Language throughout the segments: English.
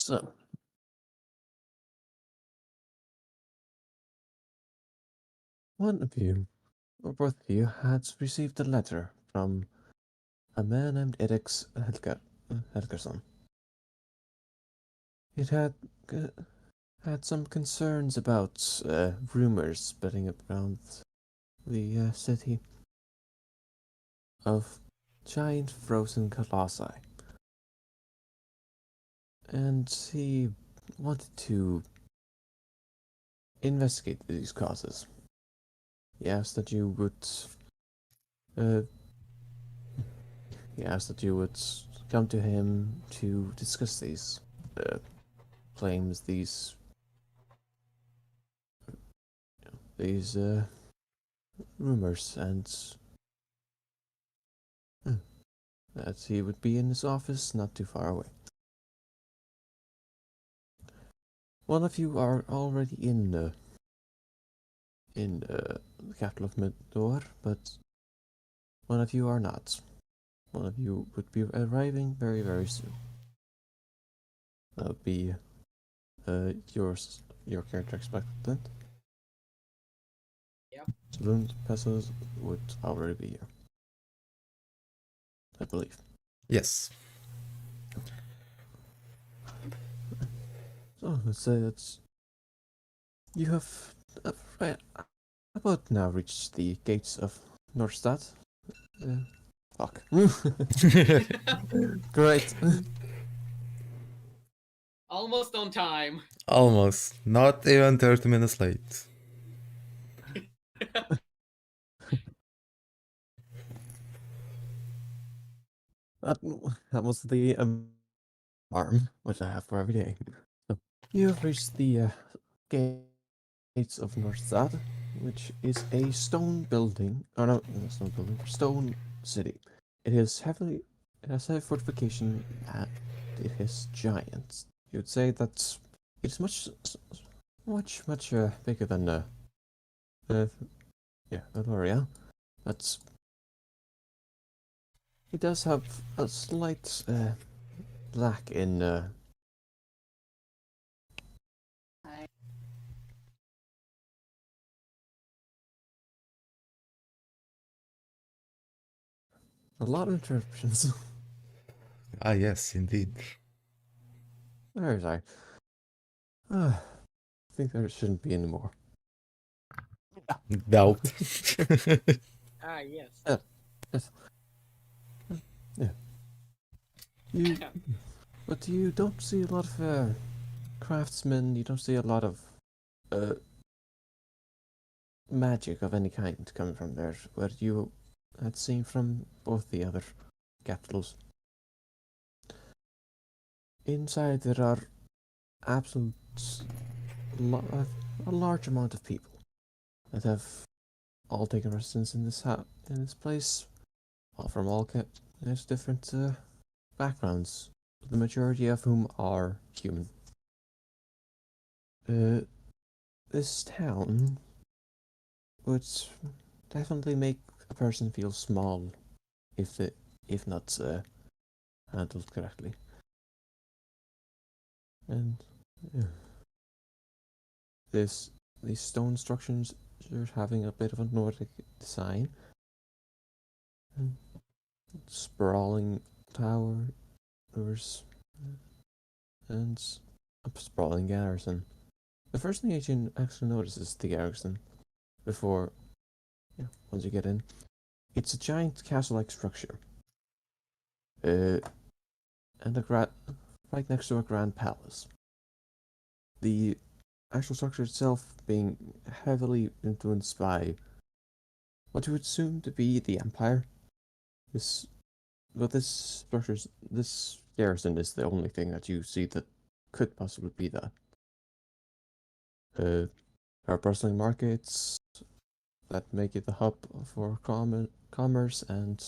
So, one of you, or both of you, had received a letter from a man named Edgarson. It had some concerns about rumors spreading around the city of giant frozen colossi, and he wanted to investigate these causes. He asked that you would uh, he asked that you would come to him to discuss these uh, claims, these rumors, and uh, that he would be in his office not too far away. One of you are already in the capital of Midor, but one of you are not. One of you would be arriving very, very soon. That would be your character expectant. Yep. Saloon pesos would already be here, I believe. Yes. So let's say that you have right, about now reached the gates of Norstad. Fuck. Great. Almost on time. Almost. Not even 30 minutes late. That was the arm which I have for every day. So you have reached the gates of Norstad, which is a stone building. Oh no, not a stone building. Stone city. It has heavy fortification and it is giant. You'd say that it's much bigger than Valoria, but it does have a slight lack in a lot of interruptions. Ah, yes, indeed. Where is I? I think there shouldn't be any more. Doubt. Yes. Yes. Yeah. You, but you don't see a lot of craftsmen. You don't see a lot of uh, magic of any kind coming from there, where you had seen from both the other capitals. Inside there are absolute a large amount of people that have all taken residence in this place, all from all different backgrounds, the majority of whom are human. This town would definitely make a person feel small if not handled correctly. And yeah, these stone structures are having a bit of a Nordic design. And sprawling towers and a sprawling garrison. The first thing you actually notice is the garrison. Before, once you get in, it's a giant castle-like structure. And right next to a grand palace. The actual structure itself being heavily influenced by what you would assume to be the Empire. This this garrison is the only thing that you see that could possibly be that. There are bustling markets that make it the hub for commerce and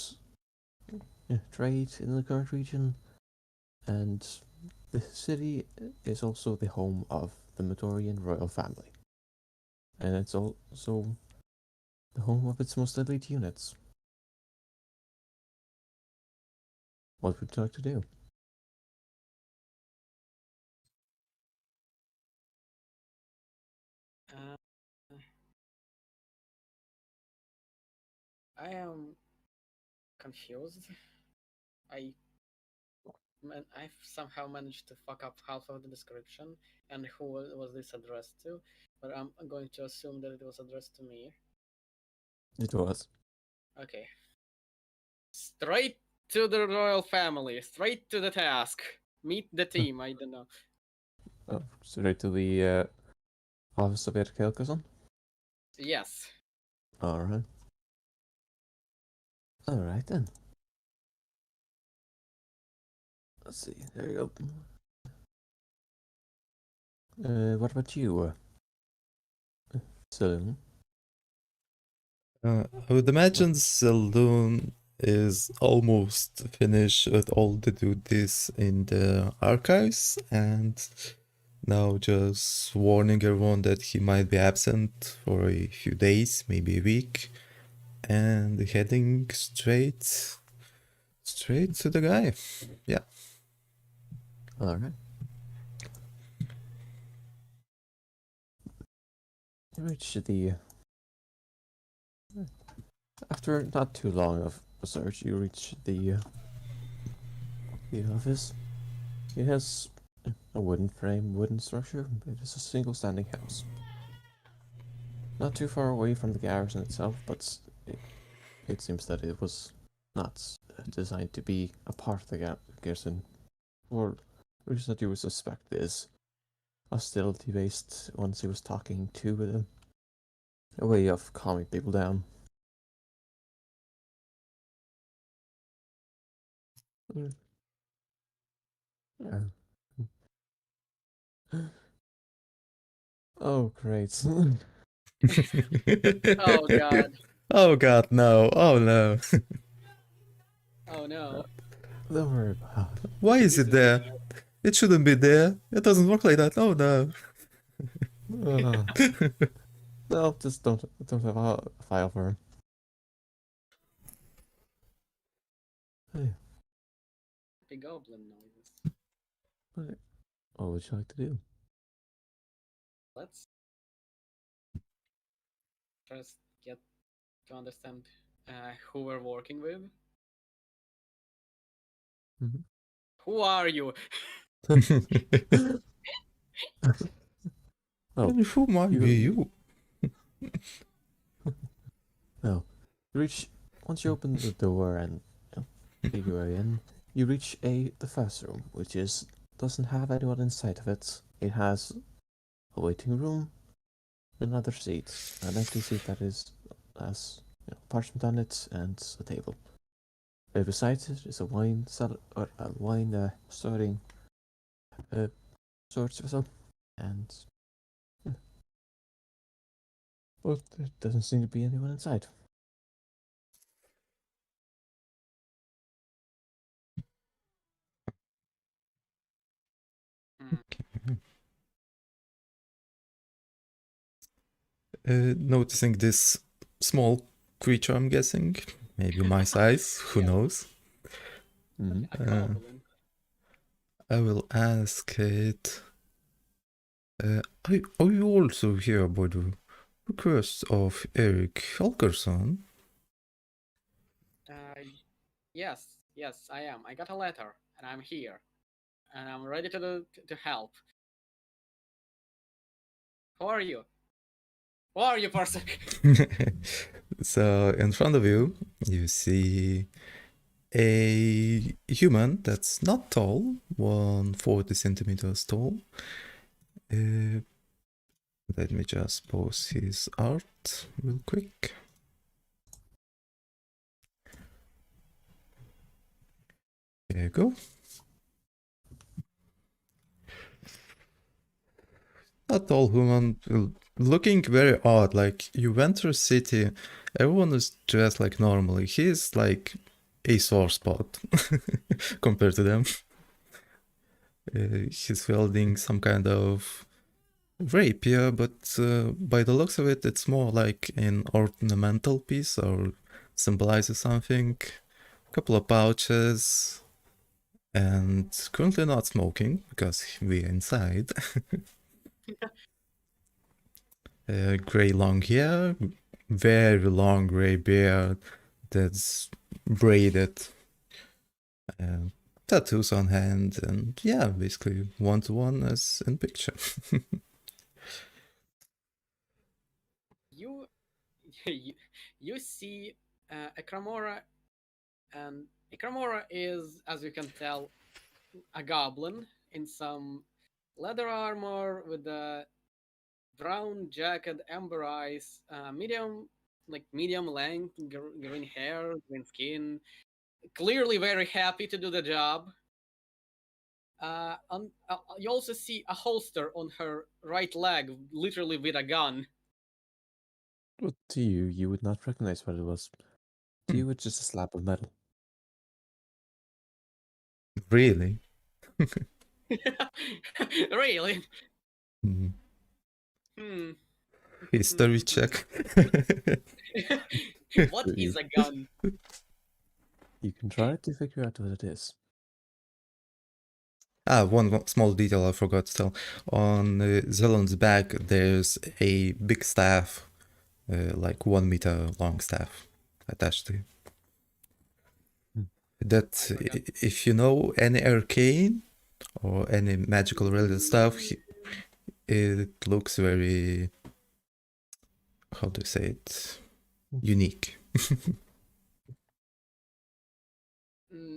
trade in the current region, and the city is also the home of the Matorian royal family, and it's also the home of its most elite units. What would you like to do? Uh, I am confused. I've somehow managed to fuck up half of the description and who was this addressed to, but I'm going to assume that it was addressed to me. It was. Okay. Straight to the royal family, straight to the task. Meet the team, I don't know. Oh, straight to the office of Erik Helgason? Yes. Alright. Alright then. Let's see, there you go. What about you? Saloon? I would imagine Saloon is almost finished with all the duties in the archives and now just warning everyone that he might be absent for a few days, maybe a week, and heading straight to the guy. Yeah. Alright. You reach the... After not too long of a search, you reach the office. It has a wooden frame, wooden structure. It is a single standing house. Not too far away from the garrison itself, but it seems that it was not designed to be a part of the garrison. For reasons that you would suspect is hostility based once he was talking to a way of calming people down. Oh, great. Oh god. Oh god, no. Oh no. Oh no. Don't worry about it. Why is This it there? It shouldn't be there. It doesn't work like that. Oh no. No, just don't have a file for him. Hey, The goblin noises. what would you like to do? Let's first get to understand who we're working with. Mhm. Who are you? Oh, And who might you- be you? no. Once you open the door and make your way in, you reach the first room, which doesn't have anyone inside of it. It has a waiting room, another seat, an empty seat that has parchment on it, and a table. Beside it is a wine cellar or a wine storing storage vessel, and but there doesn't seem to be anyone inside. Noticing this small creature, I'm guessing. Maybe my size, who Yeah. knows? Mm-hmm. A goblin. I will ask it. Are you also here by the request of Eric Helgerson? Yes, I am. I got a letter, and I'm here, and I'm ready to help. Who are you? Who are you, person? So, in front of you, you see a human that's not tall, 140 centimeters tall. Let me just pause his art real quick. There you go. A tall human, looking very odd. Like, you enter a city, everyone is dressed like normally. He's like a sore spot compared to them. He's wielding some kind of rapier, but by the looks of it, it's more like an ornamental piece or symbolizes something. A couple of pouches, and currently not smoking because we're inside. Gray long hair, very long gray beard that's braided, tattoos on hand, and yeah, basically one-to-one as in picture. You you see Ikramora, and Ikramora is, as you can tell, a goblin in some leather armor with a brown jacket, amber eyes, medium length, green hair, green skin. Clearly very happy to do the job. You also see a holster on her right leg, literally with a gun. But to you, you would not recognize what it was. To you, it's just a slab of metal. Really? Really? Mm. Hmm. History check. What is a gun? You can try to figure out what it is. One small detail I forgot to tell. On Zelon's back, there's a big staff, like 1 meter long staff attached to him. That, if you know any arcane or any magical related stuff, it looks very, how do you say it, unique.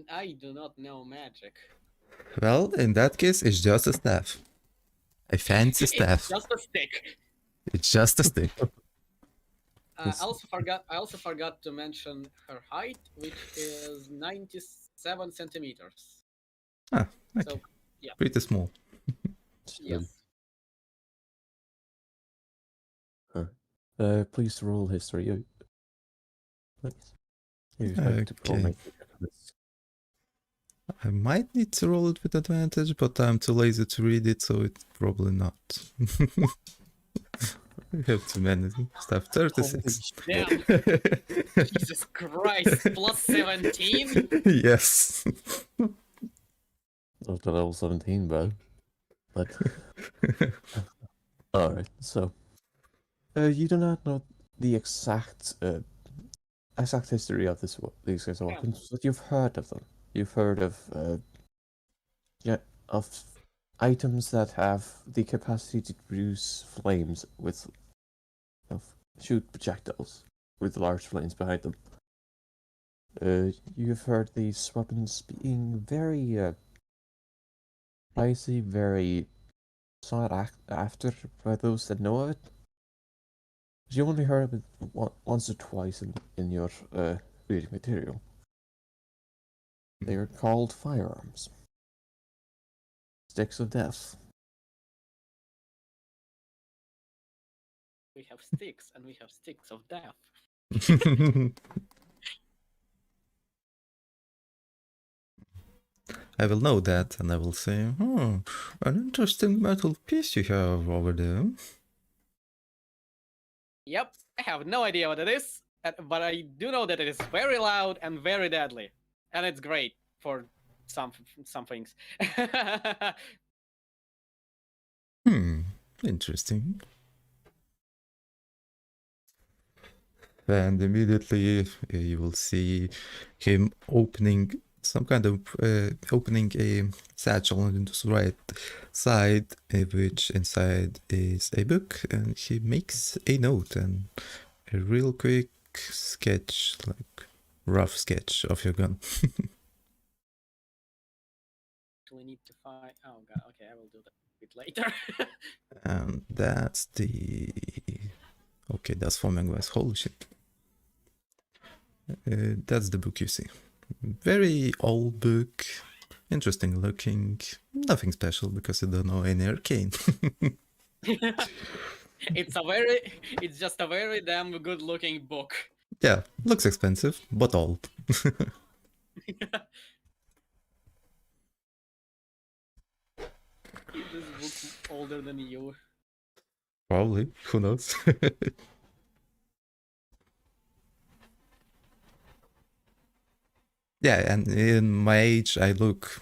I do not know magic. Well, in that case, it's just a staff. A fancy staff. It's just a stick. It's just a stick. I also forgot to mention her height, which is 97 centimeters. Okay. So, yeah. Pretty small. Yes. Please roll history. Please. You'd like to roll Okay. make this. I might need to roll it with advantage, but I'm too lazy to read it, so it's probably not. We have too many stuff. 36. Damn. Jesus Christ. Plus 17? Yes. Of the level 17, bro. But alright, so you do not know the exact history of these kinds of weapons, but you've heard of them. You've heard of items that have the capacity to produce flames shoot projectiles with large flames behind them. You've heard these weapons being very pricey, very sought after by those that know of it. But you only heard of it once or twice in your reading material. They are called firearms. Sticks of death. We have sticks, and we have sticks of death. I will know that, and I will say, oh, an interesting metal piece you have over there. Yep, I have no idea what it is, but I do know that it is very loud and very deadly. And it's great for some things. Interesting. And immediately you will see him opening opening a satchel on his right side, which inside is a book, and he makes a note and a real quick sketch, like rough sketch of your gun. We need to find. Oh god. Okay, I will do that a bit later. And that's the. Okay, that's forming wise. Holy shit. That's the book you see. Very old book, interesting looking, nothing special because you don't know any arcane. It's just a very damn good looking book. Yeah, looks expensive, but old. Is this book older than you? Probably, who knows? Yeah, and in my age, I look.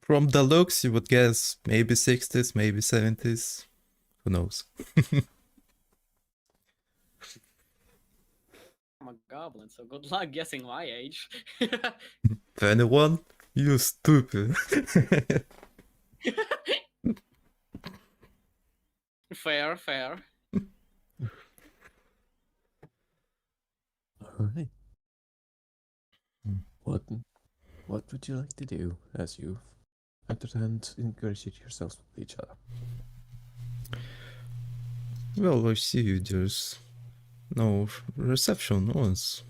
From the looks, you would guess maybe 60s, maybe 70s. Who knows? I'm a goblin, so good luck guessing my age. 21? You stupid. Fair, fair. Alright. What would you like to do as you and ingratiate yourselves with each other? Well, I see there's no reception once.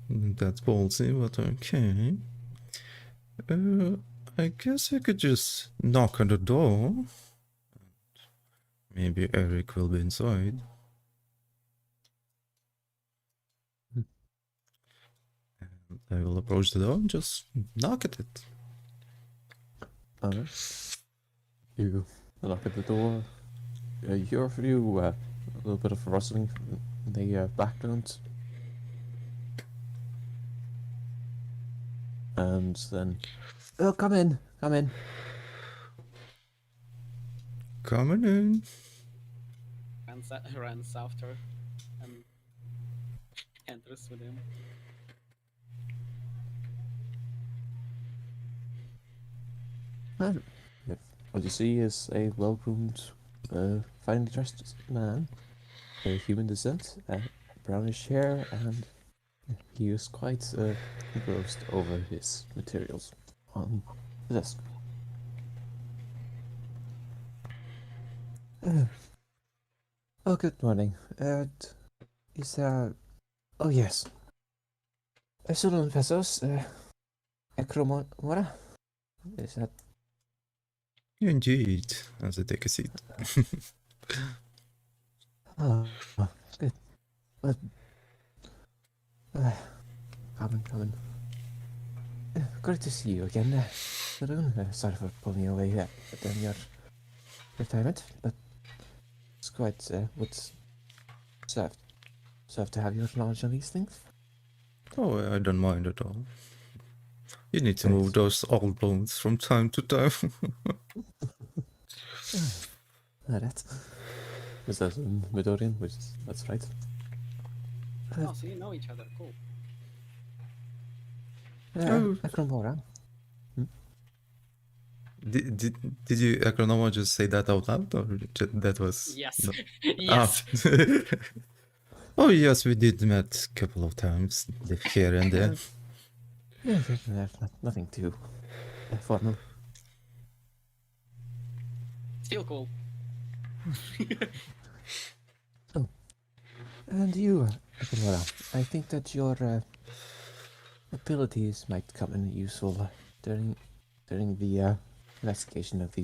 That's ballsy, but okay. I guess I could just knock on the door. Maybe Eric will be inside. Hmm. And I will approach the door and just knock at it. Alright. You knock at the door. You hear a little bit of rustling in the background. And then, oh, come in, come in. Coming in. Runs after and enters with him. And what you see is a well-groomed, finely dressed man, human descent, brownish hair, and he is quite engrossed over his materials on the desk. Oh, good morning. Is there... Oh, yes. Solon Pesos, Ekromora? Is that... Indeed, as I take a seat. Oh, good. Well, come in. Great to see you again, Solon. Sorry for pulling you away during your retirement, but it's quite what's served to have your knowledge on these things. Oh, I don't mind at all. You need to Great. move those old bones from time to time. That is that in Midorian, that's right. Oh, so you know each other. Cool. Oh. Ekromora. Did you, Akronoma, just say that out loud, or that was... Yes. No. Yes. Ah. Oh yes, we did met a couple of times, live here and there. Yeah, nothing too formal. Still cool. And you, Ekromora, I think that your abilities might come in useful during the investigation of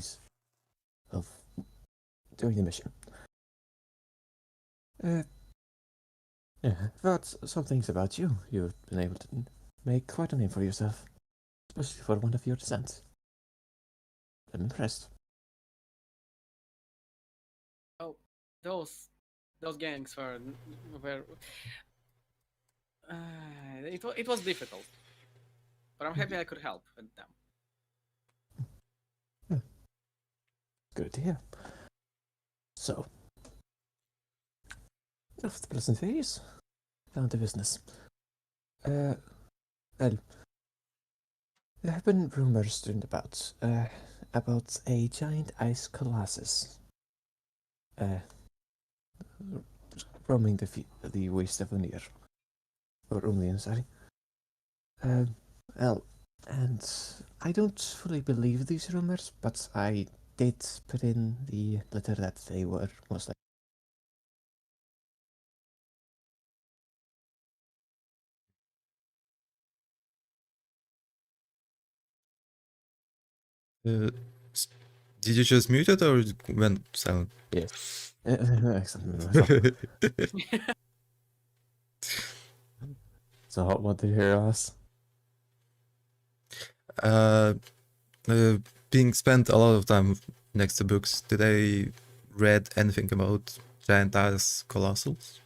during the mission. Yeah, I've heard some things about you. You've been able to make quite a name for yourself, especially for one of your descent. I'm impressed. Oh, those gangs were it was difficult, but I'm happy I could help with them. Good to hear. So, enough the pleasant phase. Down to business. Well, there have been rumors strewn about a giant ice colossus, roaming the waste of Unir. Or Umlian, sorry. Well, and I don't fully believe these rumors, but I did put in the letter that they were most likely. Did you just mute it or it went silent? Yes. Excellent. So, what did you hear us? Being spent a lot of time next to books, did I read anything about giant ass colossals?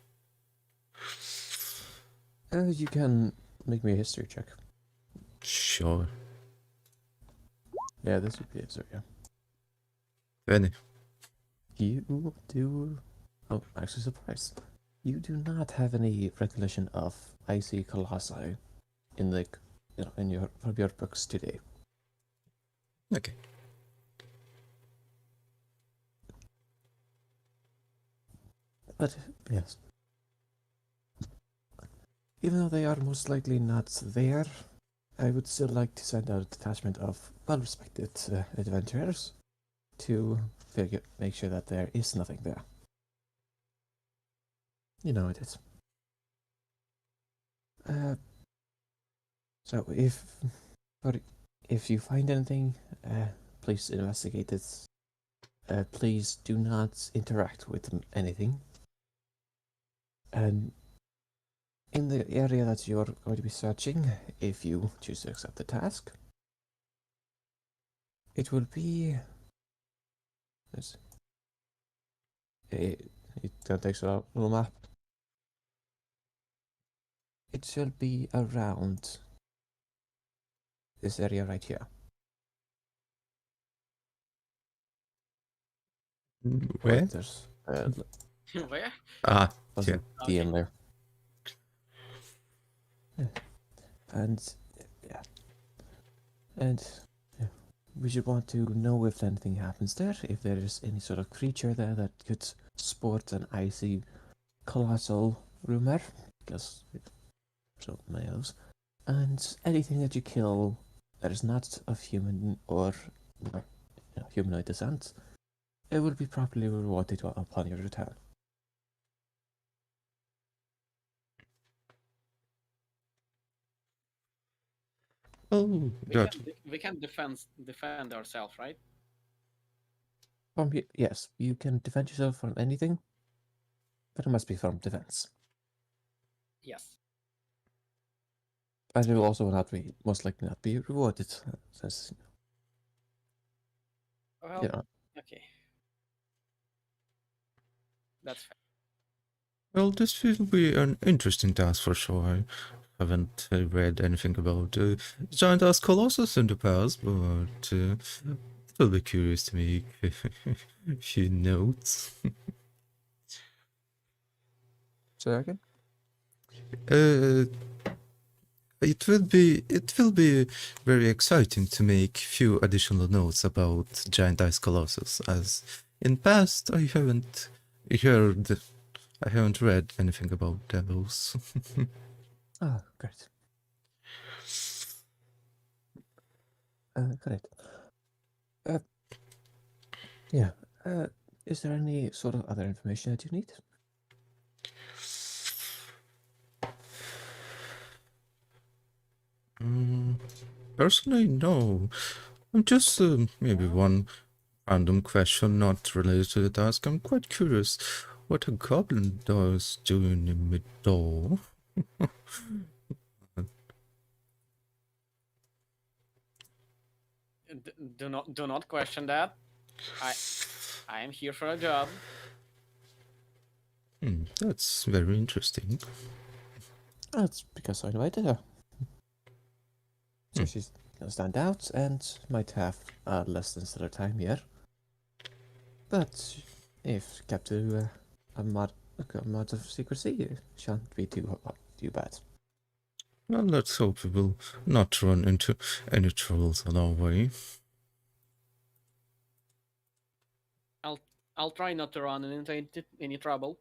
You can make me a history check. Sure. Yeah, this would be a history, yeah. 20. You do... Oh, actually surprised. You do not have any recollection of icy colossi in in your from your books today. Okay. But yes, even though they are most likely not there, I would still like to send out a detachment of well-respected adventurers to make sure that there is nothing there. You know it is. So if you find anything, please investigate it. Please do not interact with anything. And in the area that you're going to be searching, if you choose to accept the task, it will be. It takes a little map. It shall be around this area right here. Where? There's Where? Ah, was yeah. a DM there. Yeah. And yeah, and yeah, we should want to know if anything happens there, if there is any sort of creature there that could sport an icy colossal rumor, because so many of those, and anything that you kill that is not of human or humanoid descent, it will be properly rewarded upon your return. Oh, that. We can defend ourselves, right? Yes, you can defend yourself from anything, but it must be from defense. Yes. And it will also most likely not be rewarded, since Well, you know. okay. That's fair. Well, this will be an interesting task for sure. I haven't read anything about giant ass colossus in the past, but it will be curious to make a few notes. Say again? Uh, it will be very exciting to make few additional notes about giant ice colossus, as in past I haven't read anything about those. Ah, great. Great. Yeah. Is there any sort of other information that you need? Personally, no. I'm just maybe one random question not related to the task. I'm quite curious what a goblin does doing in mid-door. Do not question that. I am here for a job. That's very interesting. That's because I invited her. So she's gonna stand out and might have less than stellar time here. But if kept to a amount of secrecy, it shan't be too bad. Well, let's hope we will not run into any troubles on our way. I'll try not to run into any trouble.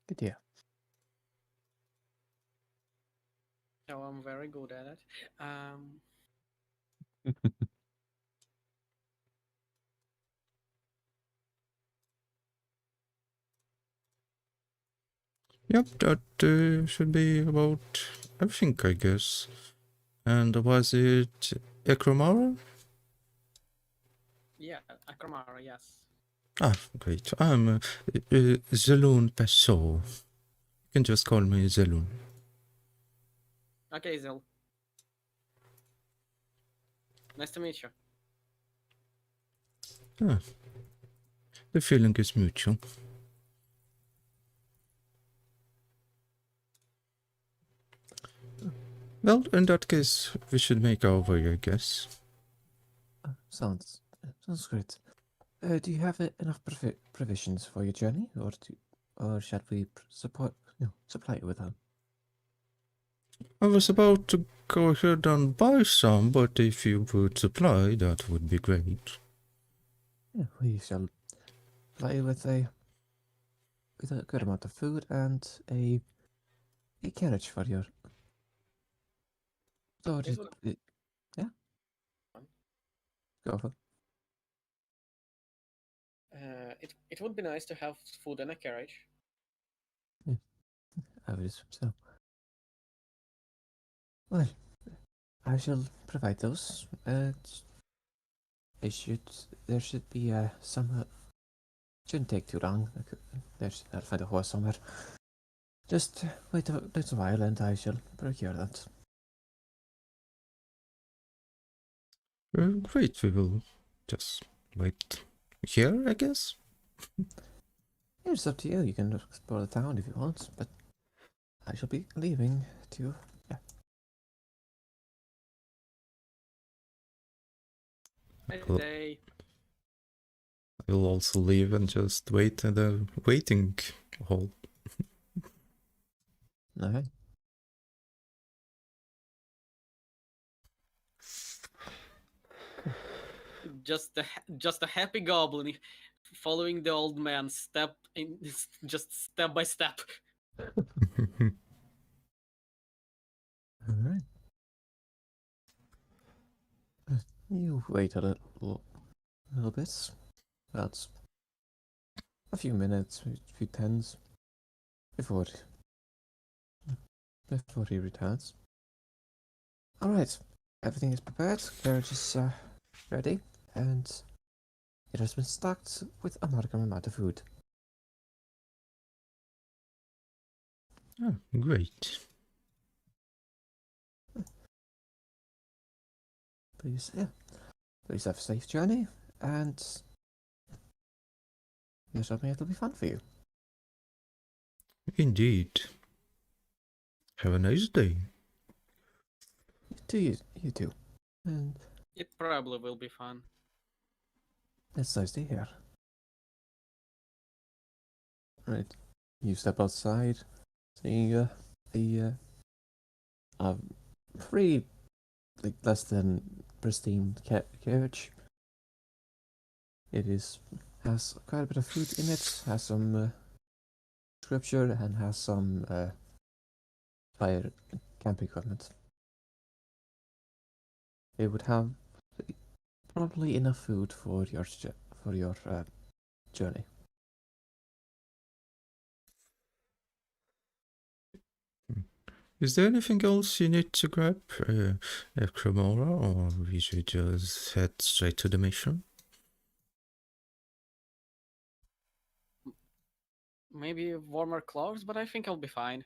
Good deal. So I'm very good at it. Yep, that should be about everything, I guess. And was it Ekromara? Yeah, Akramara, yes. Ah, great. I'm Zaloon Peso. You can just call me Zaloon. Okay, Zil. Nice to meet you. Ah, the feeling is mutual. Well, in that case, we should make our way, I guess. Sounds great. Do you have enough provisions for your journey, or shall we supply you with them? I was about to go ahead and buy some, but if you would supply, that would be great. Yeah, we shall supply you with a good amount of food and a carriage for your. So It would, yeah, go for it. it would be nice to have food and a carriage. I would assume so. Well, I shall provide those. There should be some. Shouldn't take too long. I'll find a horse somewhere. Just wait a little while, and I shall procure that. Great, we will just wait here, I guess. It's up to you. You can explore the town if you want, but I shall be leaving to. Yeah. Cool. Day. I will also leave and just wait in the waiting hall. Okay. Just a happy goblin following the old man step in, just step by step. All right. You wait a little bit. About a few minutes, a few tens, before he returns. All right. Everything is prepared. Carriage is ready, and it has been stocked with a modicum amount of food. Oh, great. Please have a safe journey, and here's something that'll be fun for you. Indeed. Have a nice day. You too. And It probably will be fun. it's nice to hear. Right. You step outside, seeing a pretty, like, less than pristine carriage. It has quite a bit of food in it, has some scripture, and has some fire camp equipment. It would have probably enough food for your journey. Is there anything else you need to grab, Cremora, or we should just head straight to the mission? Maybe warmer clothes, but I think I'll be fine.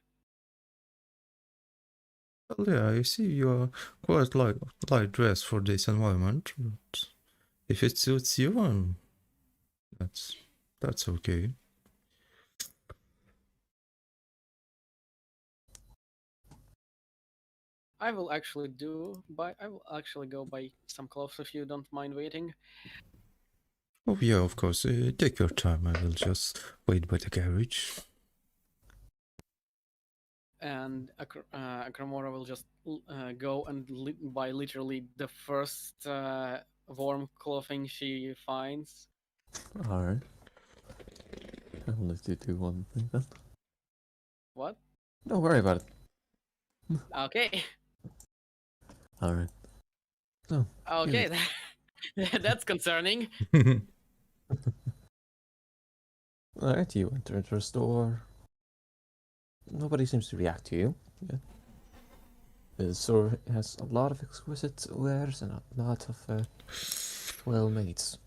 Well, yeah, I see you are quite light dressed for this environment, but if it suits you, that's okay. I will actually go buy some clothes if you don't mind waiting. Oh yeah, of course. Take your time. I will just wait by the carriage. And Akramora will just go and buy literally the first warm clothing she finds. Alright. I'll let you do one thing then. What? Don't worry about it. Okay. Alright. So, Okay, that's concerning. alright, you enter into a store. Nobody seems to react to you. Yeah. The store has a lot of exquisite wares and a lot of well-mades.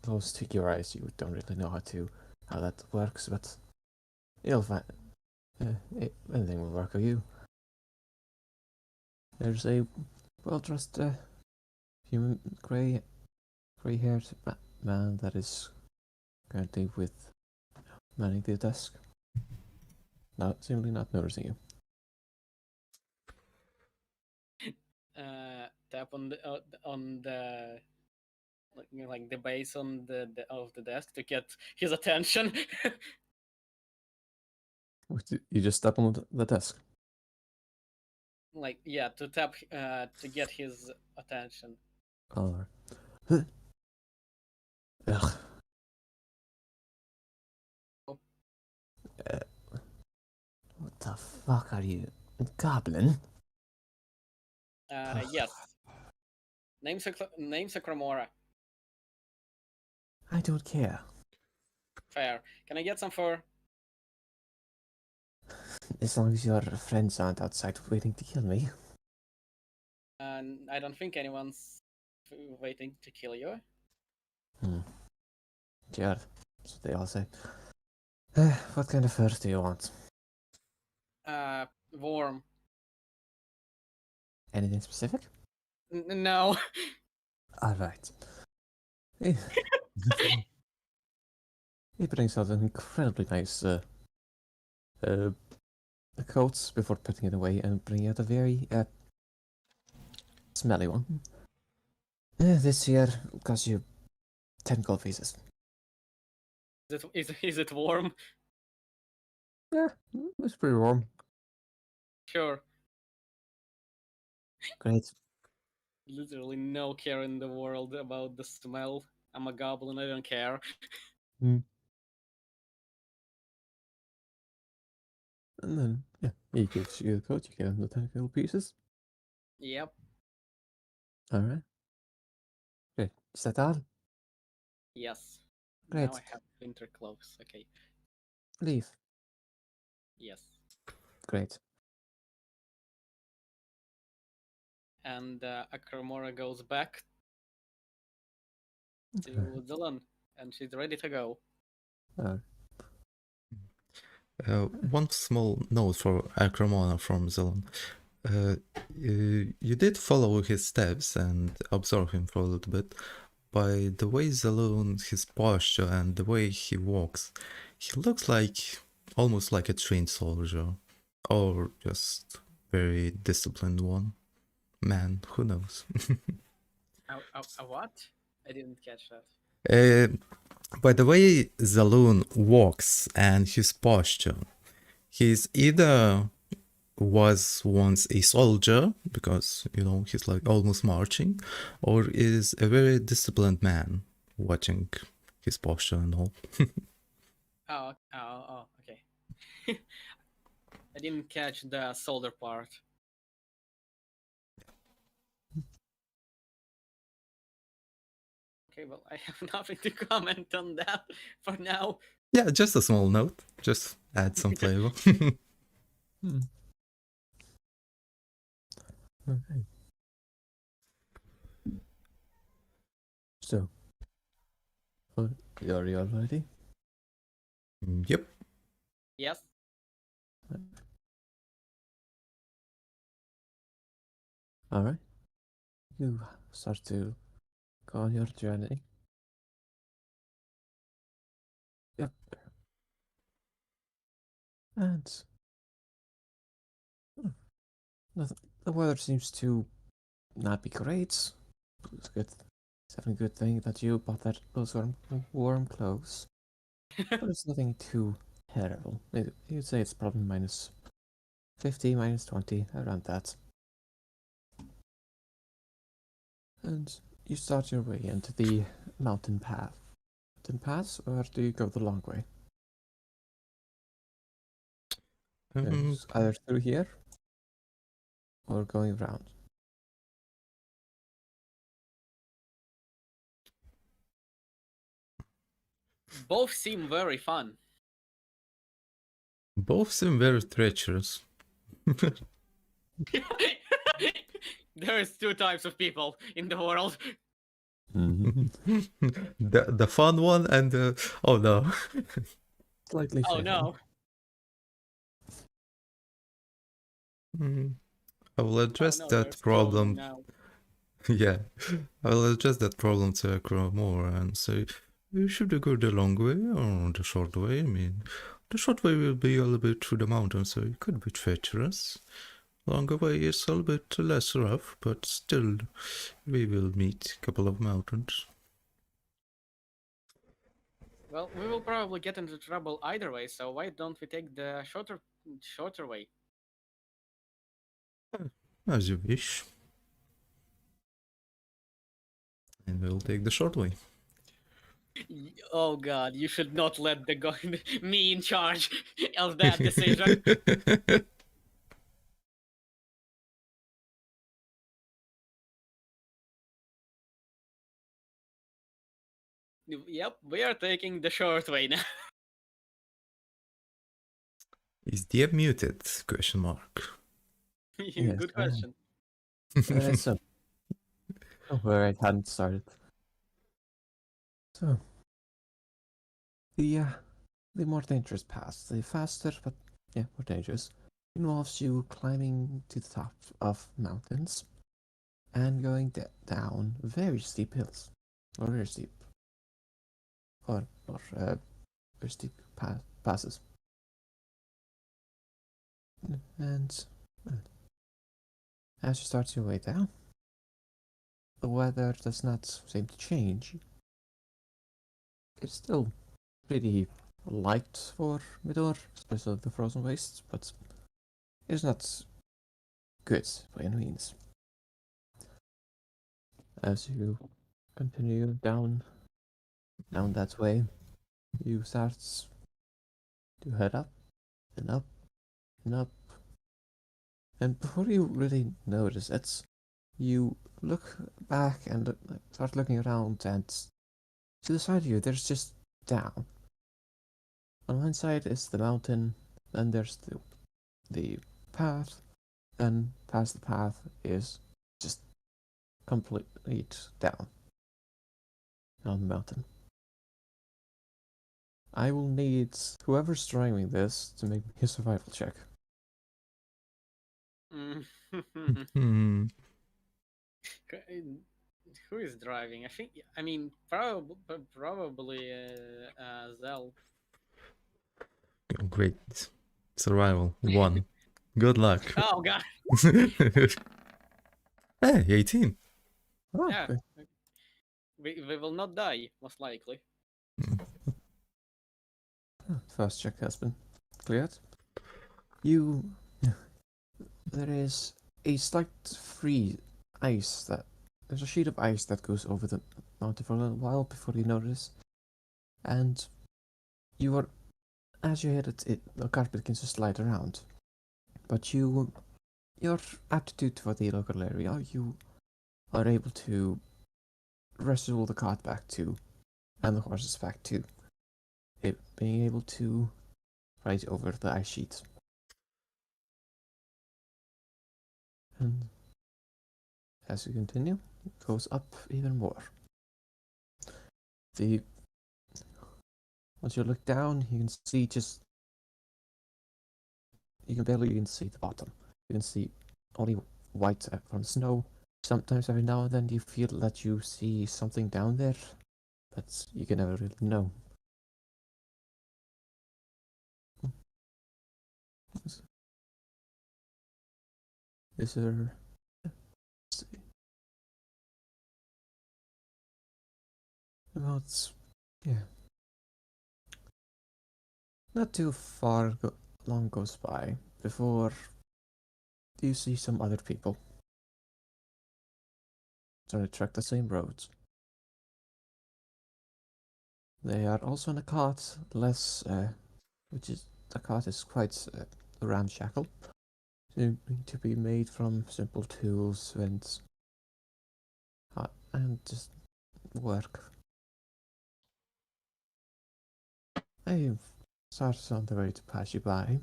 Those to your eyes, you don't really know how that works, but you'll find anything will work for you. There's a well-dressed human gray-haired man that is currently manning the desk. Seemingly not noticing you. Tap on the like the base on of the desk to get his attention. You just step on the desk. Like, yeah, to tap to get his attention. Alright. Ugh. Oh. What the fuck are you? A goblin? Yes. Name's a Cremora. I don't care. Fair. Can I get some fur? As long as your friends aren't outside waiting to kill me. And I don't think anyone's waiting to kill you. Sure. That's what they all say. What kind of fur do you want? Warm. Anything specific? No. Alright. He brings out an incredibly nice coat before putting it away and bringing out a very smelly one. This year cost you 10 gold pieces. Is it warm? Yeah, it's pretty warm. Sure. Great. Literally no care in the world about the smell. I'm a goblin, I don't care. And then, yeah, he gives you the coat, you give him the 10 gold pieces. Yep. Alright. Okay, is that all? Yes. Great. Now I have winter clothes. Okay. Leave. Yes. Great. And Akromora goes back to Dylan, and she's ready to go. One small note for Acromona from Zelen. You did follow his steps and observe him for a little bit. By the way Zaloon, his posture and the way he walks, he looks like almost like a trained soldier. Or just very disciplined one. Man, who knows? A what? I didn't catch that. By the way Zaloon walks and his posture, he's either was once a soldier, because, you know, he's like almost marching, or is a very disciplined man, watching his posture and all. Okay. I didn't catch the soldier part. Okay, well, I have nothing to comment on that for now. Yeah, just a small note, just add some flavor. Okay. So, are you all ready? Yep. Yes. Alright. You start to go on your journey. Yep. And the weather seems to not be great. It's good. It's having a good thing that you bought those warm clothes. But it's nothing too terrible. You'd say it's probably minus 50, minus 20, around that. And you start your way into the mountain path. Mountain paths, or do you go the long way? It's either through here or going around. Both seem very fun. Both seem very treacherous. There is two types of people in the world. The fun one and the... oh no. Slightly Oh fatal. no. I will address Oh, no, that there's problem. now. Yeah, I will address that problem to Akromora and say, should we go the long way or the short way? I mean, the short way will be a little bit through the mountains, so it could be treacherous. Longer way is a little bit less rough, but still, we will meet a couple of mountains. Well, we will probably get into trouble either way, so why don't we take the shorter way? As you wish. And we'll take the short way. Oh god, you should not let the me in charge of that decision. Yep, we are taking the short way now. Is DM muted? Question mark. Yes, Good question. So, where I hadn't started. So, the more dangerous path, the faster, but more dangerous, involves you climbing to the top of mountains and going down very steep hills, or very steep, or very steep passes. And as you start your way down, the weather does not seem to change. It's still pretty light for Midor, especially the frozen wastes, but it's not good by any means. As you continue down that way, you start to head up and up and up. And before you really notice it, you look back and start looking around, and to the side of you, there's just down. On one side is the mountain, then there's the path, and past the path is just complete down on the mountain. I will need whoever's driving this to make me a survival check. Hmm. Who is driving? I mean, probably Zell. Oh, great. Survival. 1. Good luck. Oh god. Hey, 18. Oh, Yeah. okay. We will not die, most likely. First check has been cleared. There is a slight free ice that there's a sheet of ice that goes over the mountain for a little while before you notice, and as you hit it, the carpet begins to slide around. But your aptitude for the local area, you are able to wrestle the cart back to, and the horses back to, it being able to ride over the ice sheet. And as you continue, it goes up even more. Once you look down, you can see you can barely even see the bottom. You can see only white from snow. Sometimes every now and then you feel that you see something down there, but you can never really know. Is there... Let's see. Well, not too far long goes by before you see some other people trying to track the same roads. They are also in a cart, the cart is quite ramshackle, to be made from simple tools and just work. I starts on the way to pass you by.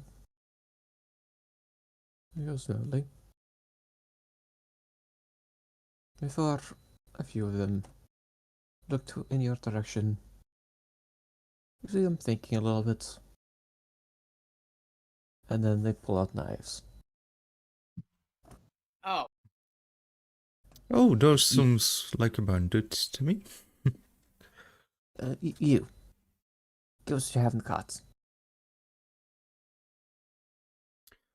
You go slowly. Before a few of them look in your direction, you see them thinking a little bit, and then they pull out knives. Oh. Oh, those seems like a bandit to me. You. Give us what you have in the carts.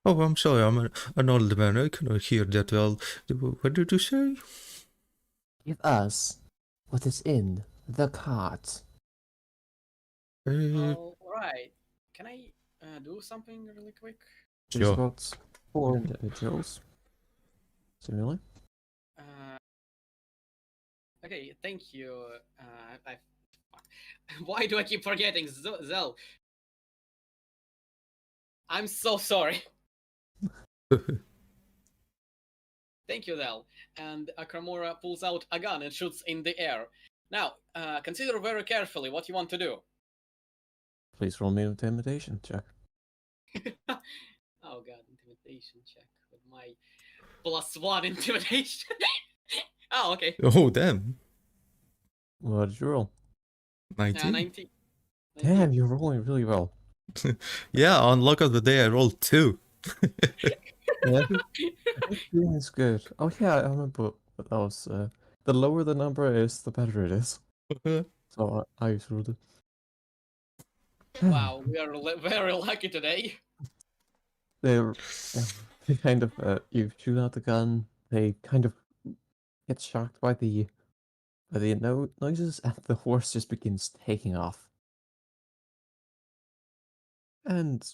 Oh, I'm sorry, I'm an old man. I cannot hear that well. What did you say? Give us what is in the cart. All right. Can I do something really quick? There's Sure. about 4 individuals. Similarly. Uh, okay, thank you. I Why do I keep forgetting Zell? I'm so sorry. Thank you, Zell. And Akamura pulls out a gun and shoots in the air. Now, consider very carefully what you want to do. Please roll me an intimidation check. Oh god, intimidation check with my +1 intimidation. Oh, okay. Oh, damn. What did you roll? 19? 19. Damn, you're rolling really well. Yeah, on luck of the day, I rolled 2. Yeah. That's good. Oh yeah, I remember that was the lower the number is, the better it is. So I used to roll it. Wow, we are very lucky today. They're they kind of you shoot out the gun, they kind of get shocked by the noises, and the horse just begins taking off. And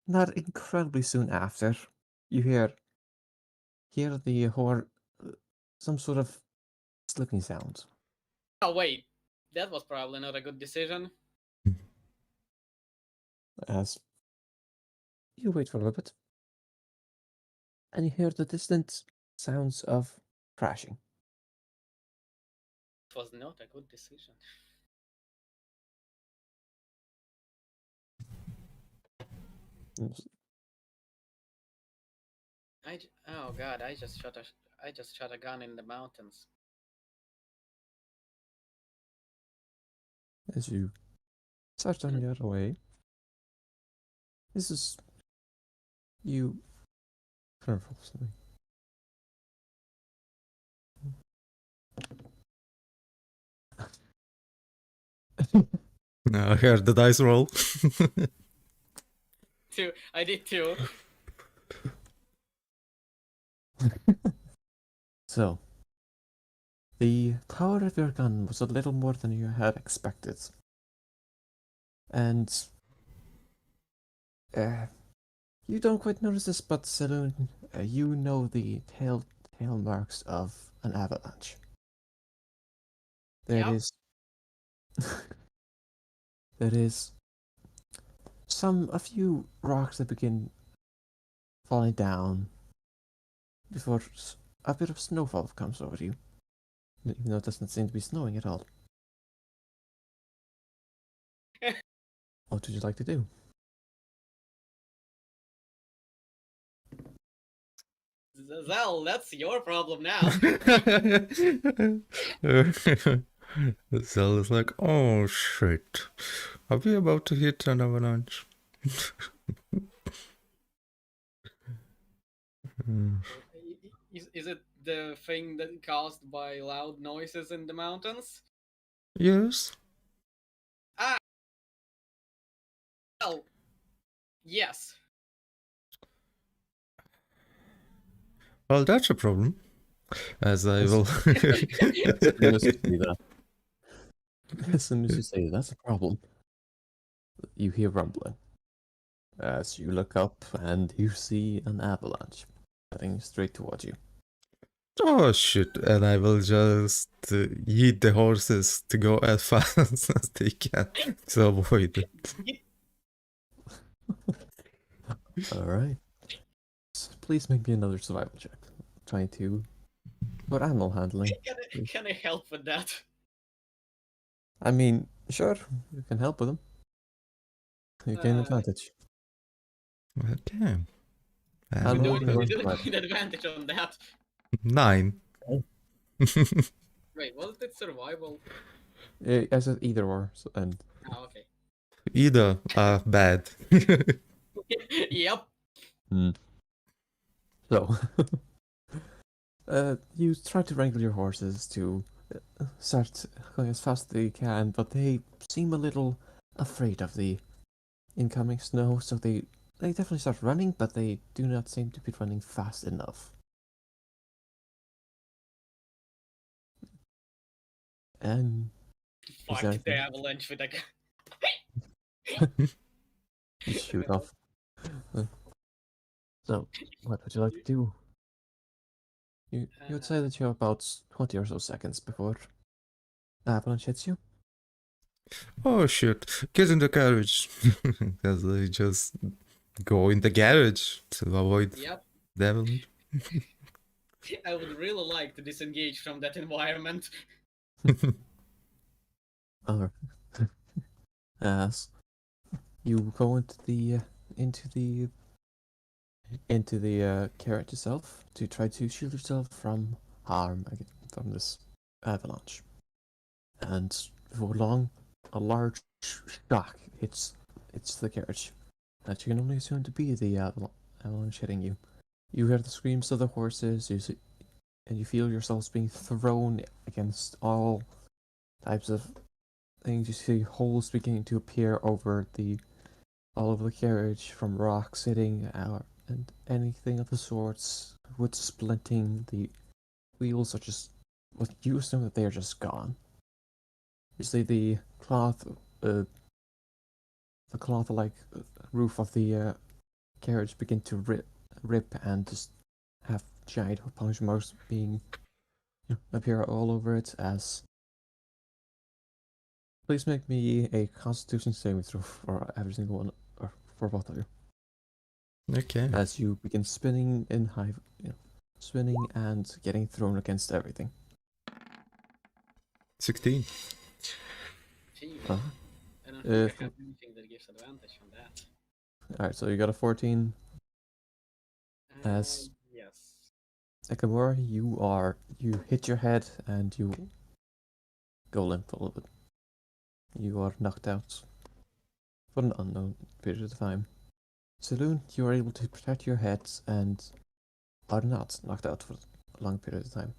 not incredibly soon after, you hear the horse some sort of slipping sound. Oh wait, that was probably not a good decision. As you wait for a little bit, and you hear the distant sounds of crashing. It was not a good decision. Oh god, I just shot a gun in the mountains. As you start on the other way, this is you. Careful, something. I heard the dice roll. I did too. So, the power of your gun was a little more than you had expected. And you don't quite notice this, but Saloon, you know the tail marks of an avalanche. There Yep. is there is a few rocks that begin falling down before a bit of snowfall comes over you, even though it doesn't seem to be snowing at all. What would you like to do? Zell, that's your problem now. Zell is like, oh shit. Are we about to hit an avalanche? Is it the thing that caused by loud noises in the mountains? Yes. Well, yes. Well, that's a problem. As I will. As soon as you say that's a problem, you hear rumbling. As you look up and you see an avalanche heading straight towards you. Oh shit, and I will just yeet the horses to go as fast as they can to avoid it. Alright. Please make me another survival check. Trying to. What animal handling? Can I help with that? I mean, sure, you can help with them. You gain advantage. Okay. I'm We rolling do on need survival. advantage on that. 9. Wait, was it survival? I said either or, and Oh, okay. Either are bad. Yep. so you try to wrangle your horses to start going as fast as they can, but they seem a little afraid of the incoming snow, so they definitely start running, but they do not seem to be running fast enough. And Fight the avalanche with a gun. You shoot off. So, what would you like to do? You would say that you have about 20 or so seconds before the avalanche hits you. Oh shit, get in the carriage. Because they just go in the garage to avoid Yep. the avalanche. I would really like to disengage from that environment. Or as you go into the carriage itself to try to shield yourself from harm from this avalanche. And before long, a large shock hits the carriage that you can only assume to be the avalanche hitting you. You hear the screams of the horses, and you feel yourselves being thrown against all types of things. You see holes beginning to appear all over the carriage from rocks hitting out and anything of the sorts. Wood splinting, the wheels are just, well, you assume that they are just gone. You see the cloth-like roof of the carriage begin to rip and just have giant puncture marks being appear all over it. As please make me a Constitution saving throw for every single one, or for both of you. Okay. As you begin spinning in high, spinning and getting thrown against everything. 16. Gee, Uh, I don't think I uh, have anything that gives advantage on that. Alright, so you got a 14. As Yes. Nakamura, you hit your head and you go limp a little bit. You are knocked out for an unknown period of time. Saloon, you are able to protect your heads and are not knocked out for a long period of time.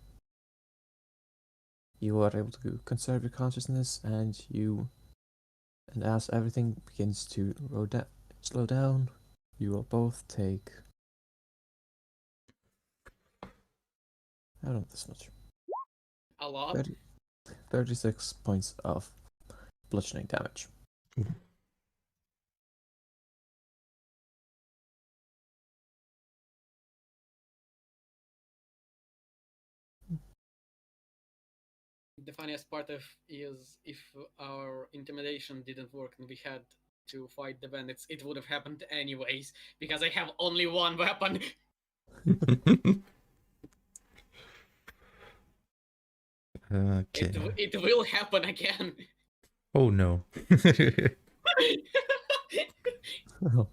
You are able to conserve your consciousness, and as everything begins to slow down, you will both take, I don't know this much, A lot? 36 points of bludgeoning damage. The funniest part of is if our intimidation didn't work and we had to fight the bandits, it would have happened anyways, because I have only one weapon. Okay. It will happen again. Oh no. Oh,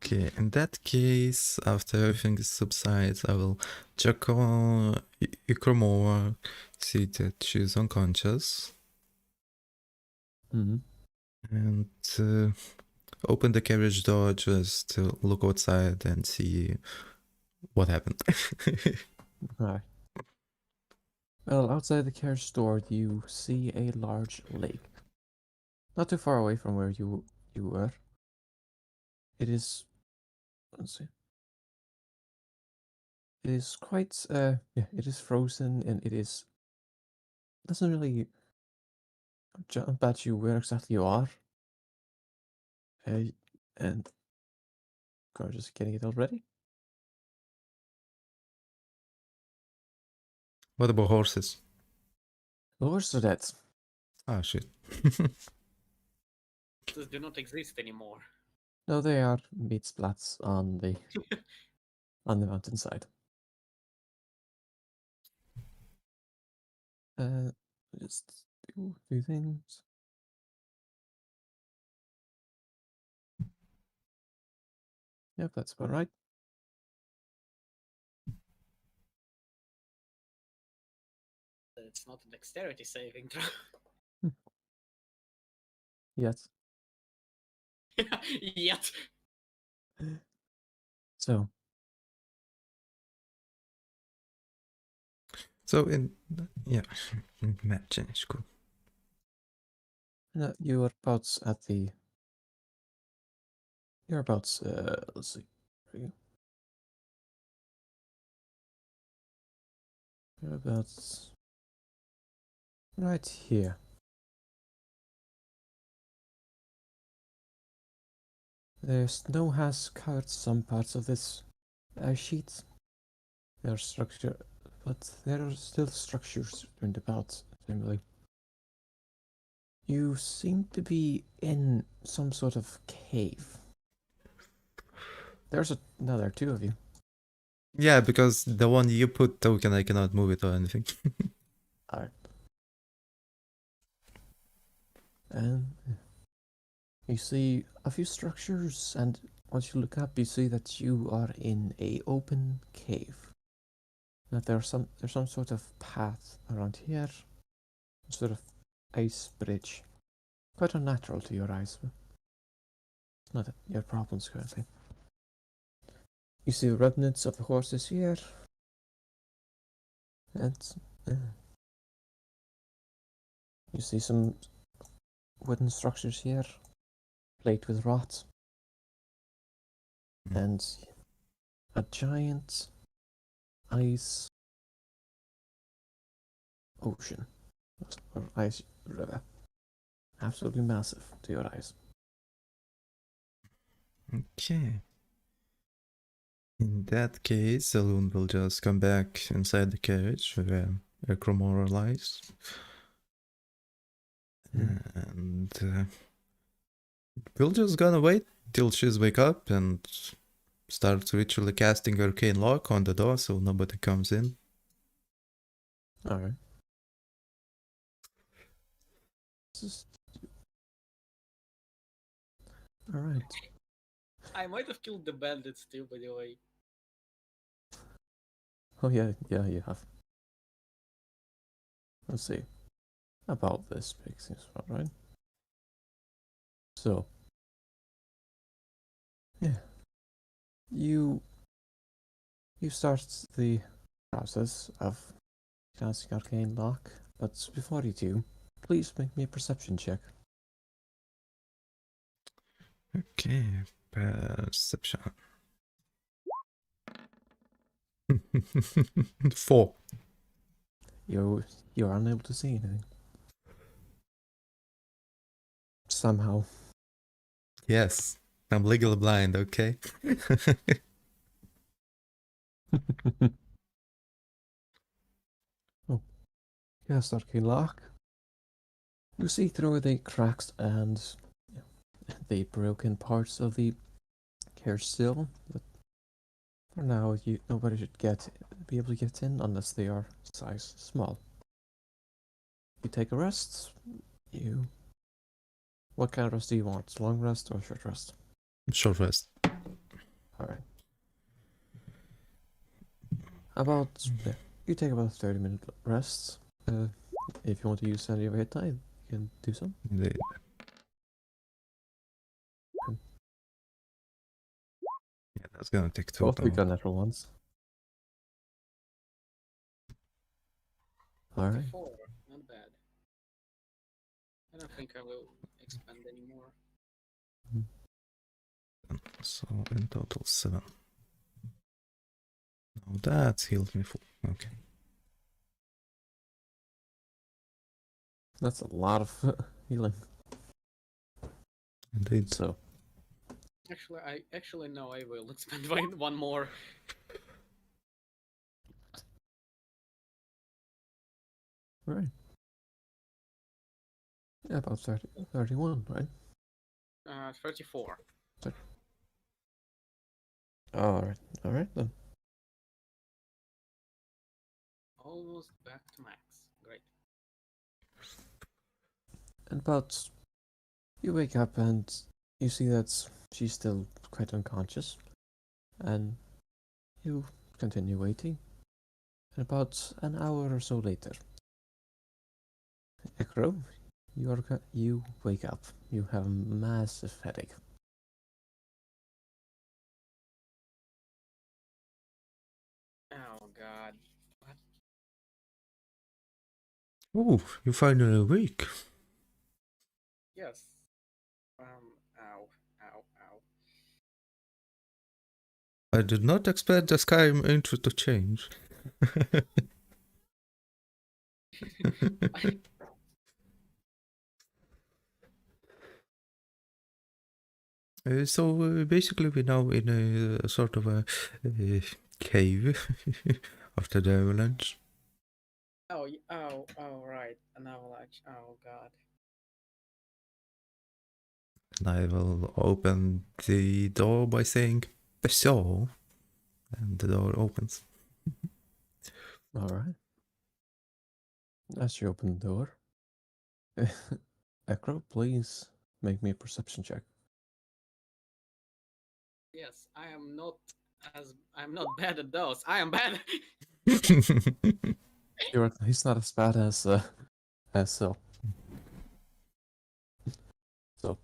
Okay, in that case, after everything subsides, I will check on Ikromova, see that she's unconscious, mm-hmm. and open the carriage door just to look outside and see what happened. Alright. Well, outside the carriage door, you see a large lake. Not too far away from where you were. It is, let's see. It is quite, yeah, it is frozen and doesn't really jump at you where exactly you are. And I'm just getting it all ready. What about horses? The horses are dead. Ah, shit. Those do not exist anymore. No, they are meat splats on the mountainside. Just do a few things. Yep, that's about right. It's not a dexterity saving throw. Yes. Yet. So, So yeah, map change, cool. you are about at the. You're about. Let's see. You're about right here. The snow has covered some parts of this sheet. There are still structures round about, seemingly. You seem to be in some sort of cave. There's another two of you. Yeah, because the one you put token, I cannot move it or anything. Alright. And you see a few structures, and once you look up, you see that you are in a open cave. That there's some sort of path around here, sort of ice bridge. Quite unnatural to your eyes, but it's not your problems currently. You see the remnants of the horses here, and you see some wooden structures here, plagued with rot, and a giant ice ocean, or ice river. Absolutely massive to your eyes. Okay. In that case, Saloon will just come back inside the carriage where Acromora lies. And we'll just gonna wait till she's wake up and start ritually casting arcane lock on the door so nobody comes in. Alright. Alright. I might have killed the bandits too, by the way. Oh yeah, you have. Let's see. About this makes sense, right? So, yeah, you start the process of casting arcane lock, but before you do, please make me a perception check. Okay, perception. 4. You're unable to see anything. Somehow. Yes, I'm legally blind, okay? Oh, cast arcane lock. You see through the cracks and the broken parts of the carriage still, but for now, nobody should be able to get in unless they are size small. You take a rest. What kind of rest do you want? Long rest or short rest? Short rest. Alright. You take about 30-minute rest. If you want to use any of your hit die, you can do so. Indeed. Yeah, that's gonna take 2 Both we though. got natural ones. Alright. 4, not bad. I don't think I will expand anymore. So in total 7. Now that healed me full. Okay. That's a lot of healing. Indeed. So, Actually no, I will expand one more. right. Yeah, about 31, right? 34. Alright then. Almost back to max. Great. And about you wake up and you see that she's still quite unconscious, and you continue waiting. And about an hour or so later, Ekro, you wake up. You have a massive headache. Oh god. Oh, you finally awake. Yes. Ow. I did not expect the Skyrim intro to change. So basically, we're now in a sort of a cave after the avalanche. Oh, right. An avalanche. Oh, God. And I will open the door by saying "Peso," and the door opens. All right. As you open the door, Ekro, please make me a perception check. Yes, I'm not bad at those. I am bad. He's not as bad as Sil. So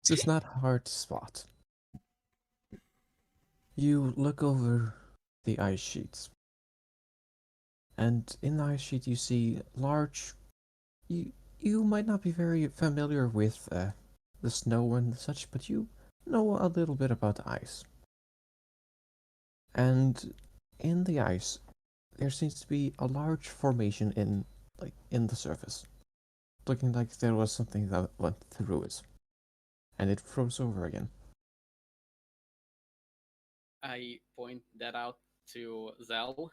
it's not hard to spot. You look over the ice sheets, and in the ice sheet you see large. You might not be very familiar with the snow and such, but you know a little bit about the ice. And in the ice, there seems to be a large formation in the surface, looking like there was something that went through it, and it froze over again. I point that out to Zell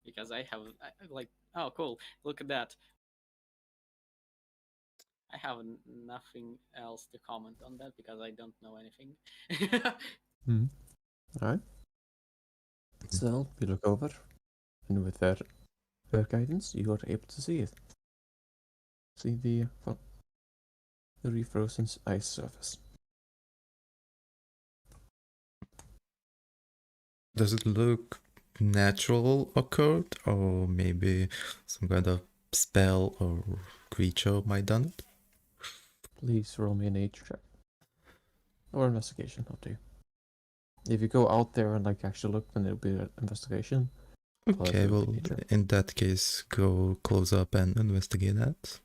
because like, oh, cool, look at that. I have nothing else to comment on that because I don't know anything. Hmm. All right. So you look over, and with their guidance, you are able to see it. See the refrozen ice surface. Does it look natural occurred, or maybe some kind of spell or creature might done it? Please roll me a nature check or investigation. Up to you. If you go out there and actually look, then it'll be an investigation. Okay, well, nature. in that case, go close up and investigate that.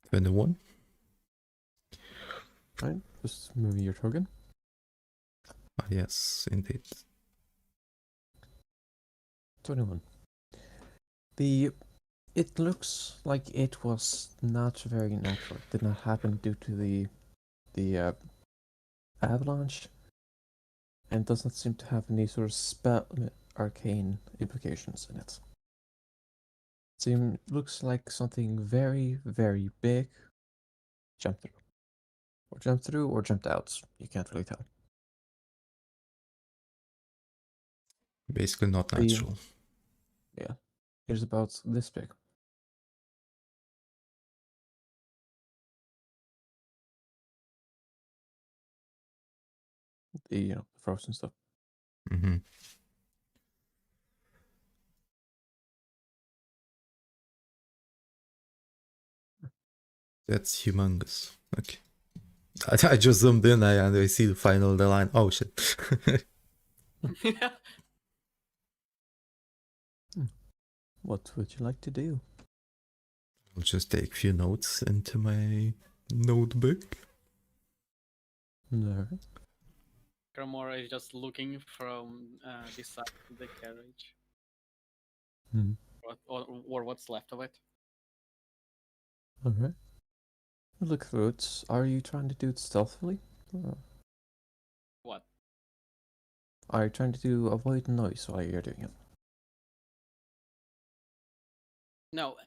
21. Right, just moving your token. Ah, yes, indeed. 21. It looks like it was not very natural. It did not happen due to the avalanche, and does not seem to have any sort of spell arcane implications in it. Looks like something very, very big jumped through, or jumped out. You can't really tell. Basically not The natural. Yeah, it is about this big. The frozen stuff. Mm-hmm. That's humongous. Okay. I just zoomed in and I see the final the line. Oh shit. What would you like to do? I'll just take a few notes into my notebook. No. Cromora is just looking from this side of the carriage, Hmm. or what's left of it. Okay. Look through it. Are you trying to do it stealthily? Or What? are you trying to avoid noise while you're doing it? No,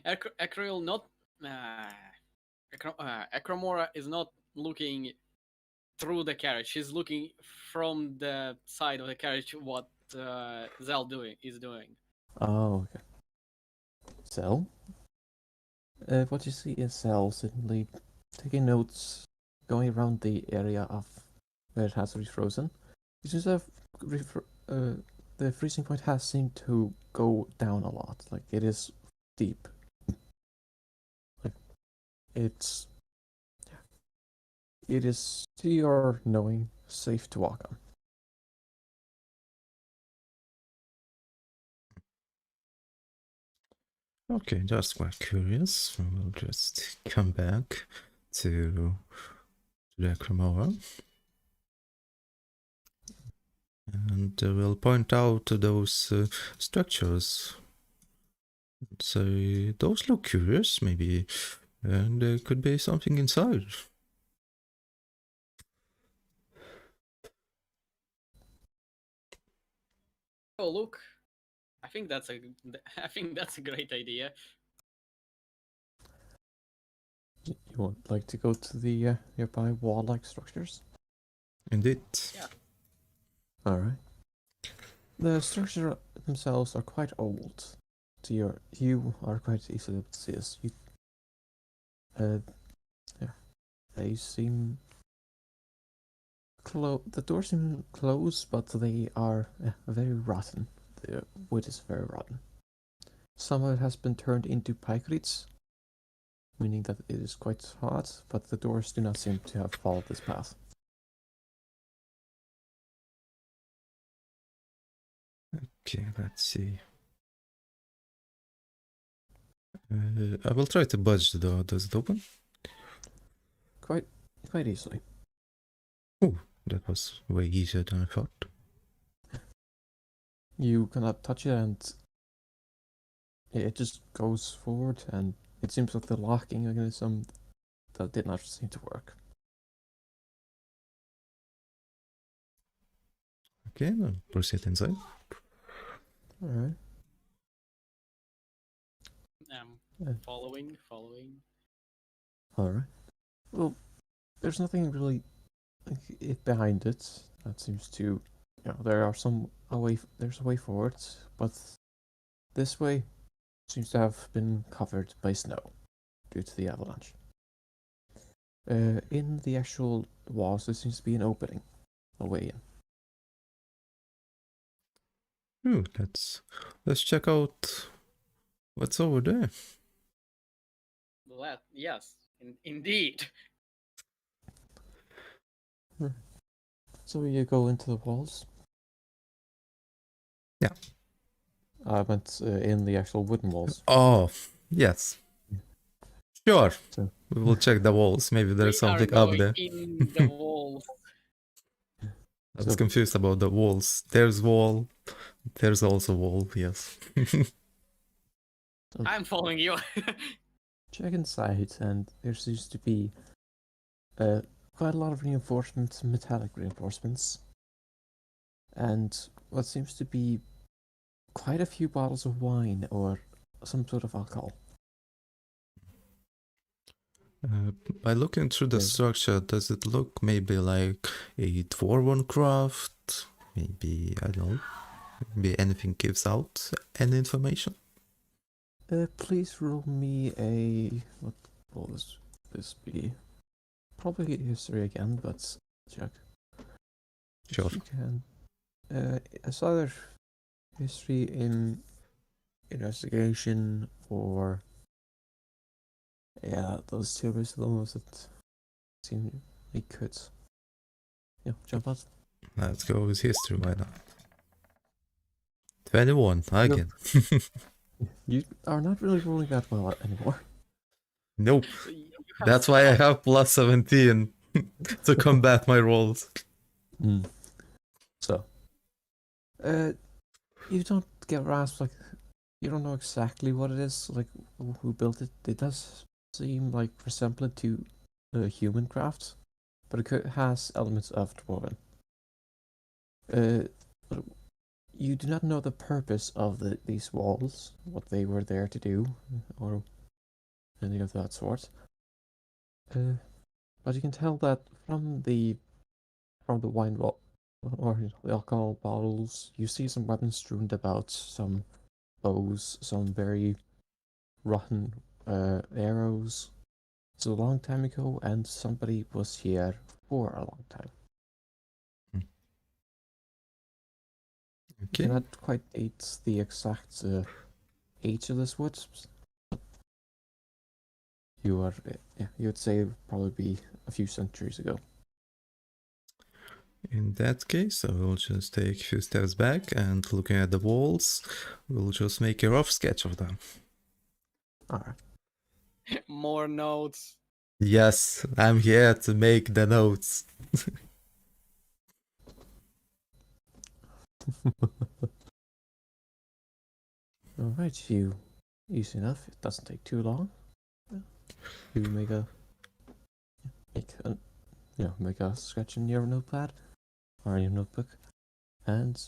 Acryl not. Acromora is not looking through the carriage. She's looking from the side of the carriage. What Zell is doing. Oh, okay. Cell? What you see is Cell suddenly taking notes, going around the area of where it has refrozen. It seems to have the freezing point has seemed to go down a lot. Like, it is deep. Like, it's it is, to your knowing, safe to walk on. Okay, that's quite curious. We'll just come back to the Cremora. And we'll point out those structures So those look curious, maybe, and there could be something inside. Oh, look. I think that's a great idea. You would like to go to the nearby wall-like structures? Indeed. Yeah. Alright. The structures themselves are quite old. You are quite easily able to see this. Yeah, they seem the doors seem closed, but they are very rotten. The wood is very rotten. Some of it has been turned into picrete, meaning that it is quite hot, but the doors do not seem to have followed this path. Okay, let's see. I will try to budge the door. Does it open? Quite easily. Oh, that was way easier than I thought. You cannot touch it, and it just goes forward, and it seems like the locking mechanism that did not seem to work. Okay, I'll proceed inside. Alright. Yeah. Following. Alright. Well, there's nothing really behind it that seems to, there are there's a way forward, but this way seems to have been covered by snow due to the avalanche. In the actual walls, there seems to be an opening, a way in. Ooh, let's check out what's over there. Yes, indeed. So you go into the walls. Yeah. I meant in the actual wooden walls. Oh, yes. Sure. So We will check the walls. Maybe there's We are something up going there. in the walls. I was confused about the walls. There's wall. There's also wall, yes. I'm following you. check inside, and there seems to be quite a lot of reinforcements, metallic reinforcements, and what seems to be quite a few bottles of wine or some sort of alcohol. By looking through the Yeah. structure, does it look maybe like a dwarven craft? Maybe, I don't know. Maybe anything gives out any information? Please roll me a, what will this be? Probably history again, but check. Sure. If you can. It's either history in investigation or those two are the ones that seem like could. Yeah, jump out. Let's go with history, why not? 21, again. You are not really rolling that well anymore. Nope. You That's why I have plus 17 to combat my rolls. So, you don't get grasp, like, you don't know exactly what it is, like, who built it. It does seem like resemblant to human craft, but it has elements of dwarven. But you do not know the purpose of these walls, what they were there to do, or anything of that sort. But you can tell that from the wine bottle or the alcohol bottles, you see some weapons strewn about, some bows, some very rotten arrows. It's a long time ago, and somebody was here for a long time. You Okay. cannot quite date the exact age of this wood. You would say it would probably be a few centuries ago. In that case, I will just take a few steps back and looking at the walls, we'll just make a rough sketch of them. Alright. More notes. Yes, I'm here to make the notes. Alright, you Easy enough. It doesn't take too long. You make a make a sketch in your notepad or your notebook, and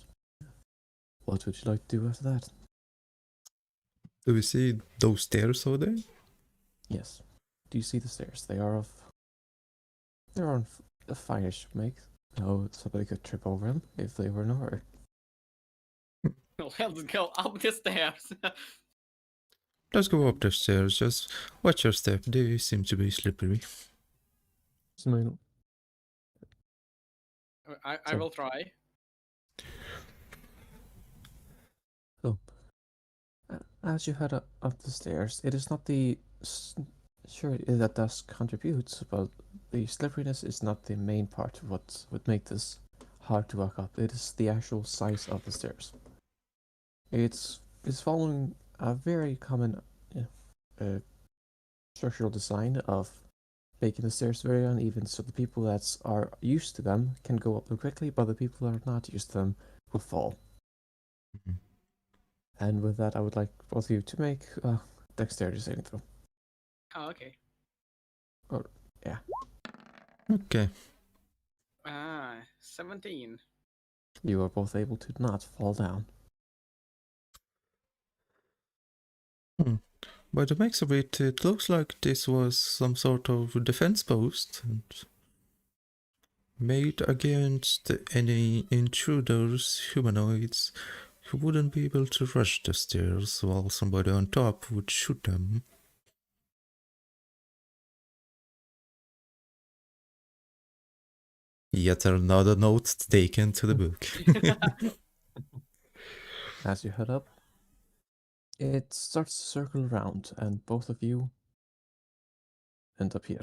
what would you like to do after that? Do we see those stairs over there? Yes. Do you see the stairs? They're on a fire-ish make. So somebody could trip over them if they were in a hurry. Let's go up the stairs. Let's go up the stairs. Just watch your step. They seem to be slippery. Smile. I will try. As you head up the stairs, it is not sure that does contribute, but the slipperiness is not the main part of what would make this hard to walk up. It is the actual size of the stairs. It's following a very common structural design of making the stairs very uneven, so the people that are used to them can go up them quickly, but the people that are not used to them will fall. Mhm. And with that, I would like both of you to make dexterity saving throw. Oh, okay. Okay. 17. You are both able to not fall down. By the mix of it, it looks like this was some sort of defense post and made against any intruders, humanoids, who wouldn't be able to rush the stairs while somebody on top would shoot them. Yet another note taken to the book. As you head up, it starts to circle around, and both of you end up here.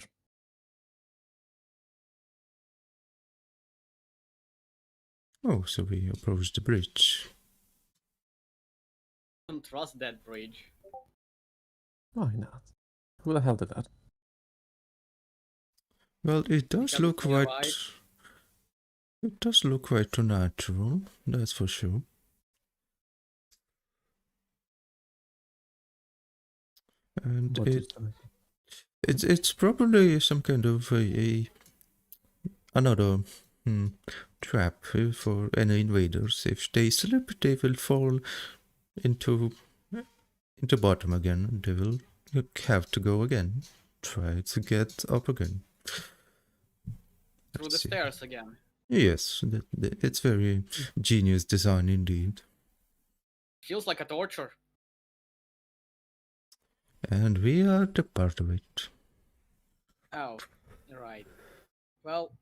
Oh, so we approach the bridge. Don't trust that bridge. Why not? Who the hell did that? Well, it does Because look it's quite... right. It does look quite natural, that's for sure. And What is that? it's probably some kind of another trap for any invaders. If they slip, they will fall into bottom again. They will have to go again. Try to get up again. Through the Let's see. stairs again. Yes, it's very genius design indeed. Feels like a torture. And we are the part of it. Oh, right. Well,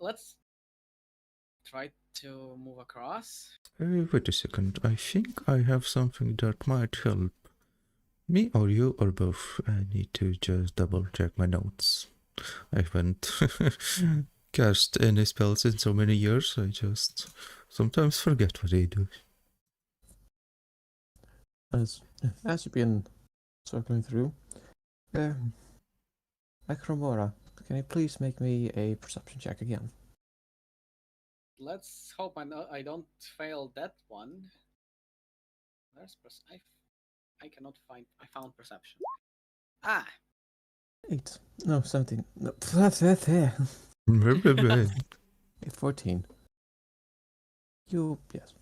let's try to move across. Wait a second. I think I have something that might help. Me or you or both. I need to just double check my notes. I haven't cast any spells in so many years. I just sometimes forget what they do. As you begin circling through, Akromora, can you please make me a perception check again? Let's hope I don't fail that one. Where's I cannot find. I found perception. Ah, 8. No, 17. No, 14. Yes.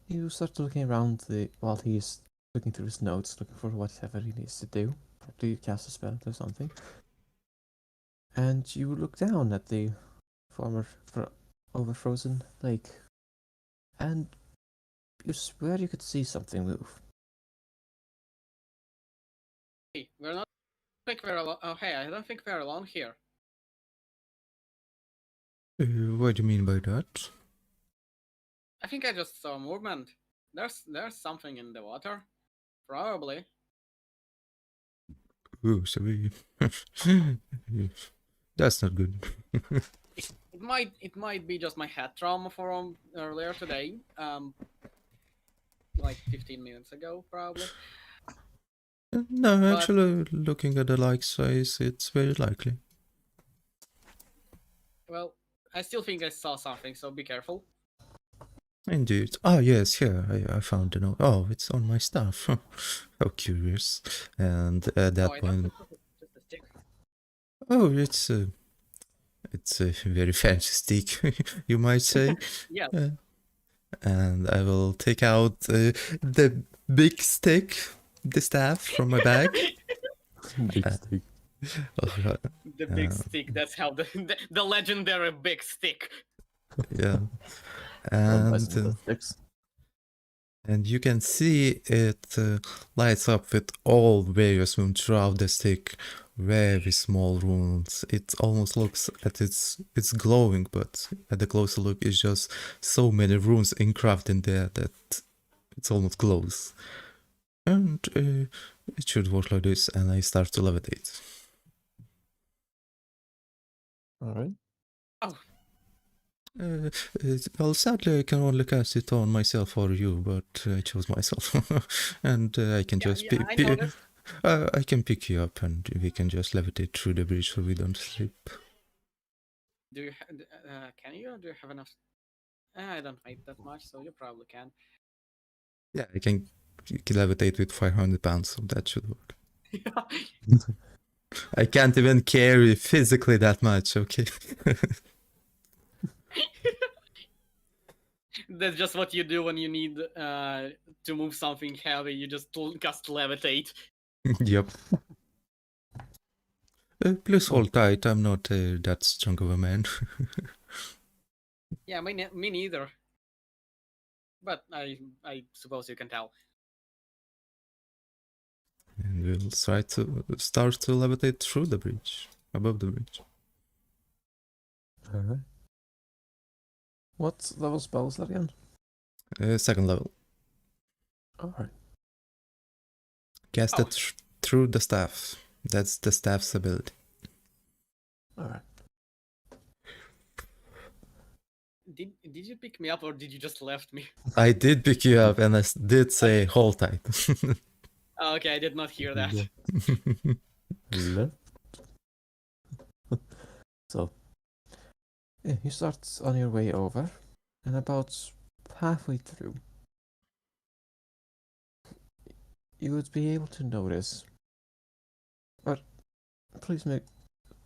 You start looking around while he's looking through his notes, looking for whatever he needs to do. Probably cast a spell or something. And you look down at the former overfrozen lake, and you swear you could see something move. hey, we're not. I think we're alone. Oh, hey, I don't think we're alone here. What do you mean by that? I think I just saw movement. There's something in the water, probably. Oh, so we... That's not good. It might be just my head trauma from earlier today. Like 15 minutes ago, probably. No, But- actually, looking at the like size, it's very likely. Well, I still think I saw something, so be careful. Indeed. Ah, yes, here, I found the note. Oh, it's on my staff. How curious. And at Oh, that I thought point, this was just a stick. oh, it's a very fancy stick, you might say. Yes. Uh, and I will take out the big stick, the staff from my bag. Big stick. Uh, The big stick. That's how the legendary big stick. yeah. I'll buy some of And those sticks. and you can see it lights up with all various runes throughout the stick. Very small runes. It almost looks at it's glowing, but at the closer look, it's just so many runes engraved in there that it's almost glows. And it should work like this, and I start to levitate. Alright. Oh, Well, sadly, I can only cast it on myself or you, but I chose myself, and I can yeah, just yeah, I noticed. I can pick you up, and we can just levitate through the bridge so we don't slip. Do you can you? Do you have enough? I don't weight that much, so you probably can. Yeah, I can levitate with 500 pounds, so that should work. I can't even carry physically that much. Okay. That's just what you do when you need to move something heavy. You just cast levitate. Yep. Please hold tight. I'm not that strong of a man. Yeah, me neither. But I suppose you can tell. And we'll try to start to levitate through the bridge, above the bridge. Alright. What level spell is that again? Second level. Alright. Cast Oh. it through the staff. That's the staff's ability. Alright. Did you pick me up or did you just left me? I did pick you up and I did say hold tight. Oh, okay, I did not hear that. Left. So, yeah, you start on your way over, and about halfway through, you would be able to notice. But please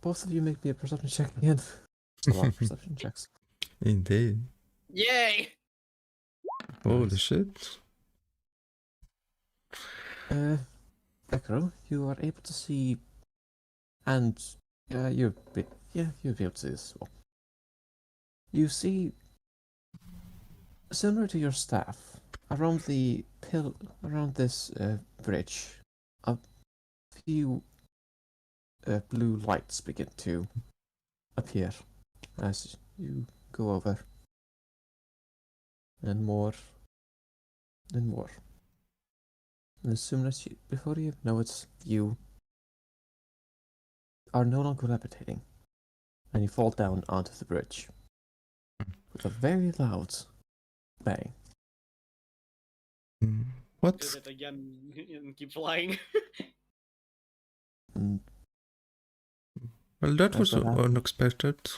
both of you make me a perception check again. A lot of perception checks. Indeed. Yay! Holy Nice. shit. Ekro, you are able to see, and you'll be able to see this as well. You see, similar to your staff, around this bridge, a few blue lights begin to appear as you go over, and more, and more. And as soon as before you know it, you are no longer levitating, and you fall down onto the bridge with a very loud bang. Do What? it again and keep flying. And Well, that as was that happens, unexpected.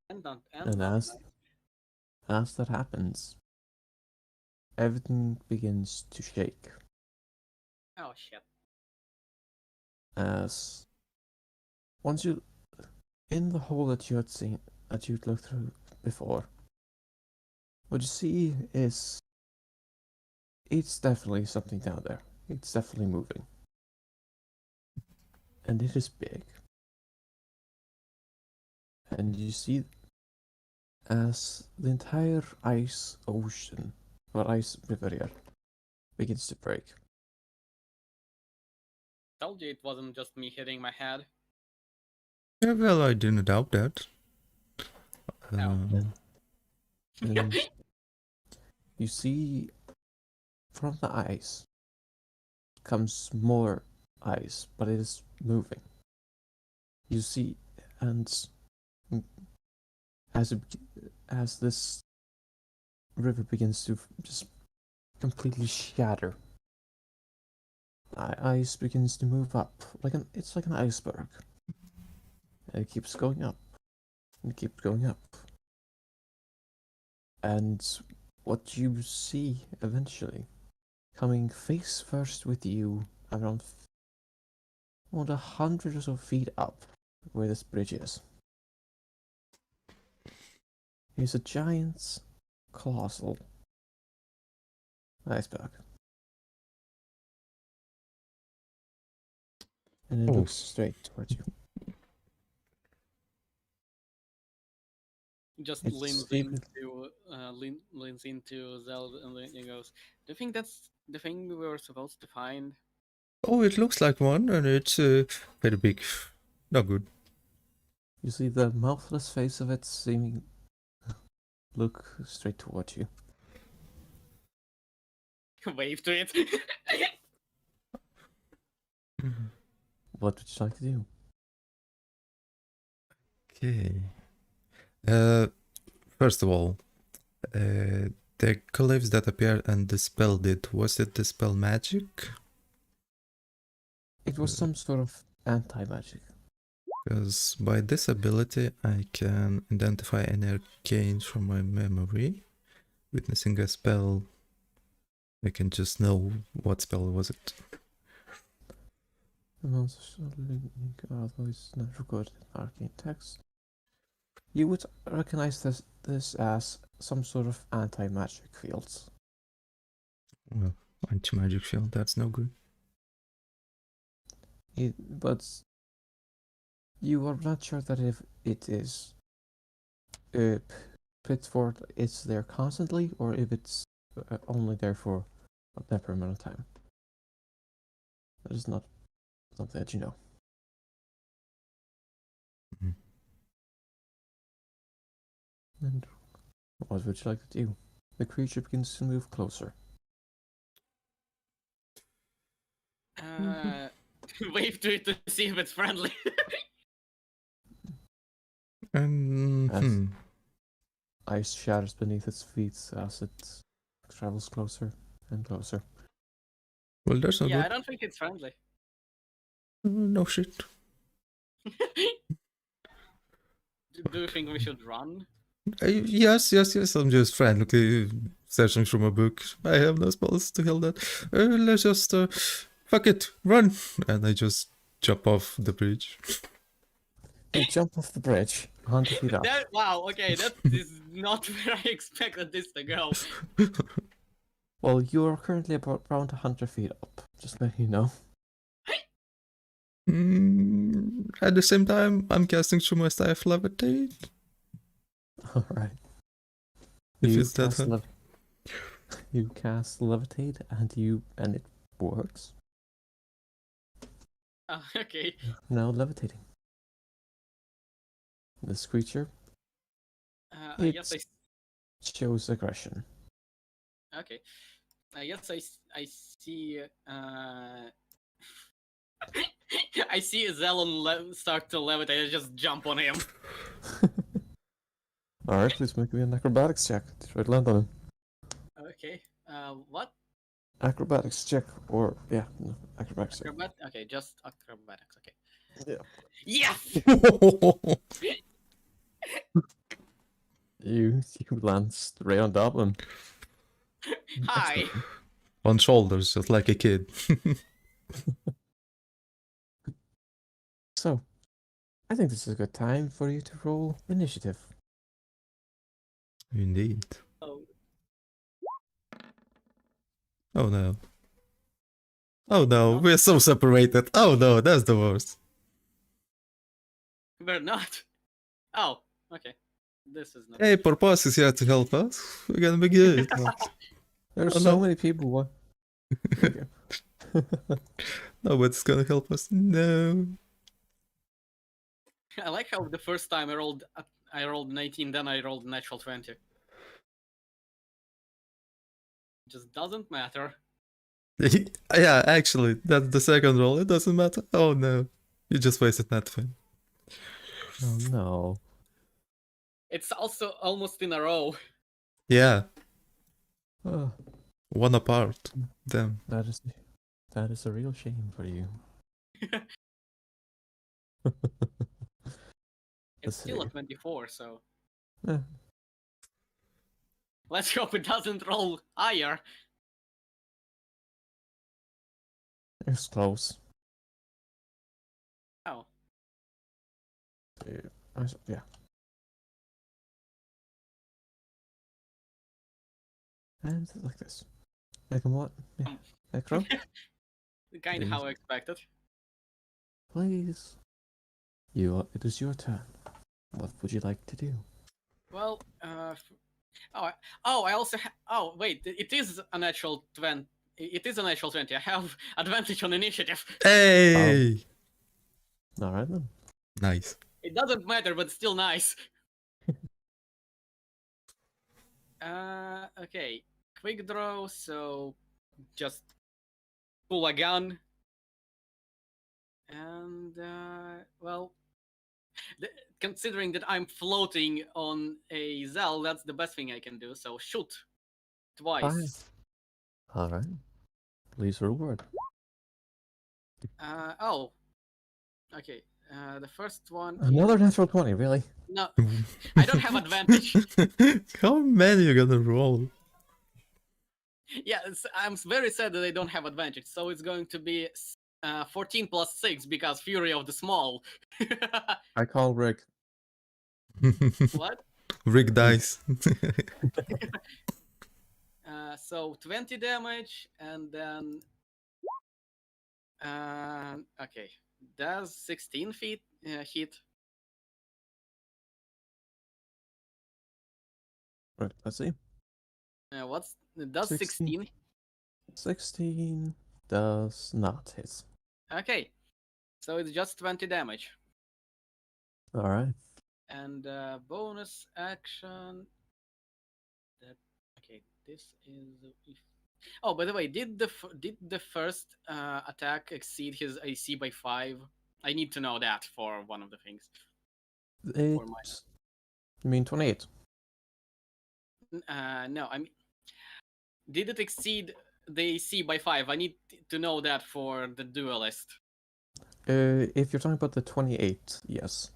and as that happens, everything begins to shake. oh shit. As once you in the hole that you had seen, that you'd looked through before, what you see is it's definitely something down there. It's definitely moving, and it is big. And you see as the entire ice ocean, or ice river here, begins to break. Told you it wasn't just me hitting my head. Yeah, well, I didn't doubt that. No. And you see from the ice comes more ice, but it is moving. You see, and as this river begins to just completely shatter, ice begins to move up it's like an iceberg, And it keeps going up. And it keeps going up. And what you see eventually, coming face first with you, around 100 or so feet up, where this bridge is, is a giant, colossal iceberg. And it Oh. looks straight towards you. Just It's leans even- into leans into Zelda and then goes, "Do you think that's the thing we were supposed to find?" Oh, it looks like one, and it's very big. Not good. You see the mouthless face of it seeming look straight towards you. Wave to it. What would you like to do? Okay. First of all, the glyphs that appeared and dispelled it, was it dispel magic? It was some sort of anti-magic. Because by this ability I can identify any arcanes from my memory. Witnessing a spell, I can just know what spell was it. Although it's not recorded in arcane text, you would recognize this as some sort of anti-magic fields. Well, anti-magic field, that's no good. But you are not sure that if it is Pitford is there constantly, or if it's only there for a temporary amount of time. That is not something that you know. Mhm. And what would you like to do? The creature begins to move closer. Wave to it to see if it's friendly. And As ice shatters beneath its feet as it travels closer and closer. well, that's not Yeah, I good. don't think it's friendly. No shit. Do you think we should run? Yes. I'm just frantically searching through my book. I have no spells to heal that. Let's just fuck it, run, and I just jump off the bridge. You jump off the bridge, 100 feet up. Wow, okay, that is not where I expected this to go. Well, you are currently about around 100 feet up, just letting you know. At the same time, I'm casting through my staff levitate. Alright. If You it's that cast hard. you cast levitate and it works. Okay. Now levitating. This creature I guess shows aggression. Okay. I guess I see. I see Zelon start to levitate. I just jump on him. Alright, please make me an acrobatics check to try to land on him. Okay. What? Acrobatics check, or yeah, no, acrobatics check. Okay, just acrobatics. Okay. Yeah. Yes. You land straight on top of him. Hi. On shoulders, just like a kid. So, I think this is a good time for you to roll initiative. Indeed. Oh. Oh no. Oh no, No. we're so separated. Oh no, that's the worst. We're not. Oh. Okay. This is not. Hey, Purpose is here to help us. We're gonna be good. There's Oh, so no. many people. What? Okay. Nobody's gonna help us. No. I like how the first time I rolled 19, then I rolled natural 20. It just doesn't matter. Yeah, actually, that's the second roll. It doesn't matter. Oh no. You just wasted nothing. Oh no. It's also almost in a row. Yeah, Oh, one apart. Damn. that is a real shame for you. It's Let's still see. a 24, so Eh, let's hope it doesn't roll higher. it's close. Oh, Yeah. And like this. Make him what? Yeah. Um, Necro? kind of how I expected. Please. It is your turn. What would you like to do? Well, I also wait, it is a natural 20. It is a natural 20. I have advantage on initiative. Hey! Alright then. Nice. It doesn't matter, but still nice. Okay. Quick draw, so just pull a gun. And, well, considering that I'm floating on a Zell, that's the best thing I can do, so shoot twice. Alright. Please reward. Oh. Okay, the first one Another is... natural 20, really? No, I don't have advantage. How many you gonna roll? Yeah, I'm very sad that I don't have advantage, so it's going to be 14 plus 6 because Fury of the Small. I call Rick. What? Rick dice. So 20 damage, and then... okay, does 16 feet hit? Right, let's see. Does 16? 16 does not hit. Okay, so it's just 20 damage. Alright. And bonus action... That... Okay, this is... Oh, by the way, did the first attack exceed his AC by 5? I need to know that for one of the things. It, For I mean 28. No, I mean, did it exceed the AC by 5? I need to know that for the duelist. If you're talking about the 28, yes.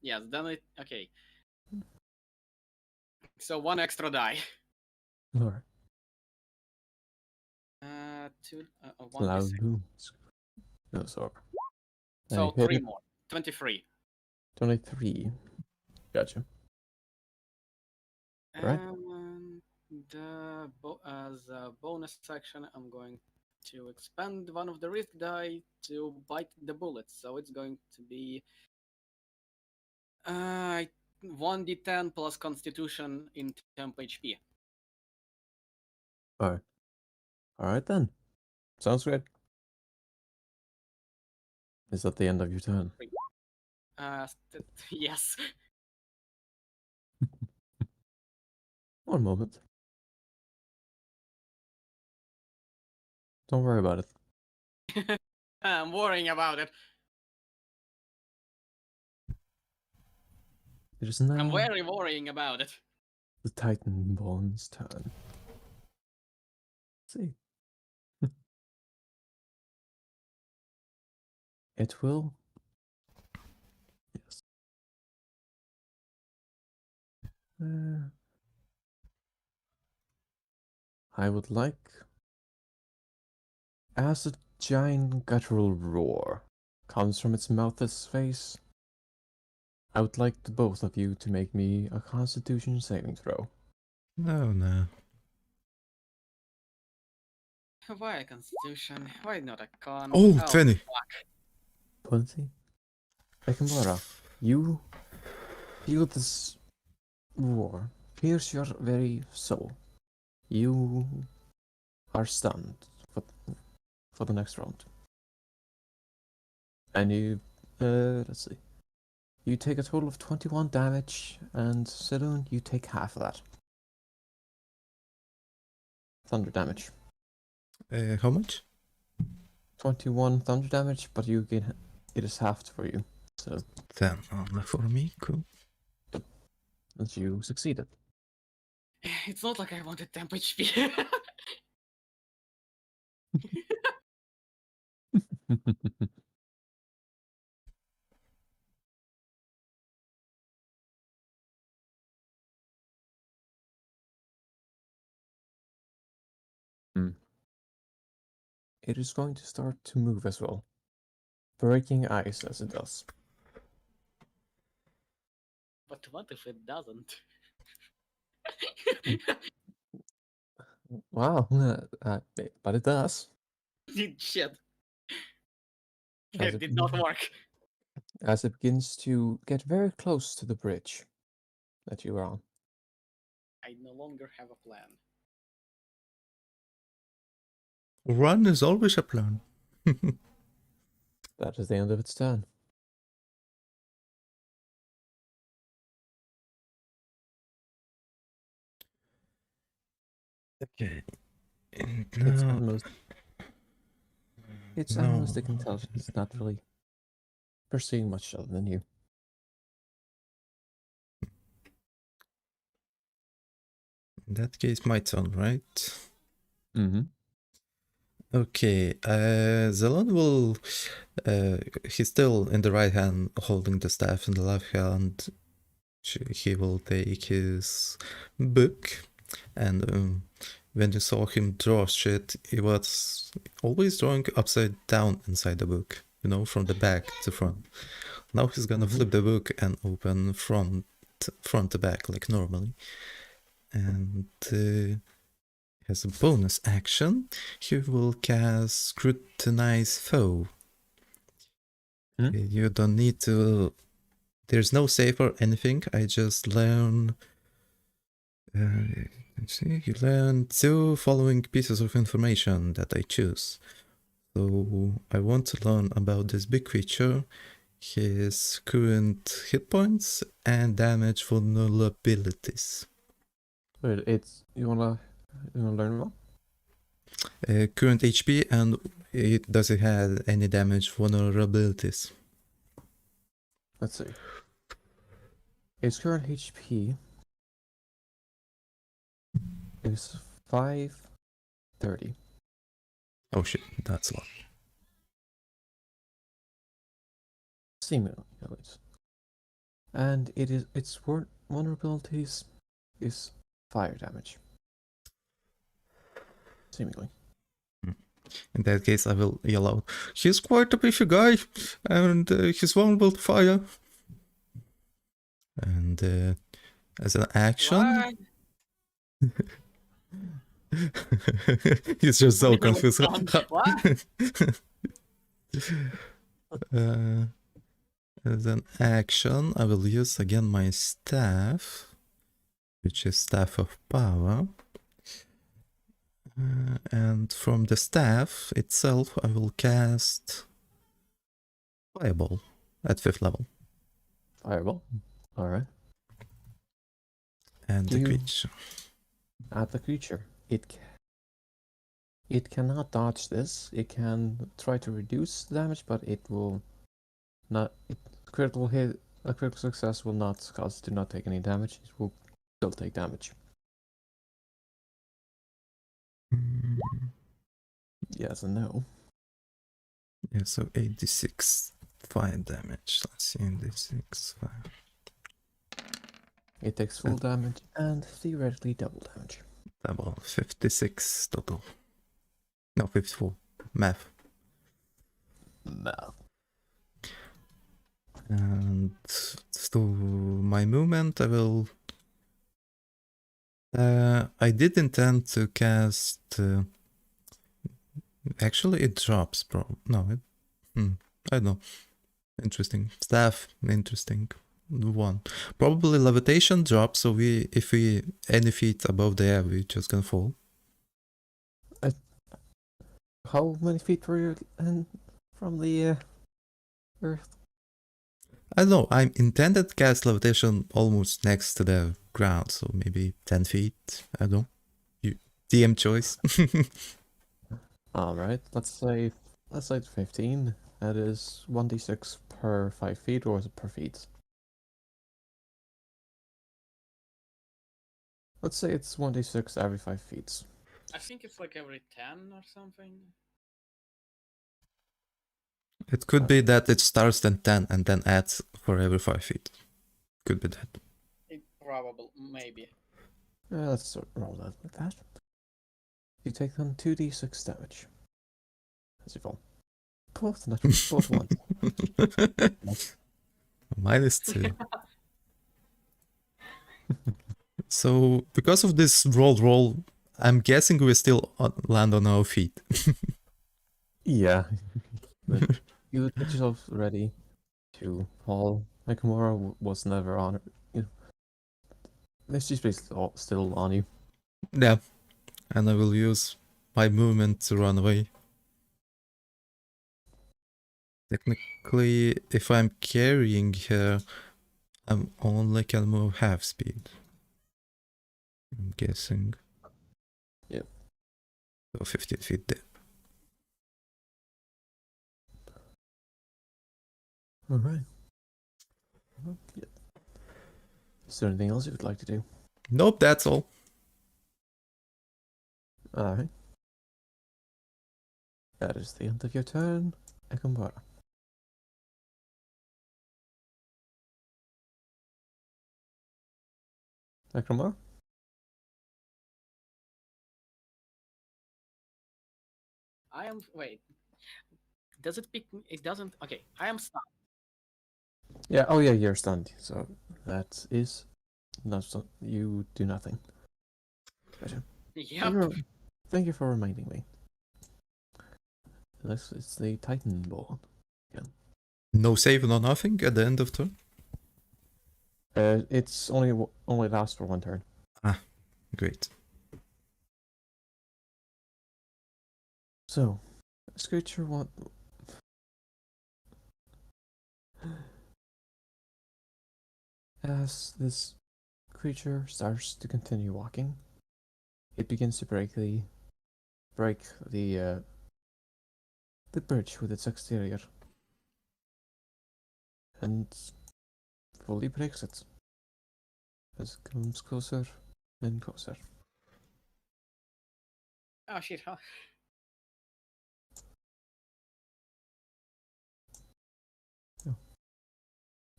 Yes, then it... Okay. So 1 extra die. Alright. 1 Loud d6. booms. No, sorry. So hit 3 it. more. 23. 23. Gotcha. Right. And as a bonus action, I'm going to expand one of the risk die to bite the bullets. So it's going to be 1d10 plus Constitution in temp HP. Alright. Alright then. Sounds good. Is that the end of your turn? Yes. One moment. Don't worry about it. I'm worrying about it. It is now I'm very worrying about it. the Titanborn's turn. Let's see. It will. Yes. I would like, as a giant guttural roar comes from its mouth's face, I would like the both of you to make me a Constitution saving throw. No, no. Why a Constitution? Why not a Con? Oh, 20. Fuck. 20. Ekamura, you feel this roar pierce your very soul. You are stunned for the next round. And you, let's see. You take a total of 21 damage, and Saloon, you take half of that. Thunder damage. How much? 21 thunder damage, but you get it is halved for you. So 10 only for me. Cool. that you succeeded. It's not like I wanted temp HP. it is going to start to move as well, breaking ice as it does. But what if it doesn't? Wow, but it does. Shit. As It it, did not work. as it begins to get very close to the bridge that you are on. I no longer have a plan. Run is always a plan. That is the end of its turn. Okay. Its No, animals, its no. animalistic intelligence is not really pursuing much other than you. In that case, my turn, right? Mm-hmm. Okay, Zelon will. He's still in the right hand, holding the staff in the left hand. He will take his book, and when you saw him draw shit, he was always drawing upside down inside the book, you know, from the back to front. Now he's gonna flip the book and open front to back like normally. And as a bonus action, he will cast Scrutinize Foe. You don't need to. There's no save or anything. I just learn. Let's see. You learn 2 following pieces of information that I choose. So I want to learn about this big creature, his current hit points, and damage vulnerabilities. Wait, you wanna learn more? Current HP and does it have any damage vulnerabilities? Let's see. Its current HP is 530. Oh shit, that's a lot. Seemingly, at least. And its vulnerabilities is fire damage. Seemingly. In that case, I will yell out, he's quite a beefy guy, and he's vulnerable to fire. And as an action... He's just so confused. What? As an action, I will use again my staff, which is Staff of Power. And from the staff itself, I will cast Fireball at 5th level. Fireball. Alright. And the creature. At the creature. It cannot dodge this. It can try to reduce the damage, but it will not. A critical success will not cause it to not take any damage. It will still take damage. Yes and no. Yeah, so 86 fire damage. Let's see, 86 fire. It takes full damage and theoretically double damage. Double 56 total. No, 54. Math. And so my movement, I will. I did intend to cast. Actually, it drops, bro. No, I don't know. Interesting. Staff, interesting. One. Probably levitation drops, so if we any feet above the air, we're just gonna fall. How many feet were you from the earth? I don't know. I'm intended to cast levitation almost next to the ground, so maybe 10 feet. I don't know. DM choice. Alright, let's say 15. That is 1d6 per 5 feet, or is it per feet? Let's say it's 1d6 every 5 feet. I think it's like every 10 or something. It could be that it starts at 10 and then adds for every 5 feet. Could be that. Probably, maybe. Let's roll that like that. You take on 2d6 damage. as you fall. Both once. -2. So, because of this roll, I'm guessing we still land on our feet. Yeah. But you would get yourself ready to fall. Nakamura was never on it. You know, she's basically still on you. Yeah, and I will use my movement to run away. Technically, if I'm carrying her, I only can move half speed. I'm guessing. Yep. So 15 feet there. Alright. Yeah. Is there anything else you would like to do? Nope, that's all. Alright. That is the end of your turn, Nakamura. Nakamura? I am. Wait. Does it pick me? It doesn't. Okay. I am stunned. Yeah, oh yeah, you're stunned. So that is you do nothing. Gotcha. Yep. Thank you for reminding me. It's the Titan board. No save, no nothing at the end of turn? It's only lasts for one turn. Great. So, this creature as this creature starts to continue walking, it begins to break the bridge with its exterior, and fully breaks it as it comes closer and closer. Oh shit! Huh?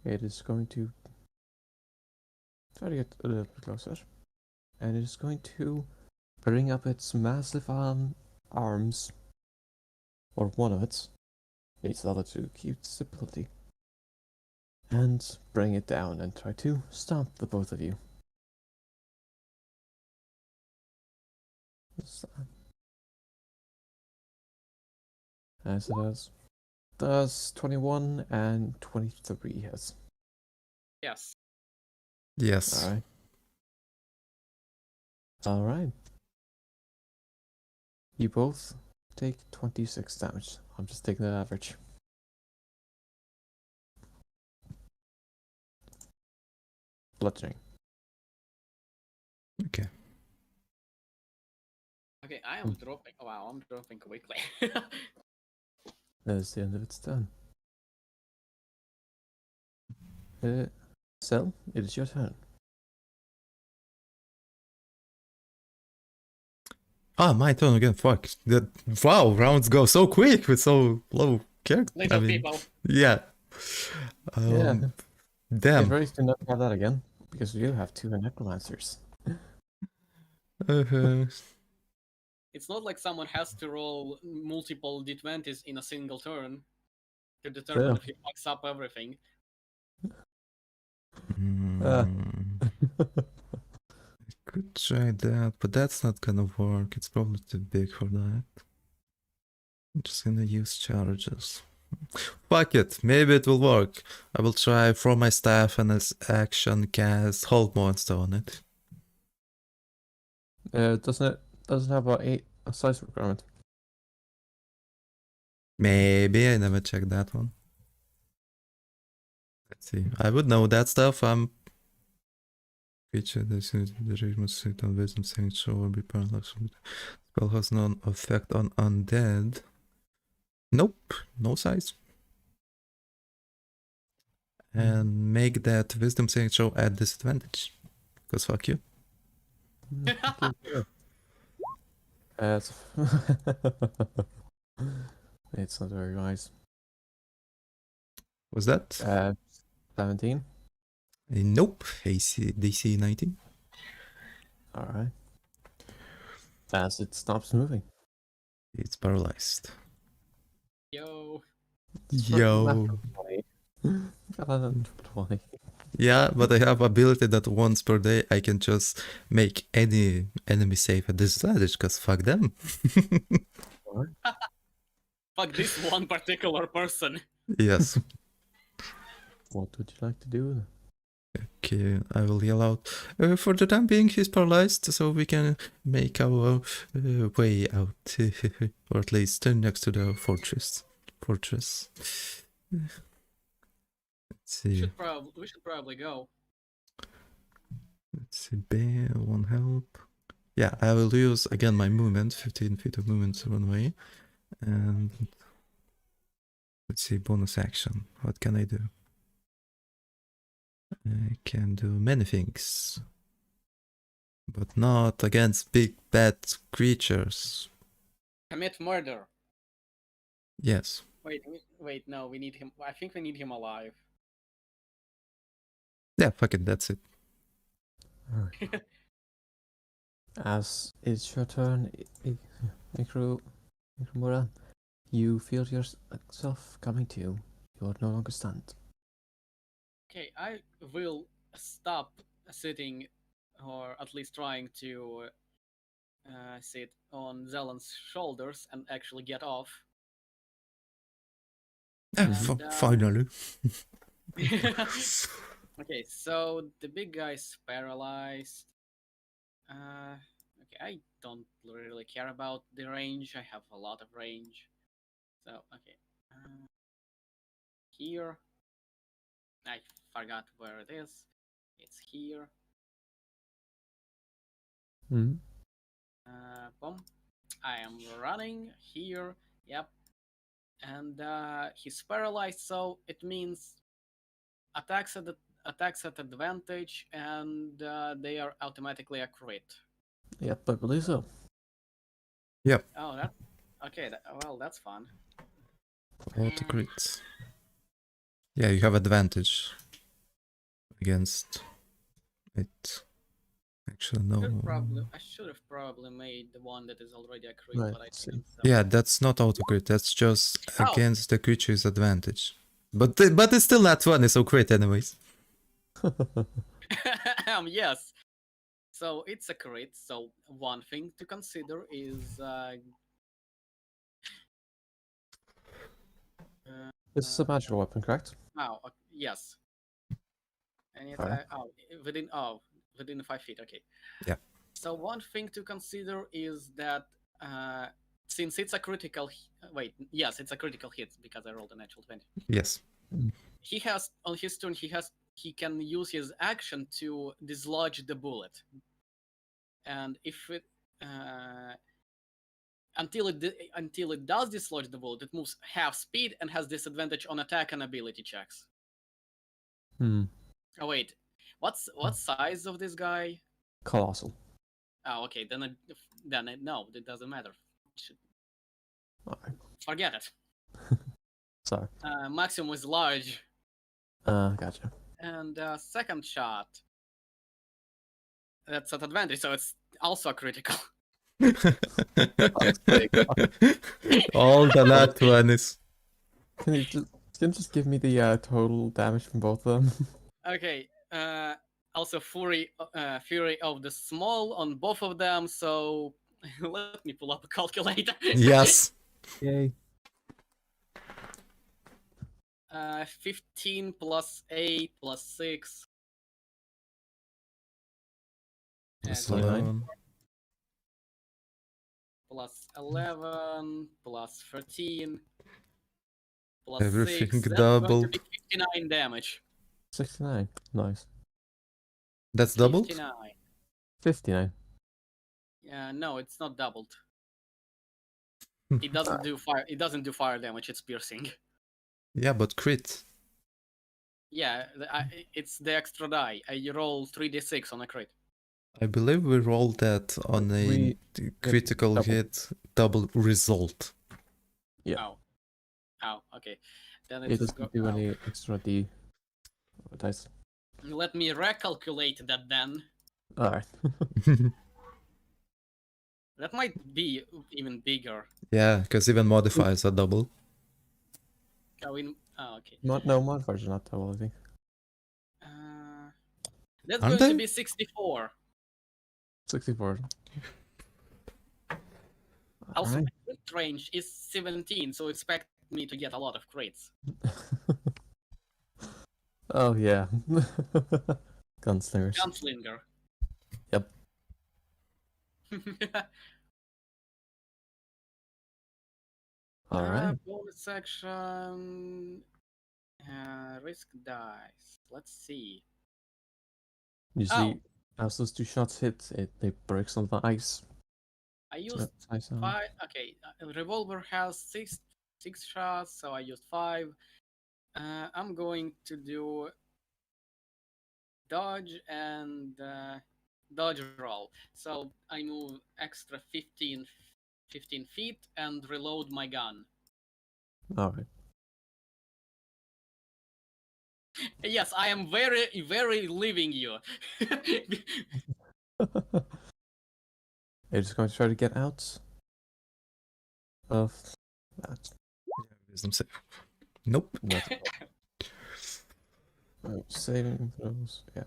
It is going to try to get a little bit closer, and it is going to bring up its massive arms, or one of its. Needs the other to keep stability, and bring it down and try to stomp the both of you. As it does 21 and 23 hits. Yes. Yes. Alright. Alright. You both take 26 damage. I'm just taking the average. Bludgeoning. Okay. Okay. I am dropping. Oh, wow, I'm dropping quickly. That is the end of its turn. Cell, it is your turn. Ah, my turn again. Fuck. Wow, rounds go so quick with so low character. Little people. Yeah. Yeah. Get Damn. ready to not have that again, because you have 2 necromancers. Uh-huh. It's not like someone has to roll multiple d20s in a single turn to determine Yeah. if he fucks up everything. Could try that, but that's not gonna work. It's probably too big for that. I'm just gonna use charges. Fuck it, maybe it will work. I will try throw my staff and as action cast Hold Monster on it. Doesn't have a size requirement. Maybe I never checked that one. Let's see. I would know that stuff. Creature the rage must sit on wisdom saving throw or be paralyzed. Spell has no effect on undead. Nope, no size. And make that wisdom saving throw at disadvantage. Because fuck you. It's it's not very wise. Was that? 17. Nope. AC DC 19. Alright. As it stops moving. It's paralyzed. It's for Yo. natural 20. Got a natural 20. Yeah, but I have ability that once per day I can just make any enemy safe at disadvantage, cause fuck them. Or Fuck this one particular person. Yes. what would you like to do? Okay, I will yell out. For the time being, he's paralyzed, so we can make our way out, or at least stand next to the fortress. Let's see. We should probably go. Let's see. Bear, one help. Yeah, I will use again my movement, 15 feet of movement to run away, and let's see, bonus action. What can I do? I can do many things, but not against big bad creatures. Commit murder. Yes. Wait, no, we need him. I think we need him alive. Yeah, fuck it, that's it. Alright. As it's your turn, Ikrumura, you feel yourself coming to. You are no longer stunned. Okay, I will stop sitting, or at least trying to sit on Zellen's shoulders and actually get off. And, Finally. Okay, so the big guy's paralyzed. Okay, I don't really care about the range. I have a lot of range. So, okay. Here. I forgot where it is. It's here. Hmm. Boom. I am running here. Yep. And he's paralyzed, so it means attacks at advantage, and they are automatically a crit. Yep, I believe so. Yep. Oh, that okay. Well, that's fun. Auto crits. Yeah, you have advantage against it. Actually, no. I should have probably made the one that is already a crit, Right, but I see. didn't. So. Yeah, that's not auto crit. That's just Oh. against the creature's advantage. But it's still not 20, so crit anyways. Yes. So it's a crit. So one thing to consider is This is a magical weapon, correct? yes. And it's Alright. within 5 feet. Okay. Yeah. So one thing to consider is that since it's a critical, yes, it's a critical hit because I rolled a natural 20. Yes. He has on his turn. He can use his action to dislodge the bullet, and if it until it does dislodge the bullet, it moves half speed and has disadvantage on attack and ability checks. Hmm. Oh wait, what size of this guy? Colossal. Oh, okay. Then no, it doesn't matter. Alright. Forget it. Sorry. Maximum is large. Gotcha. And second shot. That's at advantage, so it's also a critical. All the nat 20s. Can you just give me the total damage from both of them? Okay. Also fury of the small on both of them. So let me pull up a calculator. Yes. Yay. 15 plus 8 plus 6. Plus And 11. plus 11 plus 13 plus Everything 6. That's going to doubled. be 59 damage. 69. Nice. That's doubled? 59. 59. No, it's not doubled. It doesn't do fire. It doesn't do fire damage. It's piercing. Yeah, but crit. Yeah, it's the extra die. You roll 3d6 on a crit. I believe we rolled that on a critical double. hit double result. Yeah. Oh, okay. Then It doesn't do any extra D dice. Let me recalculate that then. Alright. That might be even bigger. Yeah, because even modifiers are double. Okay. No, modifiers are not double, I think. That's Aren't going to they? be 64. 64. Also, Alright. my crit range is 17, so expect me to get a lot of crits. Oh, yeah. Gunslingers. Gunslinger. Yep. Alright. Bonus action. Risk dice. Let's see. You Oh, see, as those two shots hit, they break some of the ice. I used Ice on. 5. Okay, revolver has six shots, so I used 5. I'm going to do dodge and dodge roll. So I move extra 15 feet and reload my gun. Alright. Yes, I am very leaving you. You're just going to try to get out of that. Wisdom save. Nope. That's saving throws. Yeah.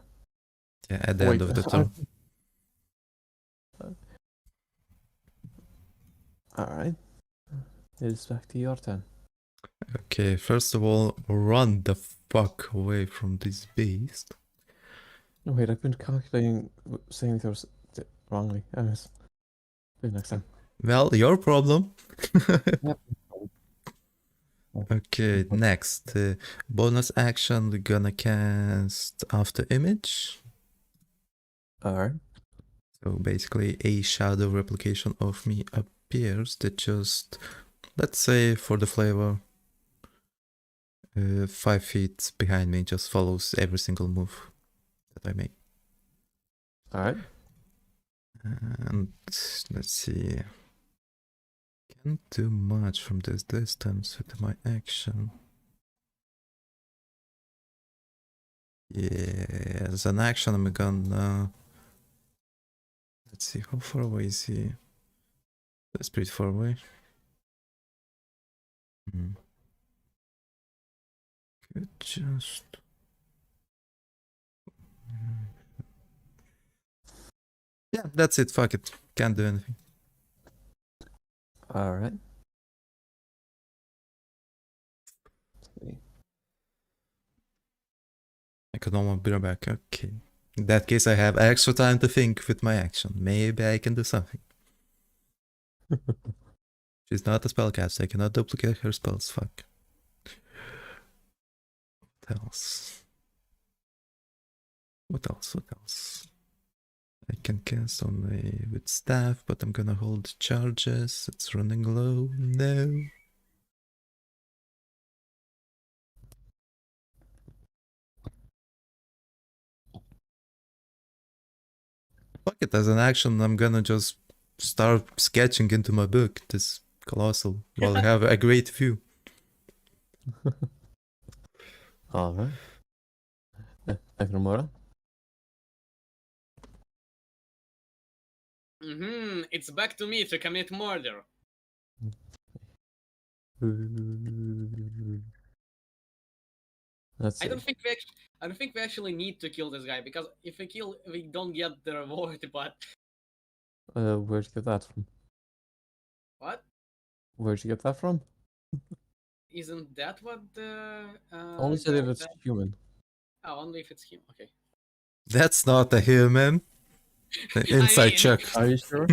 Yeah, at the Wait, end of the turn. Alright. It is back to your turn. Okay, first of all, run the fuck away from this beast. No, wait, I've been calculating saving throws wrongly. Anyways, do it next time. Well, your problem. Yep. Okay, next. Bonus action, we're gonna cast After Image. Alright. So basically, a shadow replication of me appears that just, let's say for the flavor, 5 feet behind me, just follows every single move that I make. Alright. And let's see. Can't do much from this distance with my action. Yeah, as an action, I'm gonna. Let's see, how far away is he? That's pretty far away. Could just. Yeah, that's it. Fuck it. Can't do anything. Alright. I could almost be back. Okay. In that case, I have extra time to think with my action. Maybe I can do something. She's not a spellcaster. I cannot duplicate her spells. Fuck. What else? What else? I can cast only with staff, but I'm gonna hold charges. It's running low. No. Fuck it, as an action, I'm gonna just start sketching into my book this colossal while I have a great view. Alright. Ekramora? It's back to me to commit murder. Let's see. I don't think we actually need to kill this guy, because if we kill, we don't get the reward. But Where'd you get that from? what? Where'd you get that from? Isn't that what the Only said if guy it's said? human. Oh, only if it's him. Okay. That's not a human. Inside mean, check. Are you sure?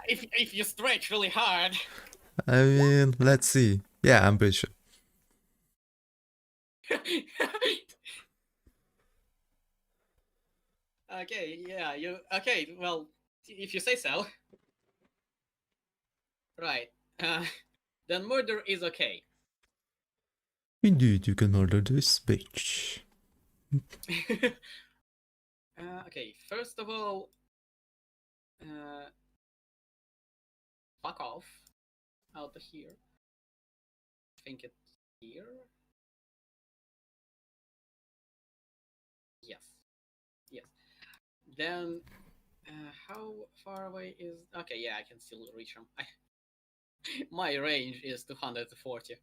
If you stretch really hard. I mean, let's see. Yeah, I'm pretty sure. Okay, yeah, okay, well, if you say so. Right. Then murder is okay. Indeed, you can order this bitch. Okay, first of all, fuck off out of here. I think it's here. Yes. Then, how far away is? Okay, yeah, I can still reach him. My range is 240.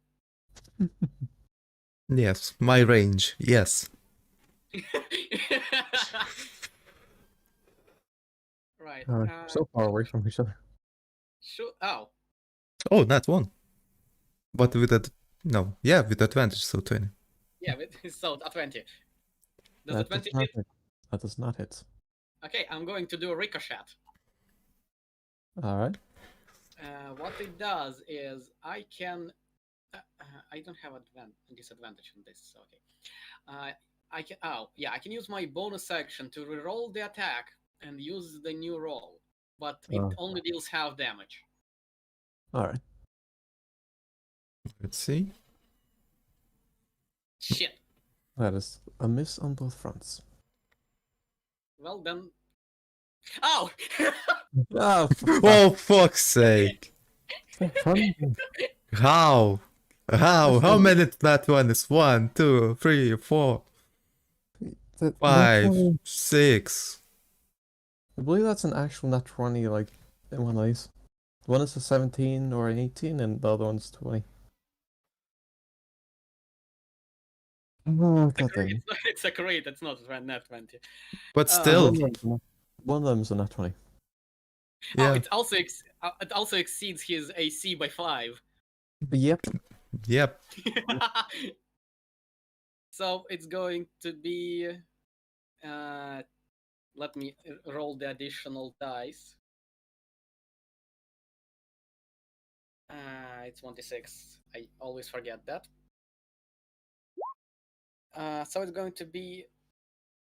Yes, my range. Yes. Right. So far away from each other. Oh, Oh, not one. But with that, no, yeah, with advantage, so 20. yeah. So a 20. Does a That 20 does not hit? hit. That does not hit. Okay, I'm going to do a ricochet. All right. What it does is I can. I don't have disadvantage on this. So okay. I can. Oh, yeah. I can use my bonus action to reroll the attack and use the new roll, but it only deals half damage. All right. Let's see. Shit. That is a miss on both fronts. Well then. Oh. Oh, Oh, fuck's sake. fun. How? How many that one is? 1, 2, 3, 4, 5, 6. I believe that's an actual nat 20, like, in one of these. One is a 17 or an 18, and the other one's 20. Oh, god dang. It's a crit. It's not nat 20. But still, One of them is a nat 20. yeah, Oh, it also exceeds his AC by 5. Yep. yep. So it's going to be. Let me roll the additional dice. It's 1d6. I always forget that. So it's going to be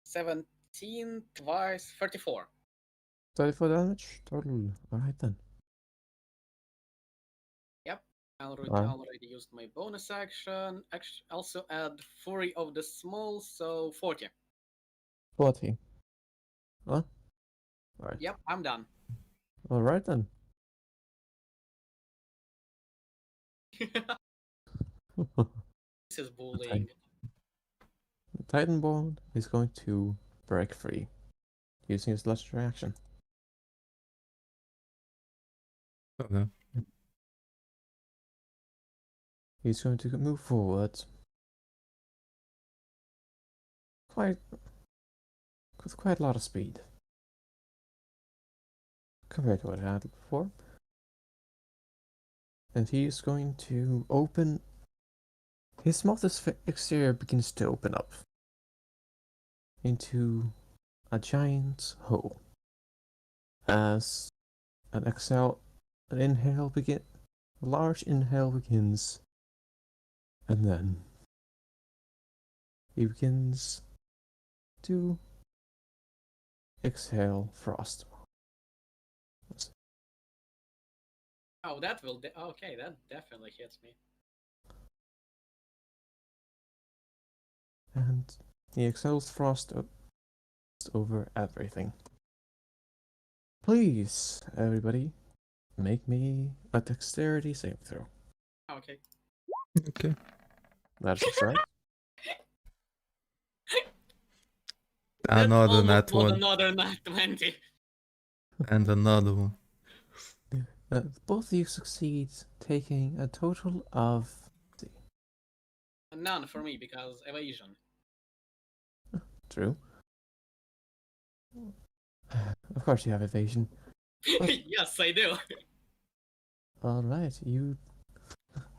17 twice 34. 34 damage total. Alright then. Yep. I already, Alright. already used my bonus action. Also add Fury of the Small, so 40. 40. Huh? Alright. Yep, I'm done. Alright then. This is bullying. The Titanborn is going to break free using his legendary action. Okay. He's going to move forward with quite a lot of speed compared to what I had before. And he is going to open. His mouth exterior begins to open up into a giant hole as a large inhale begins, and then he begins to exhale frost. Oh, that will. Okay, that definitely hits me. And he exhales frost over everything. Please, everybody, make me a dexterity save throw. Okay. Okay. That's a strike. Another Almost nat was 1. another nat 20. And another one. Both of you succeed, taking a total of. None for me because evasion. True. Of course, you have evasion. Yes, I do. Alright,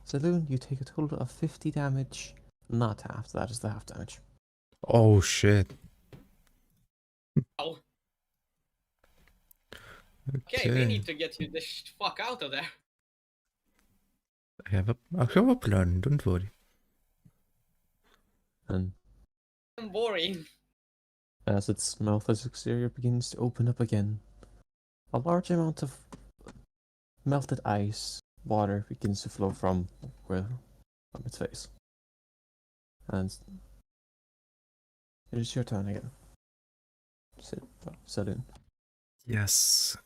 Saloon, you take a total of 50 damage, not half. That is the half damage. Oh shit. Oh. Okay, we need to get you the fuck out of there. I have a plan, don't worry. And I'm boring. as its mouth's exterior begins to open up again, a large amount of melted ice water begins to flow from its face. And it is your turn again. Saloon. Yes,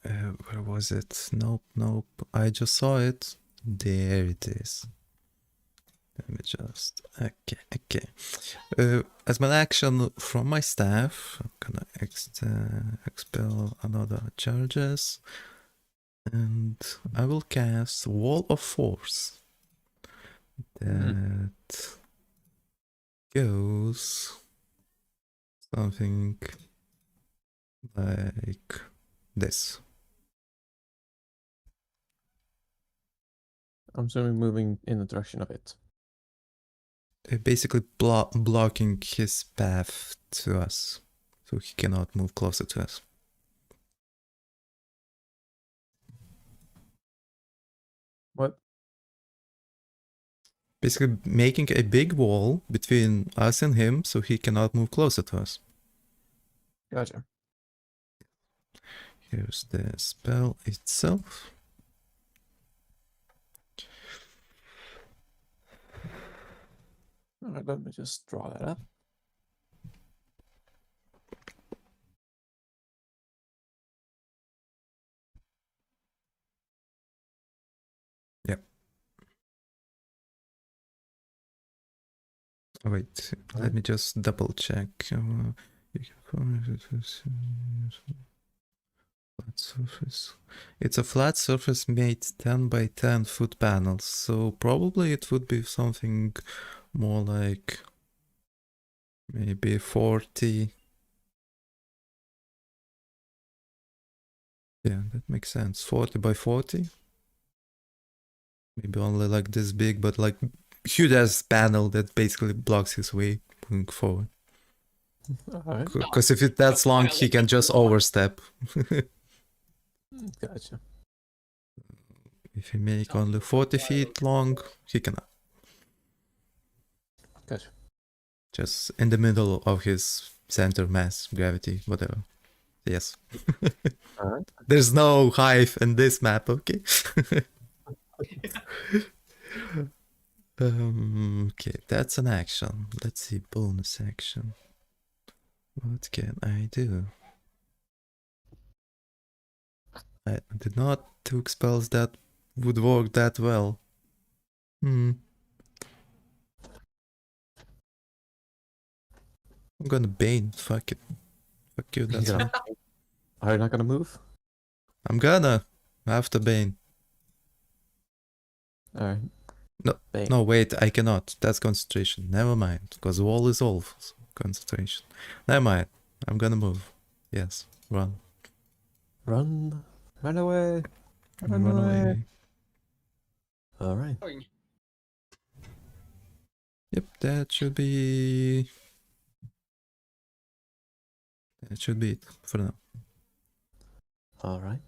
where was it? Nope. I just saw it. There it is. Let me just. Okay. As my action from my staff, I'm gonna expel another charges. And I will cast Wall of Force. That goes something like this. I'm assuming moving in the direction of it. Basically blocking his path to us, so he cannot move closer to us. What? Basically making a big wall between us and him, so he cannot move closer to us. Gotcha. Here's the spell itself. Alright, let me just draw that up. Oh, wait, let me just double check. Flat surface. It's a flat surface made 10 by 10 foot panels, so probably it would be something more like maybe 40. Yeah, that makes sense. 40 by 40. Maybe only like this big, but like huge ass panel that basically blocks his way moving forward. Alright. Because if it's that long, he can just overstep. Gotcha. If he make only 40 feet long, he cannot. Gotcha. Just in the middle of his center mass, gravity, whatever. Yes. Alright. There's no hive in this map, okay? Okay, that's an action. Let's see, bonus action. What can I do? I did not took spells that would work that well. I'm gonna Bane, fuck it. Fuck you, that's Yeah. fine. Are you not gonna move? I'm gonna after Bane. Alright. No, Bane. no, wait, I cannot. That's concentration. Never mind, because wall is all concentration. Never mind. I'm gonna move. Yes, run. Run. Run away. Run away. Alright. Yep, that should be it for now. Alright.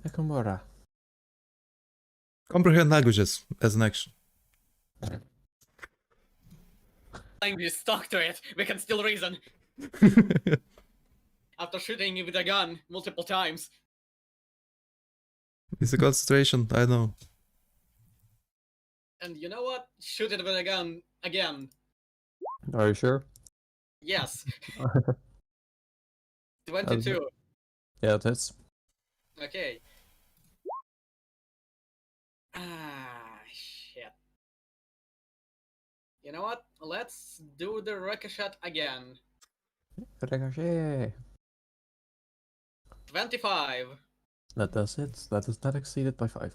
Ekomora. Comprehend languages as an action. Language stuck to it. We can still reason after shooting with a gun multiple times. It's a concentration, I know. And you know what? Shoot it with a gun again. Are you sure? Yes. 22. Yeah, that's Okay. Ah, shit. You know what? Let's do the ricochet again. Ricochet. 25. That does it. That is not exceeded by 5.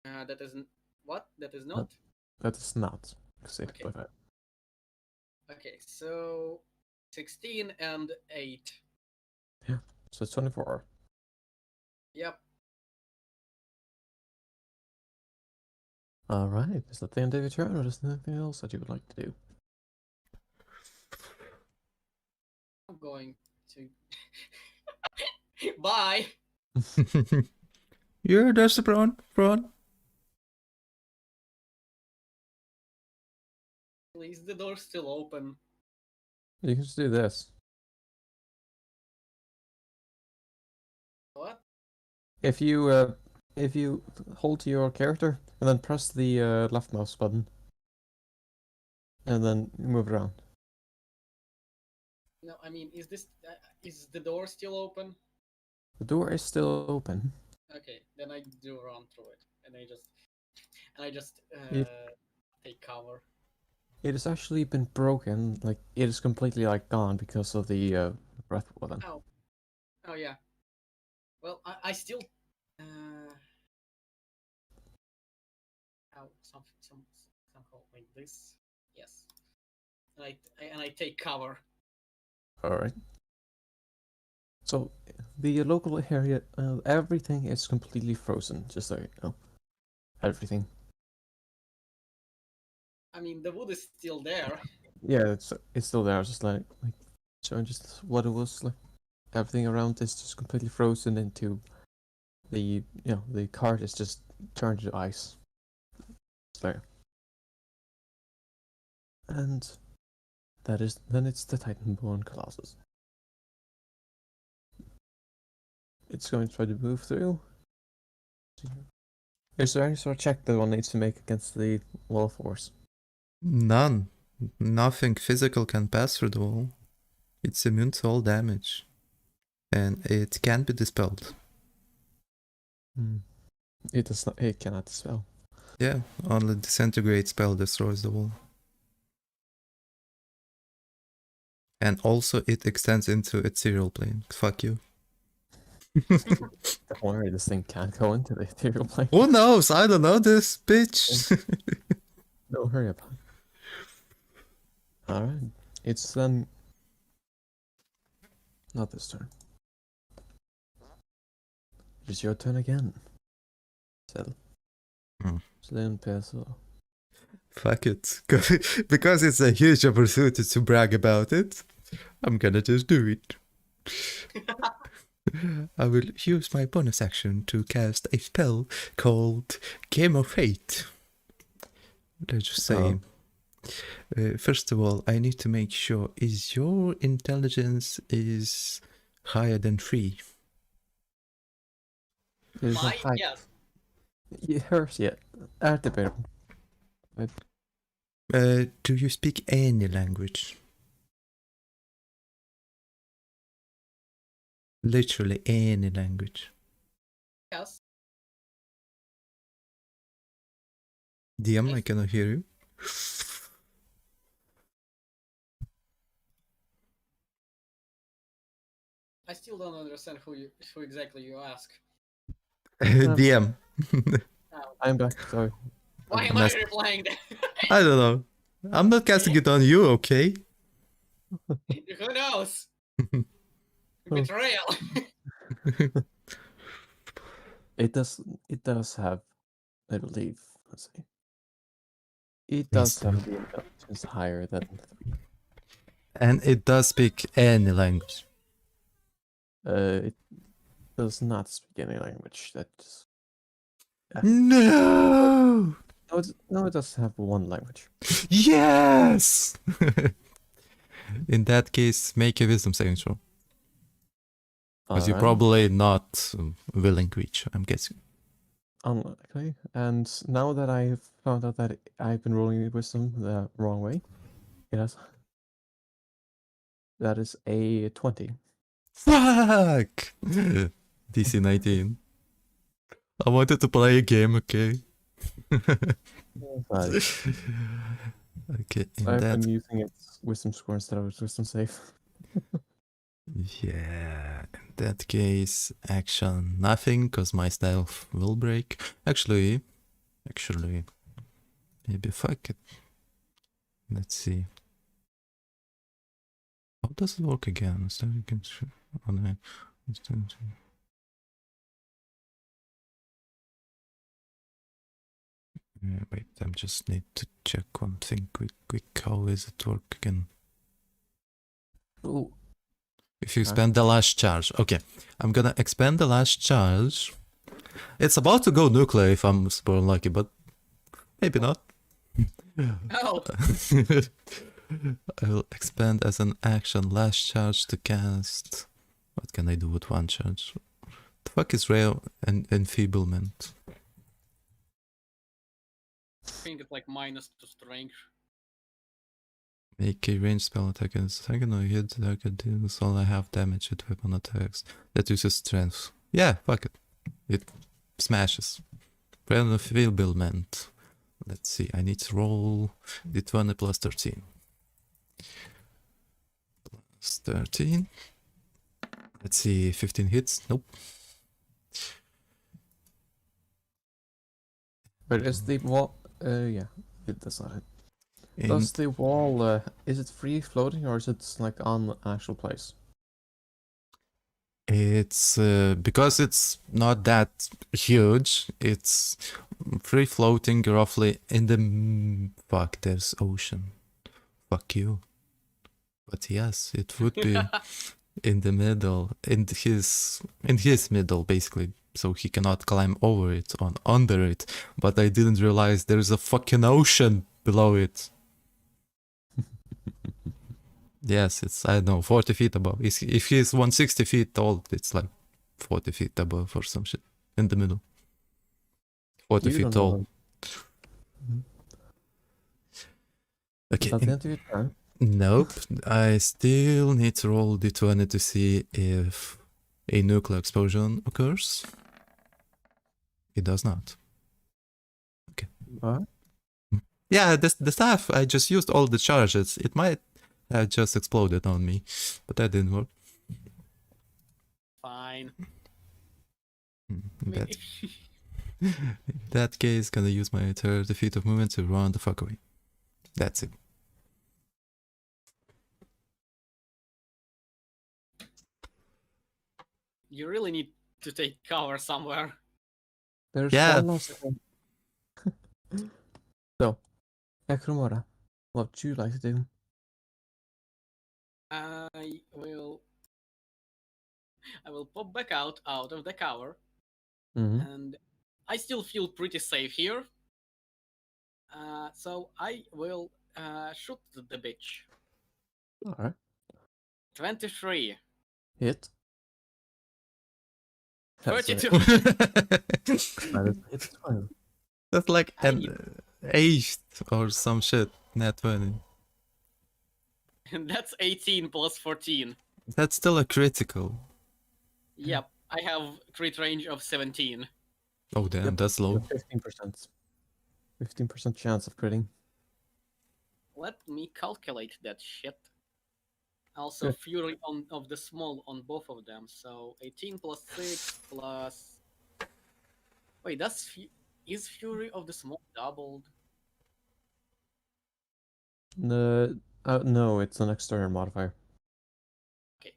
That isn't. What? That is not? That is not exceeded Okay. by 5. Okay, so 16 and 8. So it's 24. Yep. Alright. Is that the end of your turn, or is there anything else that you would like to do? I'm going to. Bye! Yeah, that's the prawn. Is the door still open? You can just do this. What? If you hold to your character and then press the left mouse button, and then move around. No, I mean, is this. Is the door still open? The door is still open. Okay, then I do run through it. And I just It- take cover. It has actually been broken. Like it is completely like gone because of the breath weapon. Oh yeah. Well, I still. Oh, somehow my this. Yes. And I take cover. Alright. So, the local area, everything is completely frozen, just so you know. Everything. I mean, the wood is still there. Yeah, it's still there, just like showing just what it was like. Everything around is just completely frozen into the the cart is just turned to ice. It's there. And then it's the Titanborn Colossus. It's going to try to move through. Is there any sort of check that one needs to make against the wall force? None. Nothing physical can pass through the wall. It's immune to all damage. And it can be dispelled. It does not. It cannot dispel. Yeah, only disintegrate spell destroys the wall. And also it extends into ethereal plane. Fuck you. Don't worry, this thing can't go into the ethereal plane. Who knows? I don't know this, bitch. Don't hurry up. Alright. It's then not this turn. It is your turn again. Sel. Hmm. Slim peso. Fuck it. Because it's a huge opportunity to brag about it, I'm gonna just do it. I will use my bonus action to cast a spell called Game of Fate. Let's just say, first of all, I need to make sure, is your intelligence is higher than 3? There's Why? not high. Yes. Hers, yeah. Är debatable. Do you speak any language? Literally any language. Yes. DM, I cannot hear you. I still don't understand who exactly you ask. DM. I'm back, sorry. Why am I replying that? I don't know. I'm not casting it on you, okay? Who knows? Betrayal. It does have, I believe, let's see. It Yes, does have the intelligence higher than 3. And it does speak any language. It does not speak any language. That's No! no, it does have one language. Yes! In that case, make a wisdom saving throw. Because you're Alright. probably not a willing creature, I'm guessing. Unlikely. And now that I've found out that I've been rolling wisdom the wrong way, yes, that is a 20. Fuck! DC 19. I wanted to play a game, okay? But Okay, in I've that... been using its wisdom score instead of its wisdom save. Yeah, in that case, action nothing, because my stealth will break. Actually, maybe fuck it. Let's see. How does it work again? Oh, no. Wait, I just need to check one thing quick. How is it work again? Oh, If you expend the last charge. Okay, I'm gonna expend the last charge. It's about to go nuclear if I'm super unlucky, but maybe not. Oh. I will expend as an action last charge to cast. What can I do with one charge? The fuck is rare and enfeeblement? I think it's like minus to strength. Make a ranged spell attack and second or hit target deals all I have damage with weapon attacks. That uses strength. Yeah, fuck it. It smashes. Rare enfeeblement. Let's see, I need to roll d20 plus 13. Plus 13. Let's see, 15 hits. Nope. but is the what? Yeah, it does not hit. In Does the wall, is it free floating or is it like on the actual place? It's because it's not that huge. It's free floating, roughly in the fuck. There's ocean. Fuck you. But yes, it would be in the middle, in his middle, basically. So he cannot climb over it, under it. But I didn't realize there's a fucking ocean below it. Yes, it's, I don't know, 40 feet above. If he's 160 feet tall, it's like 40 feet above or some shit. In the middle. 40 You feet don't tall. know. Mhm. Okay. Is that the end of your turn? Nope. I still need to roll d20 to see if a nuclear explosion occurs. It does not. What? Yeah, the staff, I just used all the charges. It might have just exploded on me, but that didn't work. Fine. In that case, gonna use my 30 feet of movement to run the fuck away. That's it. You really need to take cover somewhere. There's Yeah. one last thing. So, Ekromora, what would you like to do? I will pop back out of the cover, Mm-hmm. and I still feel pretty safe here. So I will shoot the bitch. Alright. 23. Hit. That's a 32. that is a hit as well. That's like I an need- 8 or some shit. Net 20. And that's 18 plus 14. That's still a critical. Yep, I have crit range of 17. Oh damn, Yep, that's you low. have 15%. 15% chance of critting. Let me calculate that shit. Also, Yeah. fury of the small on both of them. So 18 plus 6 plus. Wait, is fury of the small doubled? No, it's an external modifier. Okay.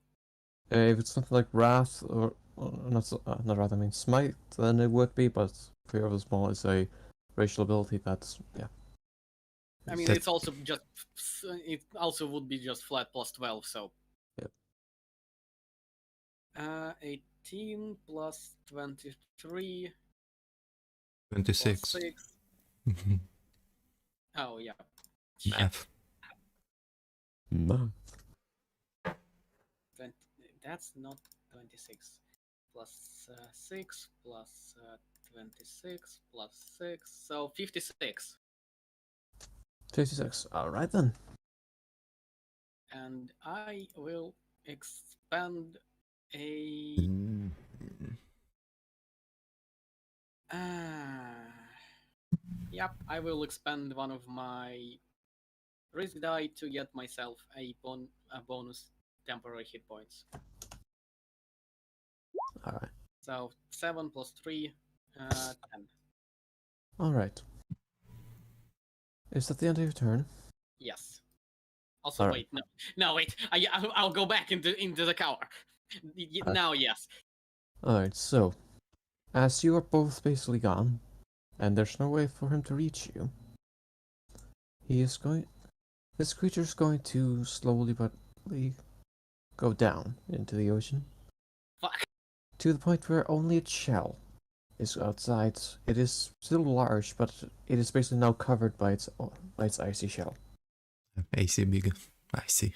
If it's something like Wrath or not Wrath, I mean Smite, then it would be. But Fear of the Small is a racial ability that's I mean, That- it's also just. It also would be just flat plus 12, so. Yep. 18 plus 23 26. plus 6. Oh, yeah. Math. No. 20, that's not 26. Plus 6 plus 26 plus 6. So 56. 56. Alright then. And I will expand a. Yep, I will expand one of my risk die to get myself a bonus temporary hit points. Alright. So 7 plus 3, 10. Alright. Is that the end of your turn? Yes. Also, All wait, no, wait. I'll go back into the cover. Now, yes. Alright, so as you are both basically gone, and there's no way for him to reach you, this creature's going to slowly but go down into the ocean. Fuck. To the point where only its shell is outside. It is still large, but it is basically now covered by its icy shell. AC big. I see.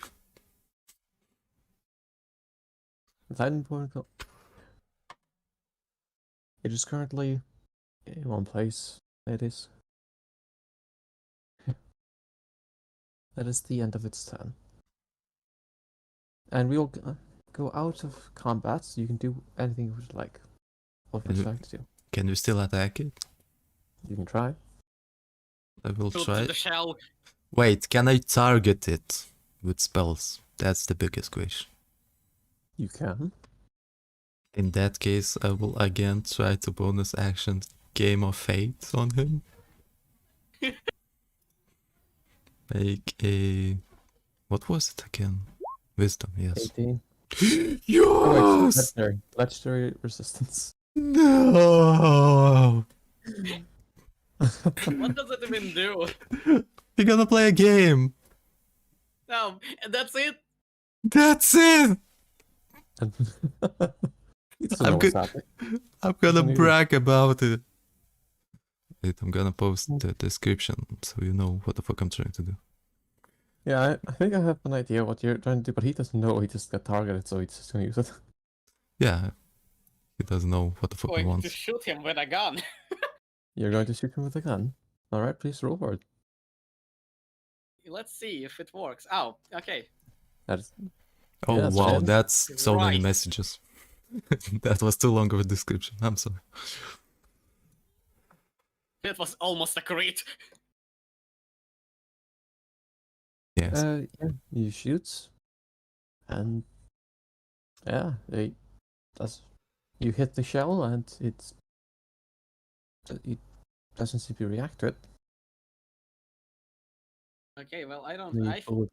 Titan Portal. It is currently in one place. It is. That is the end of its turn. And we will go out of combat, so you can do anything you would like. What would you like to do? Can we still attack it? You can try. I will To try. the shell. Wait, can I target it with spells? That's the biggest question. You can. In that case, I will again try to bonus action Game of Fate on him. Make a... What was it again? Wisdom, yes. 18. Oh, wait, Yes! legendary resistance. No! What does it even do? We're gonna play a game! No, that's it. That's it! It's I'm what's good. happening. I'm gonna Continue. brag about it. Wait, I'm gonna post the description so you know what the fuck I'm trying to do. Yeah, I think I have an idea what you're trying to do, but he doesn't know. He just got targeted, so he's just gonna use it. Yeah, he doesn't know what the fuck he Going to wants. shoot him with a gun. You're going to shoot him with a gun. All right, please roll for it. Let's see if it works. Oh, okay. That's Oh Yeah, that's wow, fair. that's so many Right. messages. That was too long of a description. I'm sorry. That was almost a crit. Yes. yeah, you shoot, and yeah, you hit the shell, and it doesn't seem to react to it. Okay, well, I don't. The bullet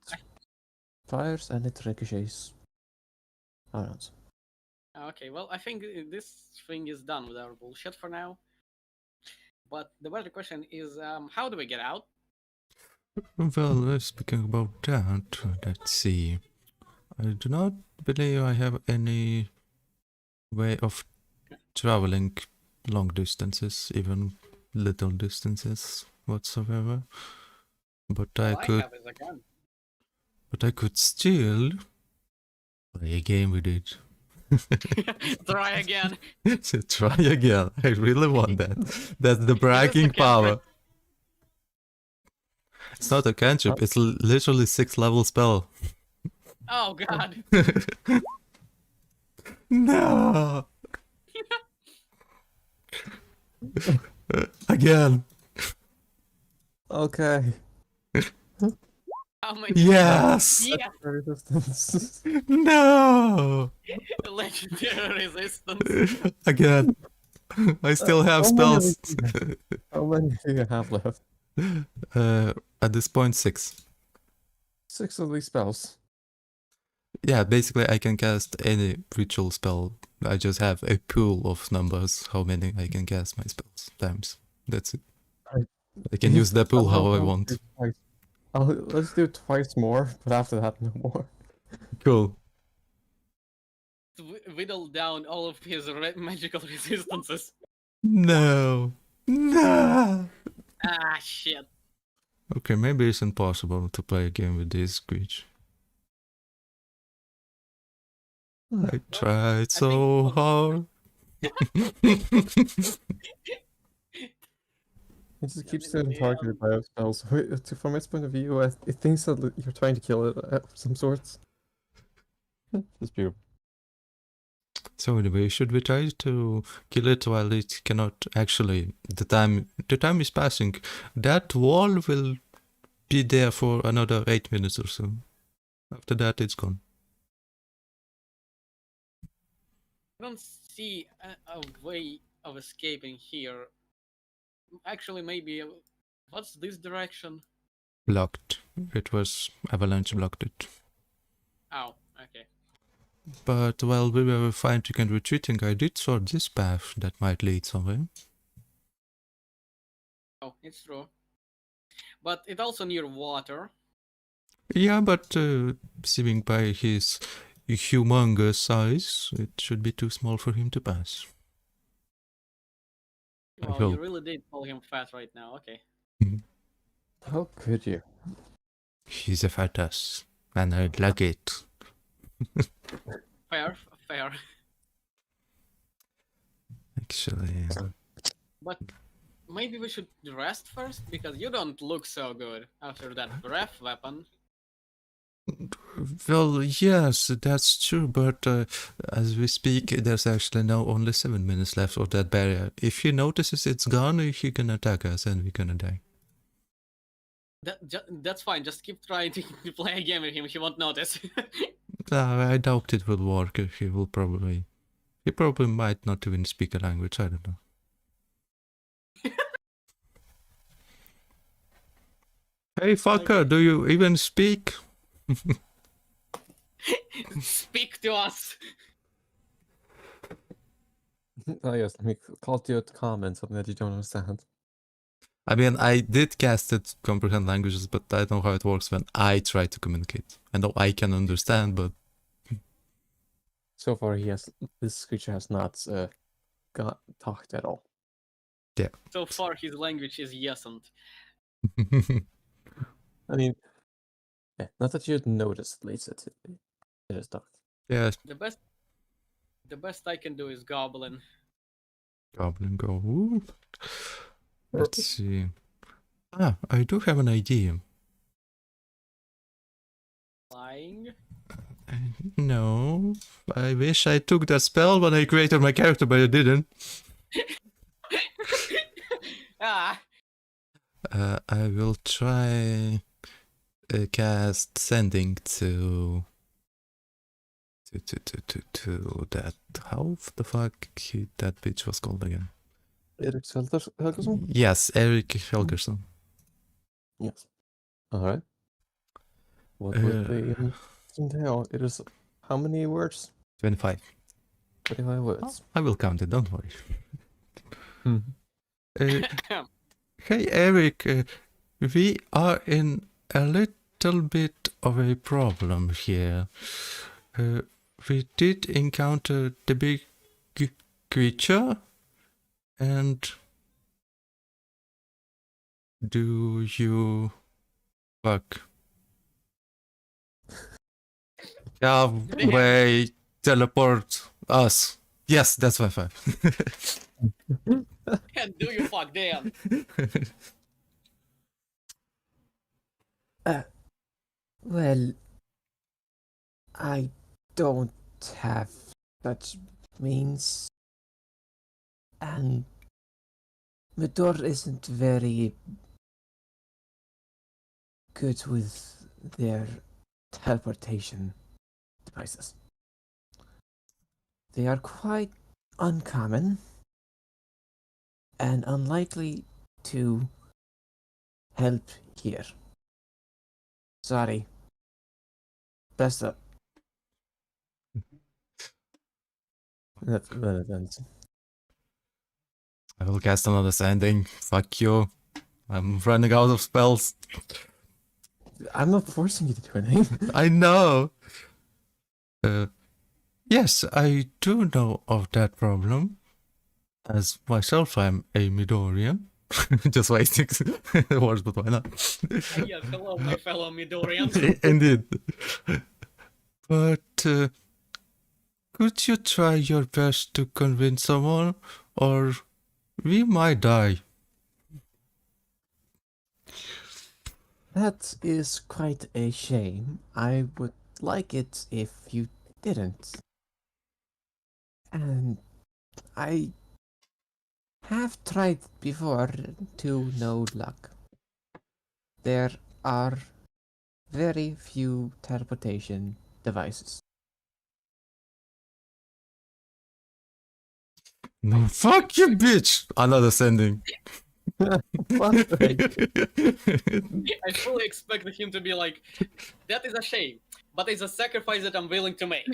fires, and it ricochets around. Okay, well, I think this thing is done with our bullshit for now. But the better question is, how do we get out? Well, speaking about that, let's see. I do not believe I have any way of traveling long distances, even little distances whatsoever. But All I I could, have is a gun. but I could still play a game with it. Try again. So try again. I really want that. That's the bragging power. It's not a cantrip. It's literally 6 level spell. Oh god. No. Again. Okay. How many? Yes. Yeah. Resistance. No. Legendary resistance. Again. I still have how many spells. How many do you have left? At this point, 6. 6 of these spells. Yeah, basically I can cast any ritual spell. I just have a pool of numbers, how many I can cast my spells times. That's it. Right. I can use the pool how I I'll want. do twice. Let's do twice more, but after that, no more. Cool. Whittle down all of his magical resistances. No. No. Ah, shit. Okay, maybe it's impossible to play a game with this creature. I tried so hard. It just keeps getting targeted by our spells. From its point of view, it thinks that you're trying to kill it of some sorts. It's beautiful. So anyway, should we try to kill it while it cannot actually? The time is passing. That wall will be there for another 8 minutes or so. After that, it's gone. I don't see a way of escaping here. Actually, maybe. What's this direction? Blocked. It was avalanche blocked it. Oh, okay. But while we were fighting and retreating, I did sort this path that might lead somewhere. Oh, it's true. But it's also near water. Yeah, but seeing by his humongous size, it should be too small for him to pass. I Well, you hope. really did call him fat right now. Okay. How could you? He's a fat ass, and I'd like it. Fair, fair. Actually, But maybe we should rest first because you don't look so good after that breath weapon. well, yes, that's true, but as we speak, there's actually now only 7 minutes left of that barrier. If he notices it's gone, he can attack us and we're gonna die. That's fine. Just keep trying to play a game with him. He won't notice. I doubt it will work. He probably might not even speak a language, I don't know. Hey fucker, do you even speak? Speak to us. Oh yes, let me call to your comment something that you don't understand. I mean, I did cast it comprehend languages, but I don't know how it works when I try to communicate. I know I can understand, but So far, this creature has not talked at all. yeah. So far, his language is yesn't. I mean, yeah, not that you'd notice, at least it is talked. Yeah, The best I can do is goblin. goblin go. Ooh. Let's see. I do have an idea. Flying. No, I wish I took that spell when I created my character, but I didn't. Ah, I will try cast sending to that. How the fuck that bitch was called again? Erik Helgeson? Yes, Eric Helgerson. Yes. All right. What would they entail? It is how many words? 25. 25 Oh, words. I will count it, don't worry. Hmm. Hey Eric, we are in a little bit of a problem here. We did encounter the big creature, and do you fuck? Yeah, way teleport us. Yes, that's my 5. and do you fuck Dan? Well, I don't have such means, and Midor isn't very good with their teleportation devices. They are quite uncommon and unlikely to help here. Sorry. Best up. That's I will cast another sending. Fuck you. I'm running out of spells. I'm not forcing you to do anything. I know. Yes, I do know of that problem. As myself, I'm a Midorian. Just wasting words, but why not? Yes, hello, my fellow Midorians. Indeed. But could you try your best to convince someone, or we might die? That is quite a shame. I would like it if you didn't. And I have tried before to no luck. There are very few teleportation devices. No, fuck you, bitch! Another sending. I fully expected him to be like, that is a shame, but it's a sacrifice that I'm willing to make.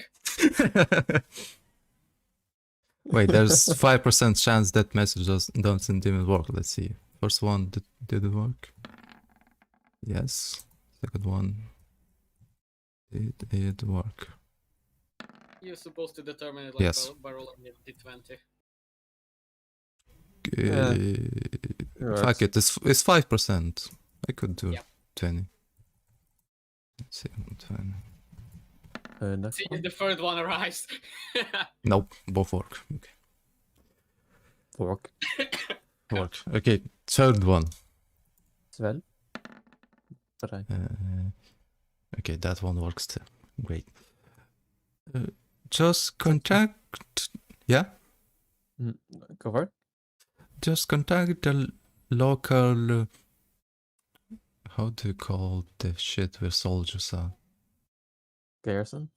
Wait, there's 5% chance that message doesn't even work. Let's see. First one, did it work? Yes. Second one, did it work? You're supposed to determine it like Yes. by rolling a d20. Fuck it, it's 5%. I could do 20. Let's see, 20. Next See one. if the third one arrives. Nope, both work. Okay. Work. Okay, third one. Svel. Okay, that one works too. Great. Just contact. Yeah? Go for it. Just contact the local. How do you call the shit where soldiers are? Garrison.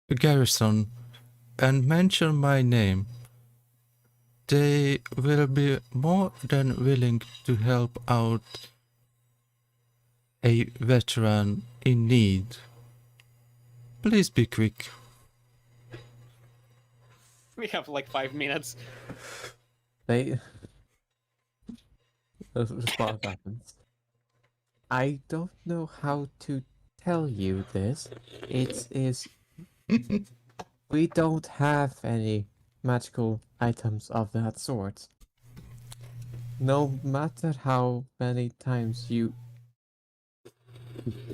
Garrison, and mention my name. They will be more than willing to help out a veteran in need. Please be quick. We have like 5 minutes. They. A response happens. I don't know how to tell you this. It is. We don't have any magical items of that sort. No matter how many times you.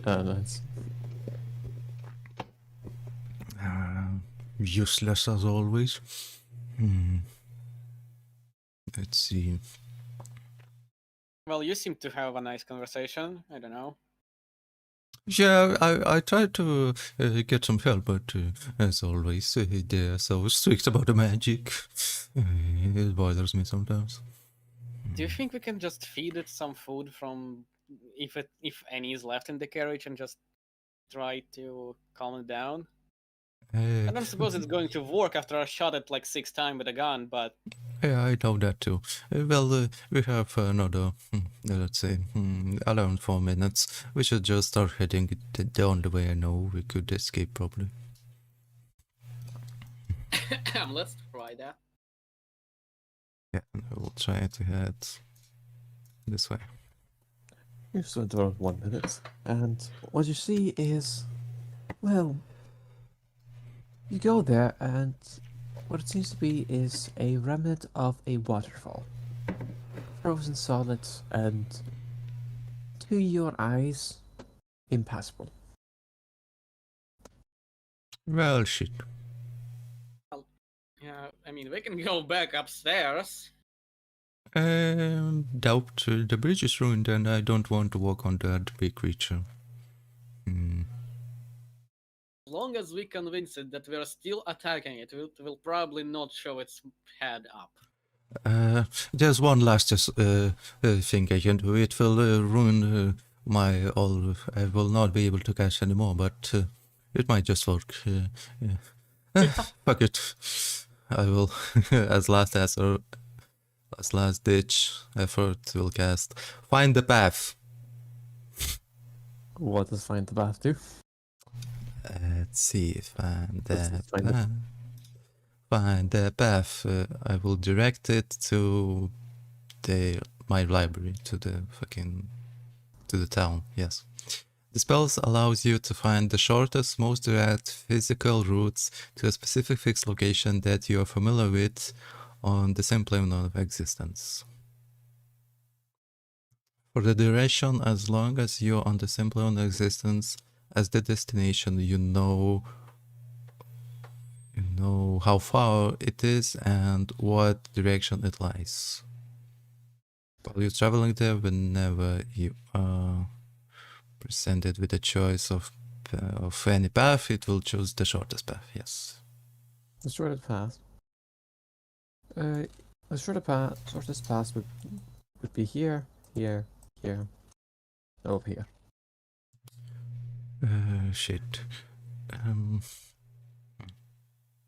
That's Useless as always. Let's see. Well, you seem to have a nice conversation. I don't know. Yeah, I tried to get some help, but as always, they're so strict about the magic. It bothers me sometimes. Do you think we can just feed it some food from if any is left in the carriage and just try to calm it down? I don't suppose it's going to work after I shot it like 6 times with a gun, but Yeah, I know that too. Well, we have another, let's say, around 4 minutes. We should just start heading the only way I know we could escape, probably. let's try that. Yeah, we'll try to head this way. you spent around 1 minute, and what you see is, well, you go there, and what it seems to be is a remnant of a waterfall, frozen solid, and to your eyes, impassable. Well, shit. Yeah, I mean, we can go back upstairs. Doubt the bridge is ruined and I don't want to walk on that big creature. As long as we convince it that we're still attacking it, it will probably not show its head up. There's one last thing I can do. It will ruin my all. I will not be able to catch anymore, but it might just work. Fuck it. I will, as last ditch effort, will cast Find the Path. What does find the path do? Let's see. Find Let's the find the- path. Find the path. I will direct it to my library, to the town. Yes. The spells allows you to find the shortest, most direct physical routes to a specific fixed location that you are familiar with on the same plane of existence. For the duration, as long as you're on the same plane of existence as the destination, you know how far it is and what direction it lies. While you're traveling there, whenever you are presented with a choice of any path, it will choose the shortest path. Yes. The shortest path. The shortest path would be here, here, here, over here. Shit.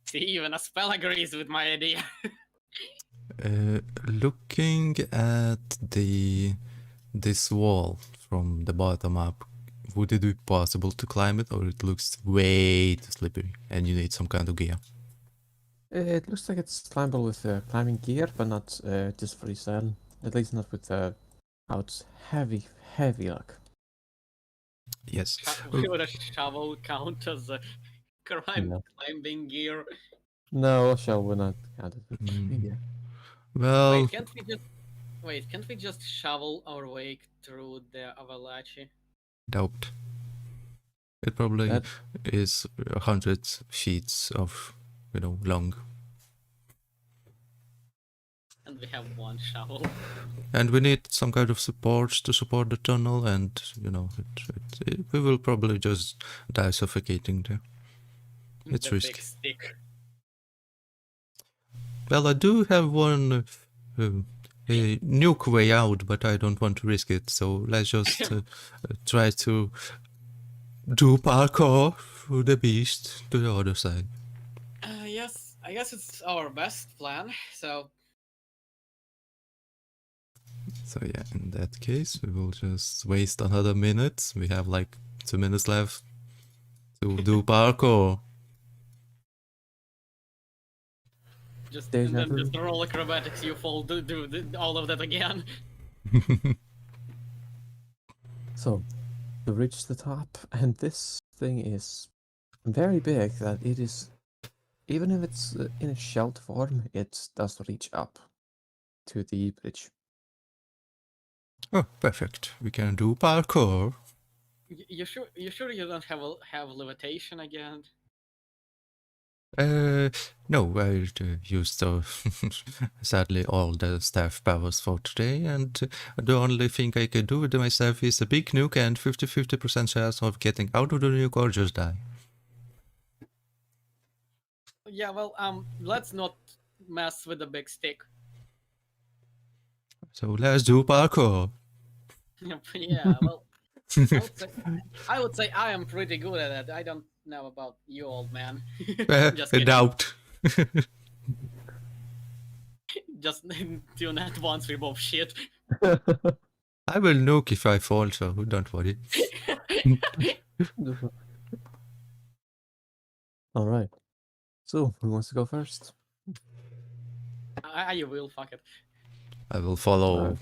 See, even a spell agrees with my idea. Looking at this wall from the bottom up, would it be possible to climb it, or it looks way too slippery and you need some kind of gear? It looks like it's climbable with climbing gear, but not just freestyle. At least not with how it's heavy luck. Yes. Would a shovel count as a No. climbing gear? No, shall we not count it with climbing gear? Well, Wait, can't we just shovel our way through the Avalachi? doubt. It probably That- is 100 feet of, long. And we have one shovel. And we need some kind of support to support the tunnel, and we will probably just die suffocating there. It's the risky. big stick. Well, I do have one nuke way out, but I don't want to risk it, so let's just try to do parkour through the beast to the other side. Yes, I guess it's our best plan. So So yeah, in that case, we will just waste another minute. We have like 2 minutes left to do parkour. Just There's and then never- just roll acrobatics. You fall. Do all of that again. So, to reach the top, and this thing is very big that it is, even if it's in a shelled form, it does reach up to the bridge. Oh, perfect. We can do parkour. You sure? You sure you don't have levitation again? No, I used sadly all the staff powers for today, and the only thing I can do with my staff is a big nuke and 50% chance of getting out of the nuke or just die. Yeah. Well, let's not mess with the big stick. So let's do parkour. Yeah. Well, I would say I am pretty good at it. I don't know about you, old man. Just kidding. Doubt. Just do that once we both shit. I will nuke if I fall, so don't worry. All right. So, who wants to go first? You will, fuck it. I will follow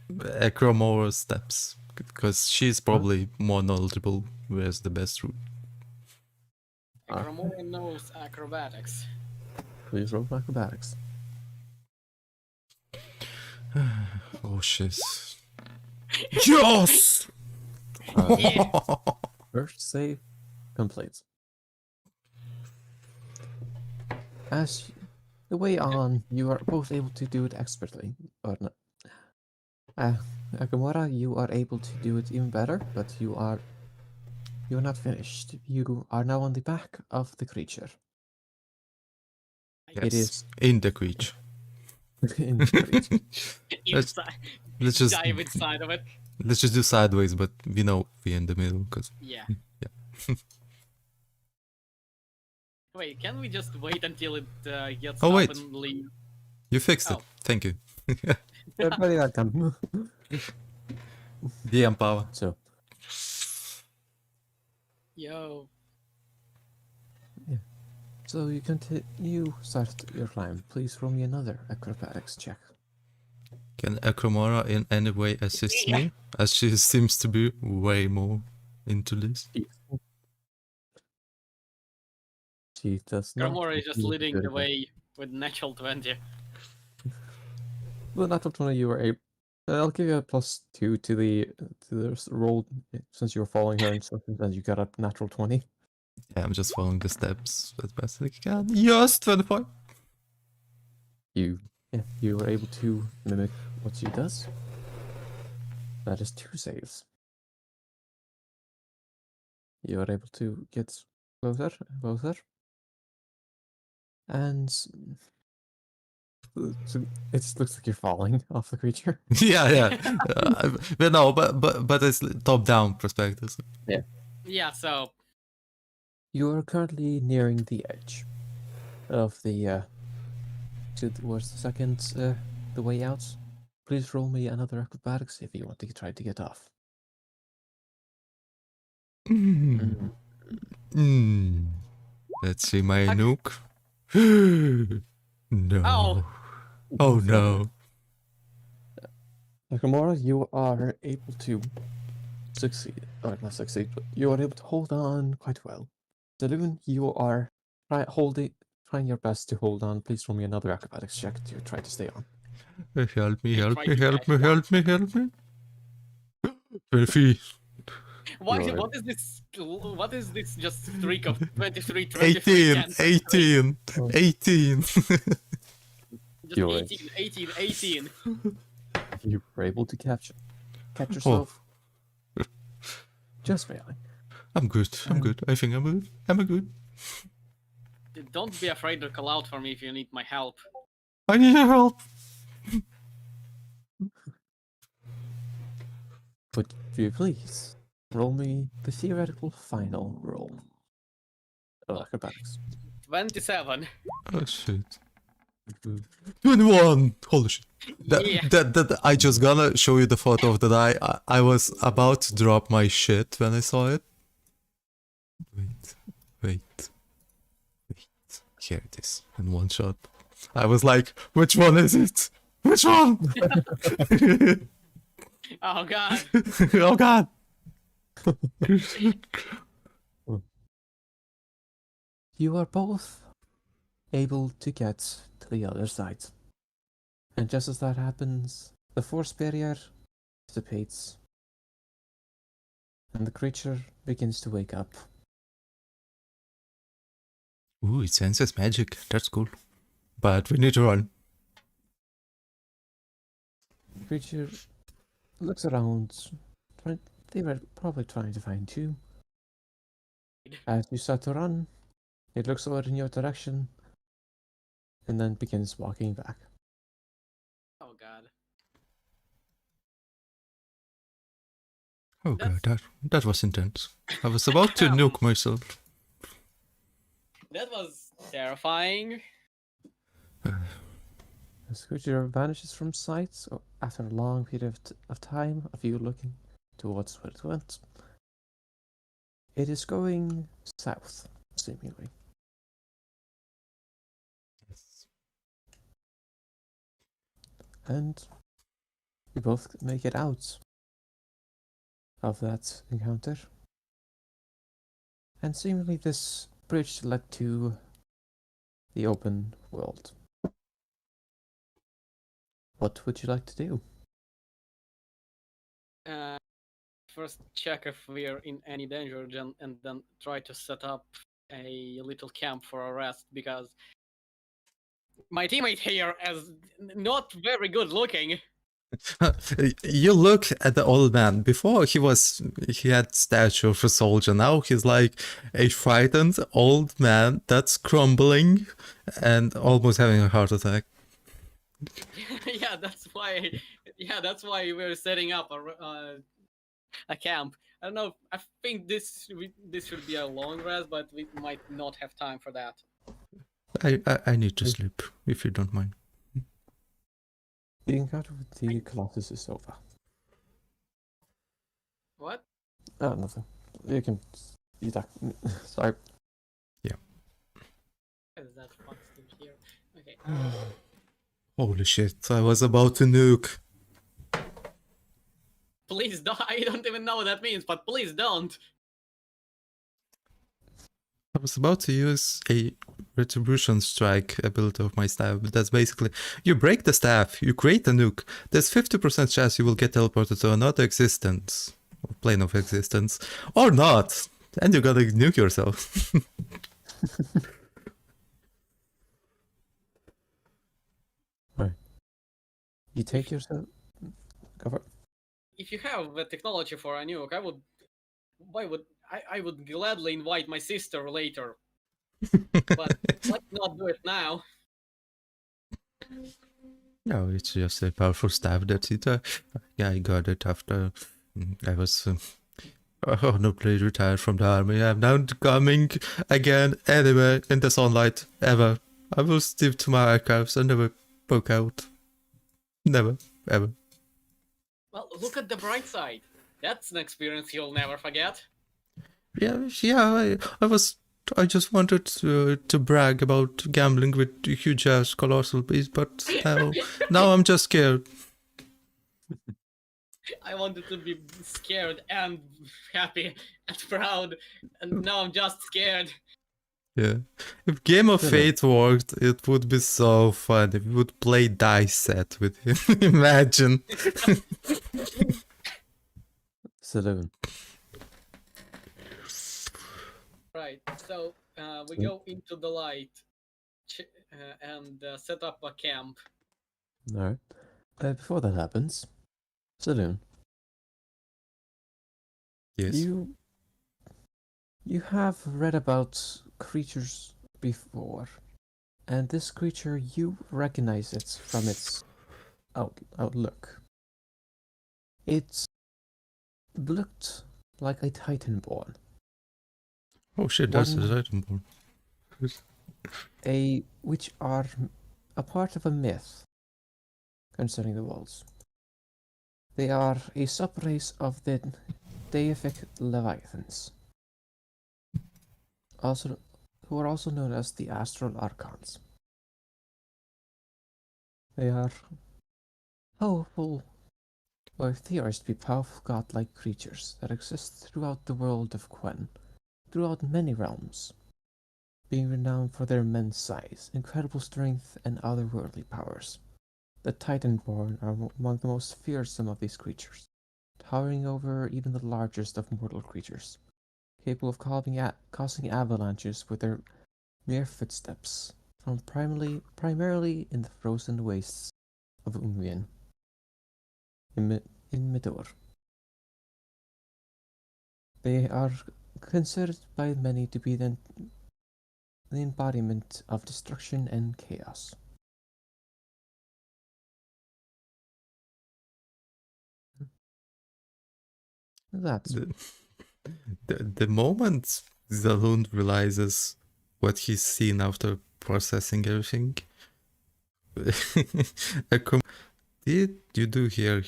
Acromora's steps, because she's probably more knowledgeable where's the best route. Acromora knows acrobatics. Please roll acrobatics. Oh shit. Yes! Yeah. First save complete. As the way on, you are both able to do it expertly, or not. Agamora, you are able to do it even better, but you are not finished. You are now on the back of the creature. Yes, It is in the creature. in the creature. Inside. Let's just Dive inside of it. let's just do sideways, but we know we're in the middle, because Yeah. yeah. Wait, can we just wait until it gets Oh, up wait. and leave? You fixed it. Oh. Thank you. Very welcome. DM power. So, Yo. so you start your climb. Please roll me another acrobatics check. Can Acromora in any way assist me? As she seems to be way more into this. She does not. Acromora is just do leading good the at- way with natural 20. Well, natural 20, you were able. I'll give you a +2 to the roll since you were following her instructions and you got a natural 20. Yeah, I'm just following the steps as best I can. Yes, 25. You were able to mimic what she does. That is 2 saves. You are able to get closer, and it looks like you're falling off the creature. Yeah. But no, but it's top-down perspective. Yeah, so You are currently nearing the edge of the towards the second the way out. Please roll me another acrobatics if you want to try to get off. Let's see my nuke. No. Oh. Oh no. Nakamura, you are able to succeed, or not succeed, but you are able to hold on quite well. Saloon, you are trying your best to hold on. Please roll me another acrobatics check to try to stay on. Help me, They help try me, to help catch me, you. help me, help me. 23. Right. What is this just streak of 23, 23, 18, 10, 18, 18. just You're 18, 18, 18. You were able to catch yourself. Just barely. I'm good, I'm good. I think I'm good. I'm good. Don't be afraid to call out for me if you need my help. I need your help. But do you please roll me the theoretical final roll of acrobatics. 27. Oh shit. 21! Holy shit. Yeah. I just gonna show you the photo of the die. I was about to drop my shit when I saw it. Wait. Here it is, in one shot. I was like, which one is it? Which one? Oh god. Oh god! You are both able to get to the other side. And just as that happens, the force barrier dissipates. And the creature begins to wake up. Ooh, it senses magic. That's cool. But we need to run. The creature looks around. They were probably trying to find you. As you start to run, it looks over in your direction and then begins walking back. Oh god. Oh god, that was intense. I was about to nuke myself. That was terrifying. The creature vanishes from sight after a long period of time of you looking towards where it went. It is going south, seemingly. Yes. And you both make it out of that encounter. And seemingly this bridge led to the open world. What would you like to do? First check if we're in any danger, and then try to set up a little camp for a rest, because my teammate here is not very good looking. You look at the old man. Before he had stature of a soldier. Now he's like a frightened old man that's crumbling and almost having a heart attack. Yeah, that's why. Yeah, that's why we're setting up a camp. I don't know. I think this should be a long rest, but we might not have time for that. I need to sleep, if you don't mind. The encounter with the Colossus is over. What? Oh, nothing. You can... Sorry. Is that fuck still here? Okay. Holy shit, I was about to nuke. Please don't. I don't even know what that means, but please don't. I was about to use a retribution strike ability of my staff, but that's basically, you break the staff, you create a nuke, there's 50% chance you will get teleported to another existence, or plane of existence, or not, and you gotta nuke yourself. Right. You take yourself... Go for it. If you have the technology for a nuke, I would gladly invite my sister later. But let's not do it now. No, it's just a powerful staff, that's it. Yeah, I got it after I was honorably retired from the army. I'm now coming again anywhere in the sunlight, ever. I will stick to my archives and never poke out. Never, ever. Well, look at the bright side. That's an experience you'll never forget. Yeah, I just wanted to brag about gambling with huge ass colossal beasts, but now I'm just scared. I wanted to be scared and happy and proud, and now I'm just scared. Yeah. If Game of Fate worked, it would be so fun if we would play dice set with him. Imagine. Saloon. Right, so we go into the light and set up a camp. Alright. Before that happens, Saloon. Yes. You have read about creatures before, and this creature, you recognize it from its outlook. It looked like a Titanborn. Oh shit, that's the Titanborn. Which are a part of a myth concerning the wolves. They are a subrace of the deific leviathans, who are also known as the astral archons. They are powerful, or theorized to be powerful godlike creatures that exist throughout the world of Quen, throughout many realms, being renowned for their immense size, incredible strength, and otherworldly powers. The Titanborn are among the most fearsome of these creatures, towering over even the largest of mortal creatures, capable of causing avalanches with their mere footsteps, found primarily in the frozen wastes of Umrien in Midor. They are considered by many to be the embodiment of destruction and chaos. That's The moment Zalun realizes what he's seen after processing everything, did you do here?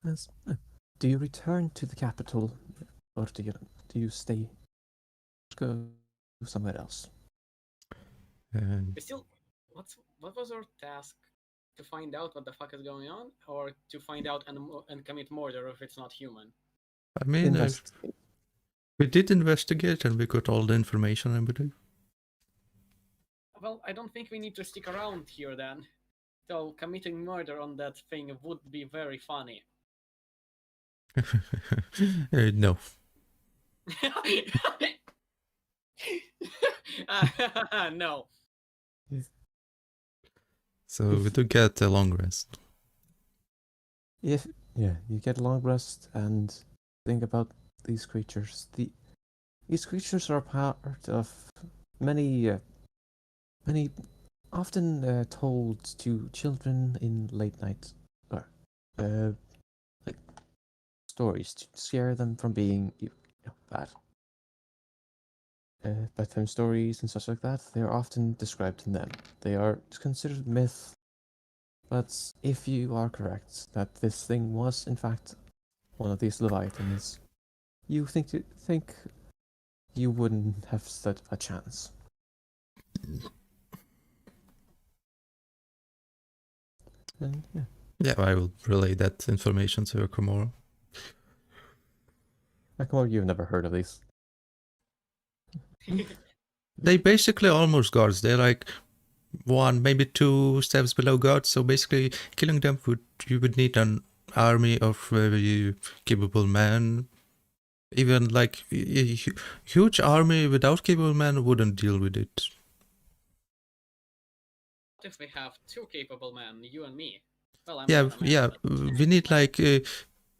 Yes. Do you return to the capital, or do you stay? Go somewhere else. We still, what was our task? To find out what the fuck is going on, or to find out and commit murder if it's not human? I mean, we did investigate and we got all the information, I believe. Well, I don't think we need to stick around here then. So committing murder on that thing would be very funny. No. No. So we do get a long rest. You get a long rest and think about these creatures. These creatures are part of many often told to children in late night, like stories to scare them from being bad. Bedtime stories and such like that. They are often described in them. They are considered myth. But if you are correct that this thing was in fact one of these leviathans, you think you wouldn't have stood a chance. And Yeah, I will relay that information to Komoro. Nakamura, you've never heard of these. They basically almost gods. They're like one, maybe two steps below gods. So basically, killing them you would need an army of very capable men. Even like a huge army without capable men wouldn't deal with it. What if we have two capable men, you and me? Well, I'm Yeah, not a man, yeah. but... We need like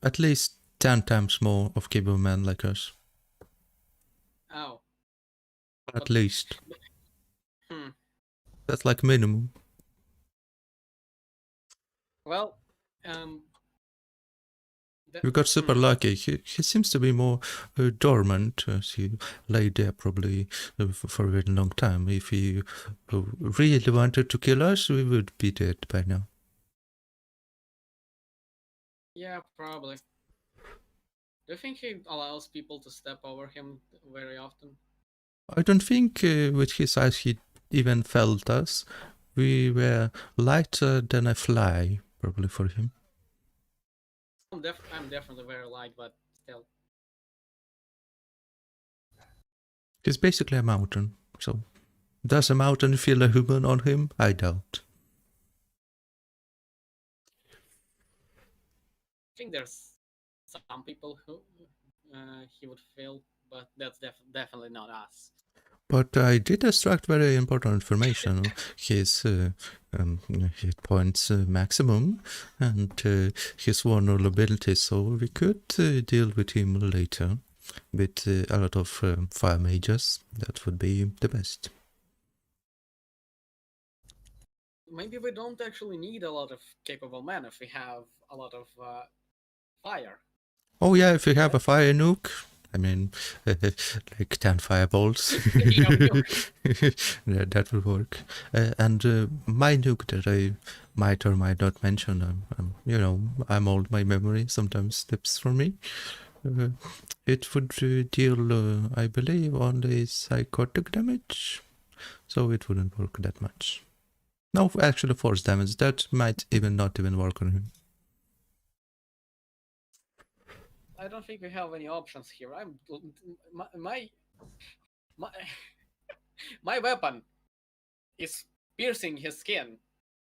at least 10 times more of capable men like us. Oh. At least. Hmm. That's like minimum. Well, We got super lucky. He seems to be more dormant. He lay there probably for a very long time. If he really wanted to kill us, we would be dead by now. Yeah, probably. Do you think he allows people to step over him very often? I don't think with his eyes he even felt us. We were lighter than a fly, probably for him. I'm definitely very light, but still. He's basically a mountain. So, does a mountain feel a human on him? I doubt. I think there's some people who he would feel, but that's definitely not us. But I did extract very important information. His hit points maximum and his vulnerability, so we could deal with him later with a lot of fire mages. That would be the best. Maybe we don't actually need a lot of capable men if we have a lot of fire. Oh yeah, if we have a fire nuke, I mean, like 10 fireballs. Speaking of nuke, Yeah, that will work. And my nuke that I might or might not mention, I'm old, my memory sometimes slips from me. It would deal, I believe, only psychotic damage, so it wouldn't work that much. No, actually force damage. That might not even work on him. I don't think we have any options here. My my weapon is piercing his skin.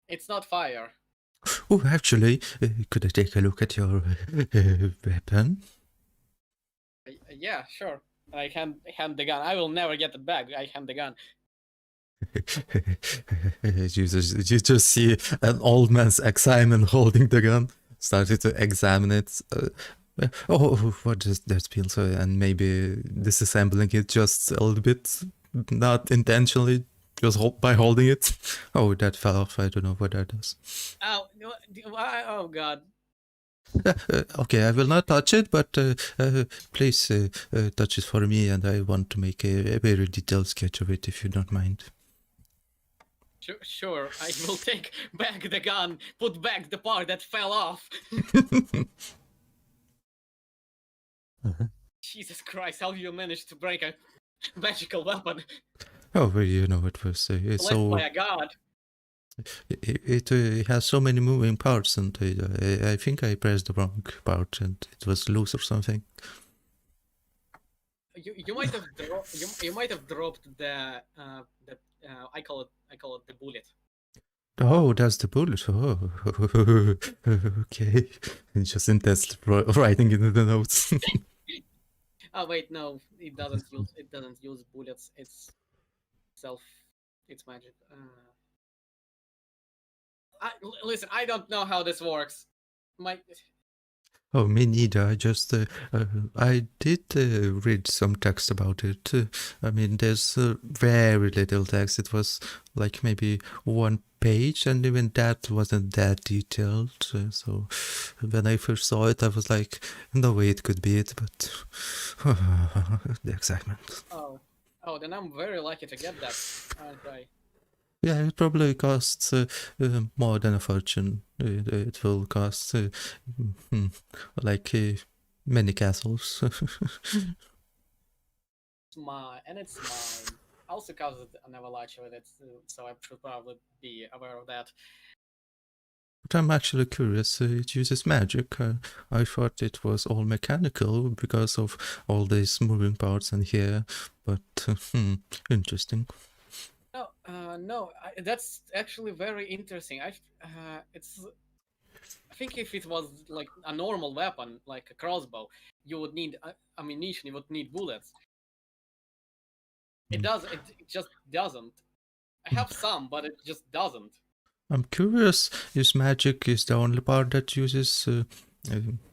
It's not fire. Oh, actually, could I take a look at your weapon? Yeah, sure. I hand the gun. I will never get it back. I hand the gun. You just see an old man's excitement holding the gun, started to examine it. What does that feel? So, and maybe disassembling it just a little bit, not intentionally, just by holding it. Oh, that fell off. I don't know what that does. Oh, oh God. Okay, I will not touch it, but please touch it for me, and I want to make a very detailed sketch of it, if you don't mind. Sure, I will take back the gun, put back the part that fell off. Jesus Christ, how you managed to break a magical weapon? Oh, well, you know, it was it's Blessed so by a god. it has so many moving parts, and I think I pressed the wrong part, and it was loose or something. You might have you might have dropped the I call it the bullet. Oh, that's the bullet. Oh, okay. And just intensely writing it in the notes. Oh wait, no, it doesn't use bullets. It's magic. Listen, I don't know how this works. Oh, me neither. I just I did read some text about it. I mean, there's very little text. It was like maybe 1 page, and even that wasn't that detailed. So when I first saw it, I was like, no way it could be it, but the excitement. Oh, then I'm very lucky to get that, aren't I? Yeah, it probably costs more than a fortune. It will cost like many castles. It's mine. Also comes with an avalanche with it, so I should probably be aware of that. But I'm actually curious. It uses magic. I thought it was all mechanical because of all these moving parts in here. But interesting. No, that's actually very interesting. I think if it was like a normal weapon, like a crossbow, you would need ammunition. You would need bullets. It just doesn't. I have some, but it just doesn't. I'm curious if magic is the only part that uses.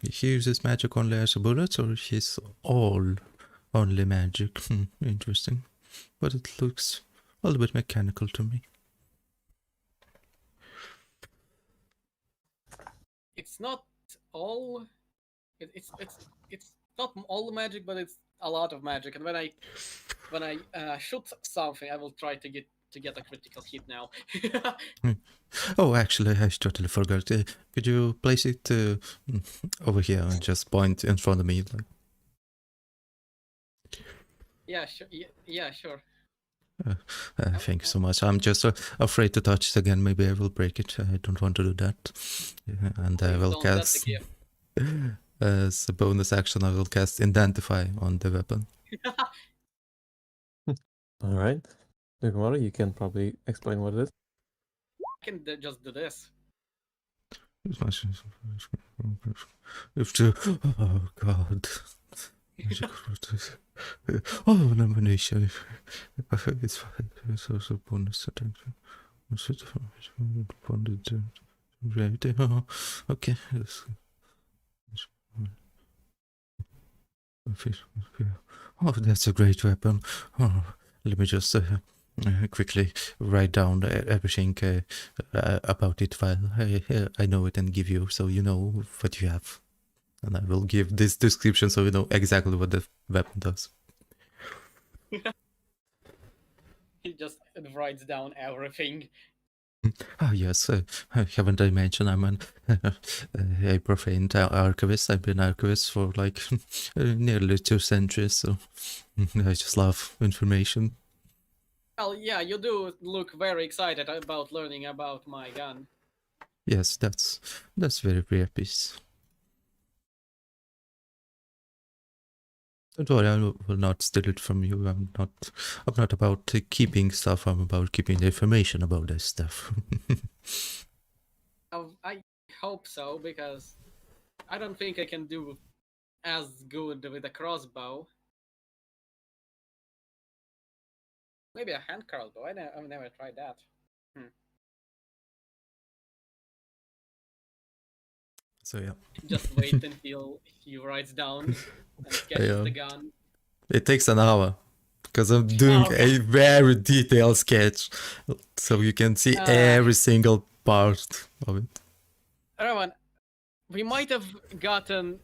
He uses magic only as a bullet, or he's all only magic. Interesting, but it looks a little bit mechanical to me. It's not all. It's not all magic, but it's a lot of magic. And when I shoot something, I will try to get a critical hit now. Oh, actually, I totally forgot. Could you place it over here and just point in front of me? Like... Yeah, sure. Yeah, sure. Thank you so much. I'm just afraid to touch it again. Maybe I will break it. I don't want to do that. And I will cast... As a bonus action, I will cast Identify on the weapon. Alright. Nakamura, you can probably explain what it is. I can just do this. Oh, God. Oh, nomination. It's also bonus attention. Okay. Oh, that's a great weapon. Oh, let me just quickly write down everything about it while I know it and give you, so you know what you have. And I will give this description so you know exactly what the weapon does. He just writes down everything. Oh yes, haven't I mentioned I'm an a profaned archivist? I've been archivist for like nearly 2 centuries, so I just love information. Well, yeah, you do look very excited about learning about my gun. Yes, that's very rare piece. Don't worry, I will not steal it from you. I'm not about keeping stuff. I'm about keeping the information about this stuff. I hope so, because I don't think I can do as good with a crossbow. Maybe a hand crossbow. I've never tried that. So yeah. Just wait until he writes down and sketches the gun. It takes an hour because I'm doing a very detailed sketch, so you can see every single part of it. Rowan, we might have gotten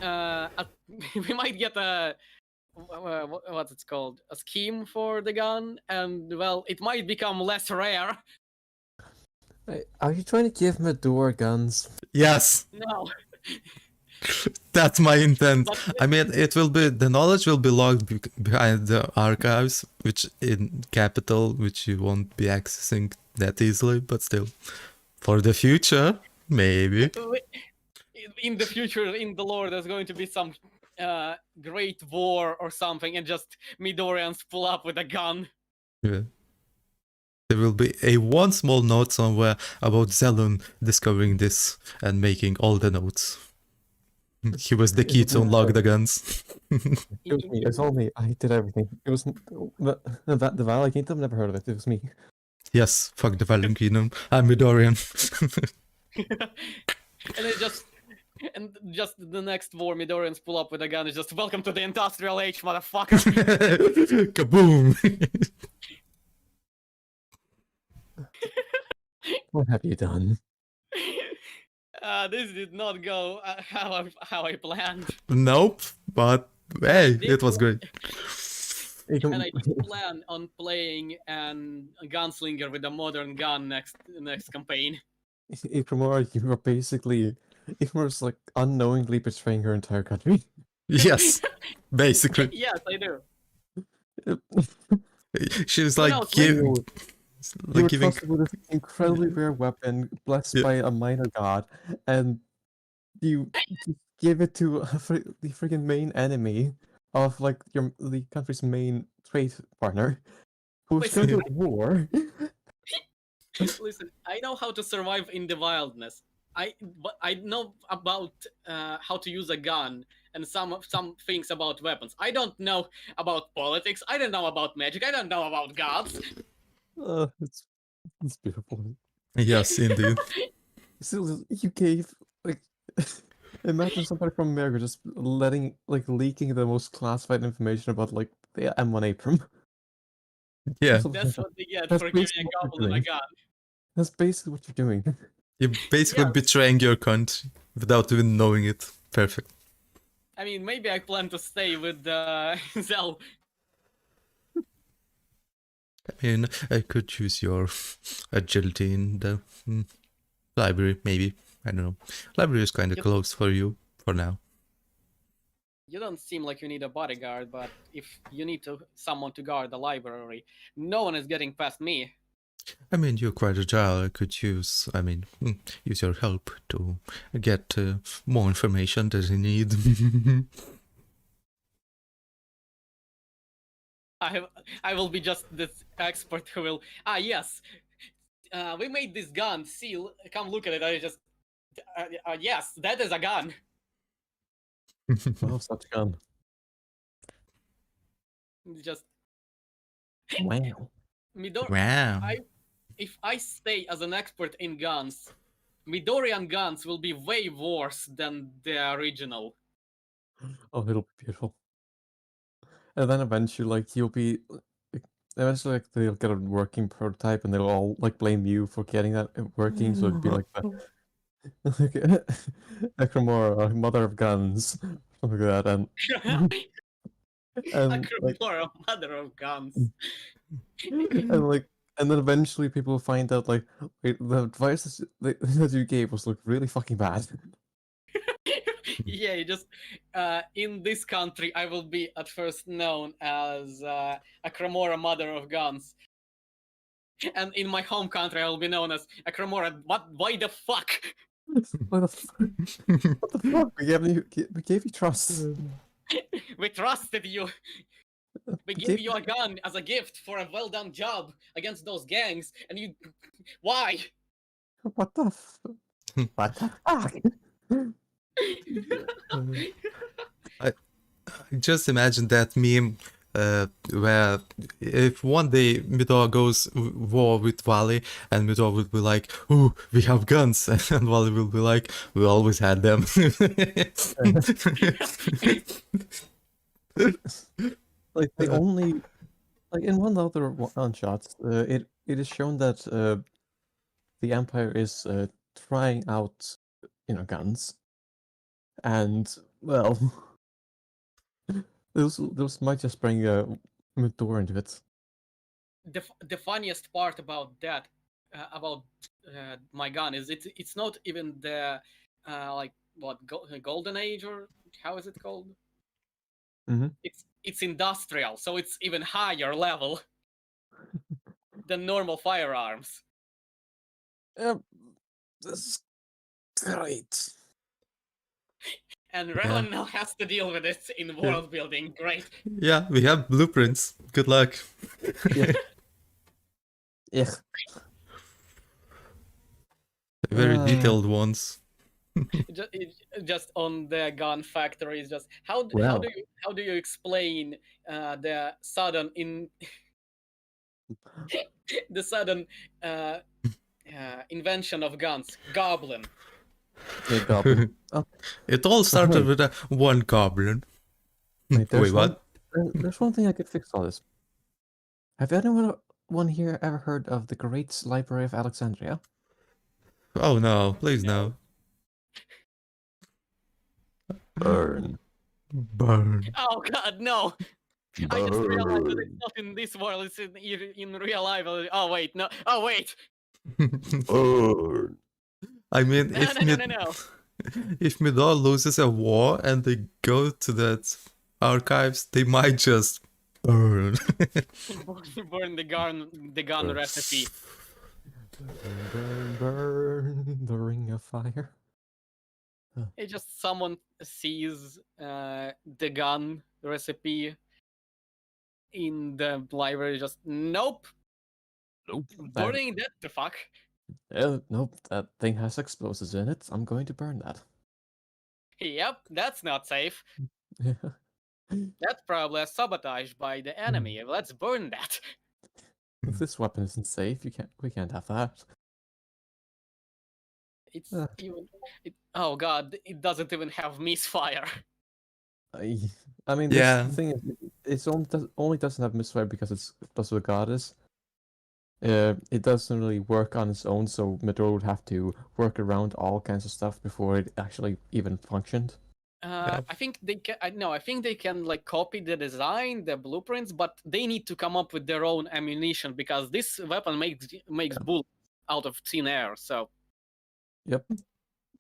we might get a what's it called, a scheme for the gun, and well, it might become less rare. Are you trying to give Medora guns? Yes. No. That's my intent. I mean, the knowledge will be logged behind the archives, which in capital, which you won't be accessing that easily, but still, for the future, maybe. In the future, in the lore, there's going to be some great war or something, and just Midorians pull up with a gun. Yeah. There will be one small note somewhere about Zelun discovering this and making all the notes. He was the key to unlock the guns. It was me. It's all me. I did everything. It was the Valley Kingdom. Never heard of it. It was me. Yes, fuck the Valley Kingdom. I'm Midorian. And just the next war, Midorians pull up with a gun. It's just welcome to the industrial age, motherfucker. Kaboom! What have you done? This did not go how I planned. Nope, but hey, it was great. And I did plan on playing a gunslinger with a modern gun next campaign. Ikramura, you were basically, Ikramura's like unknowingly betraying her entire country. Yes, basically. Yes, I do. She was like giving. You were trusted with this incredibly rare weapon, blessed by a minor god, and you give it to the freaking main enemy of like the country's main trade partner, who's going to war. Listen, I know how to survive in the wildness. I know about how to use a gun and some things about weapons. I don't know about politics. I don't know about magic. I don't know about gods. It's beautiful. Yes, indeed. So you gave like imagine somebody from America just leaking the most classified information about like the M1 Apron. Yeah. That's what they get for giving a goblin a gun. That's basically what you're doing. You're basically betraying your country without even knowing it. Perfect. I mean, maybe I plan to stay with Zell. I mean, I could choose your agility in the library, maybe. I don't know. Library is kind of close for you for now. You don't seem like you need a bodyguard, but if you need someone to guard the library, no one is getting past me. I mean, you're quite agile. I could use your help to get more information that you need. I will be just this expert who will. Yes, we made this gun. See, come look at it. I just. Yes, that is a gun. Oh, such a gun. Just. Wow. Wow. If I stay as an expert in guns, Midorian guns will be way worse than the original. Oh, it'll be beautiful. And then eventually, like, you'll be... Eventually, like, they'll get a working prototype and they'll all, like, blame you for getting that working, so it'd be like like Ekromora, mother of guns, something like that, and like Akromora, mother of guns. and like and then eventually people find out like wait, the advice that you gave was like really fucking bad. Yeah, you just in this country, I will be at first known as Akromora, mother of guns, and in my home country, I will be known as Akromora. What? Why the fuck? What the fuck? What the fuck? We gave you trust. We trusted you. We gave you a gun as a gift for a well done job against those gangs, and you. Why? What the what the fuck? I just imagine that meme where if one day Midor goes war with Valley and Midor will be like, "Ooh, we have guns," and Valley will be like, "We always had them." Like the only like in one other one shots, it is shown that the Empire is trying out guns, and well, those might just bring a door into it. The funniest part about that, about my gun, is it's not even the like what golden age, or how is it called? Mhm. It's industrial, so it's even higher level than normal firearms. This is great. And Revan now has to deal with it in world building. Great. Yeah, we have blueprints. Good luck. Yeah. Yeah. Very detailed ones. Just on the gun factories, just how Well. do you explain the sudden the sudden invention of guns, goblin? Yeah, goblin. Oh, It all started with one goblin. wait, Wait, what? There's one thing I could fix all this. Have anyone here ever heard of the Great Library of Alexandria? Oh no, please no. Burn. Burn. Oh god, no! I just realized that it's not in this world, it's in real life. Oh wait, no. Oh wait! Burn. I mean, No, no. if Midor loses a war and they go to that archives, they might just burn. Burn the gun recipe. Burn the ring of fire. It's just someone sees the gun recipe in the library. Just nope. Burning that the fuck. Nope, that thing has explosives in it. I'm going to burn that. Yep, that's not safe. That's probably a sabotage by the enemy. Let's burn that. If this weapon isn't safe, we can't have that. It's oh god, it doesn't even have misfire. I mean, Yeah. the thing is, it's only doesn't have misfire because it's plus the goddess. It doesn't really work on its own, so Midor would have to work around all kinds of stuff before it actually even functioned. I think they can. I think they can like copy the design, the blueprints, but they need to come up with their own ammunition because this weapon makes bullets out of thin air. So. Yep.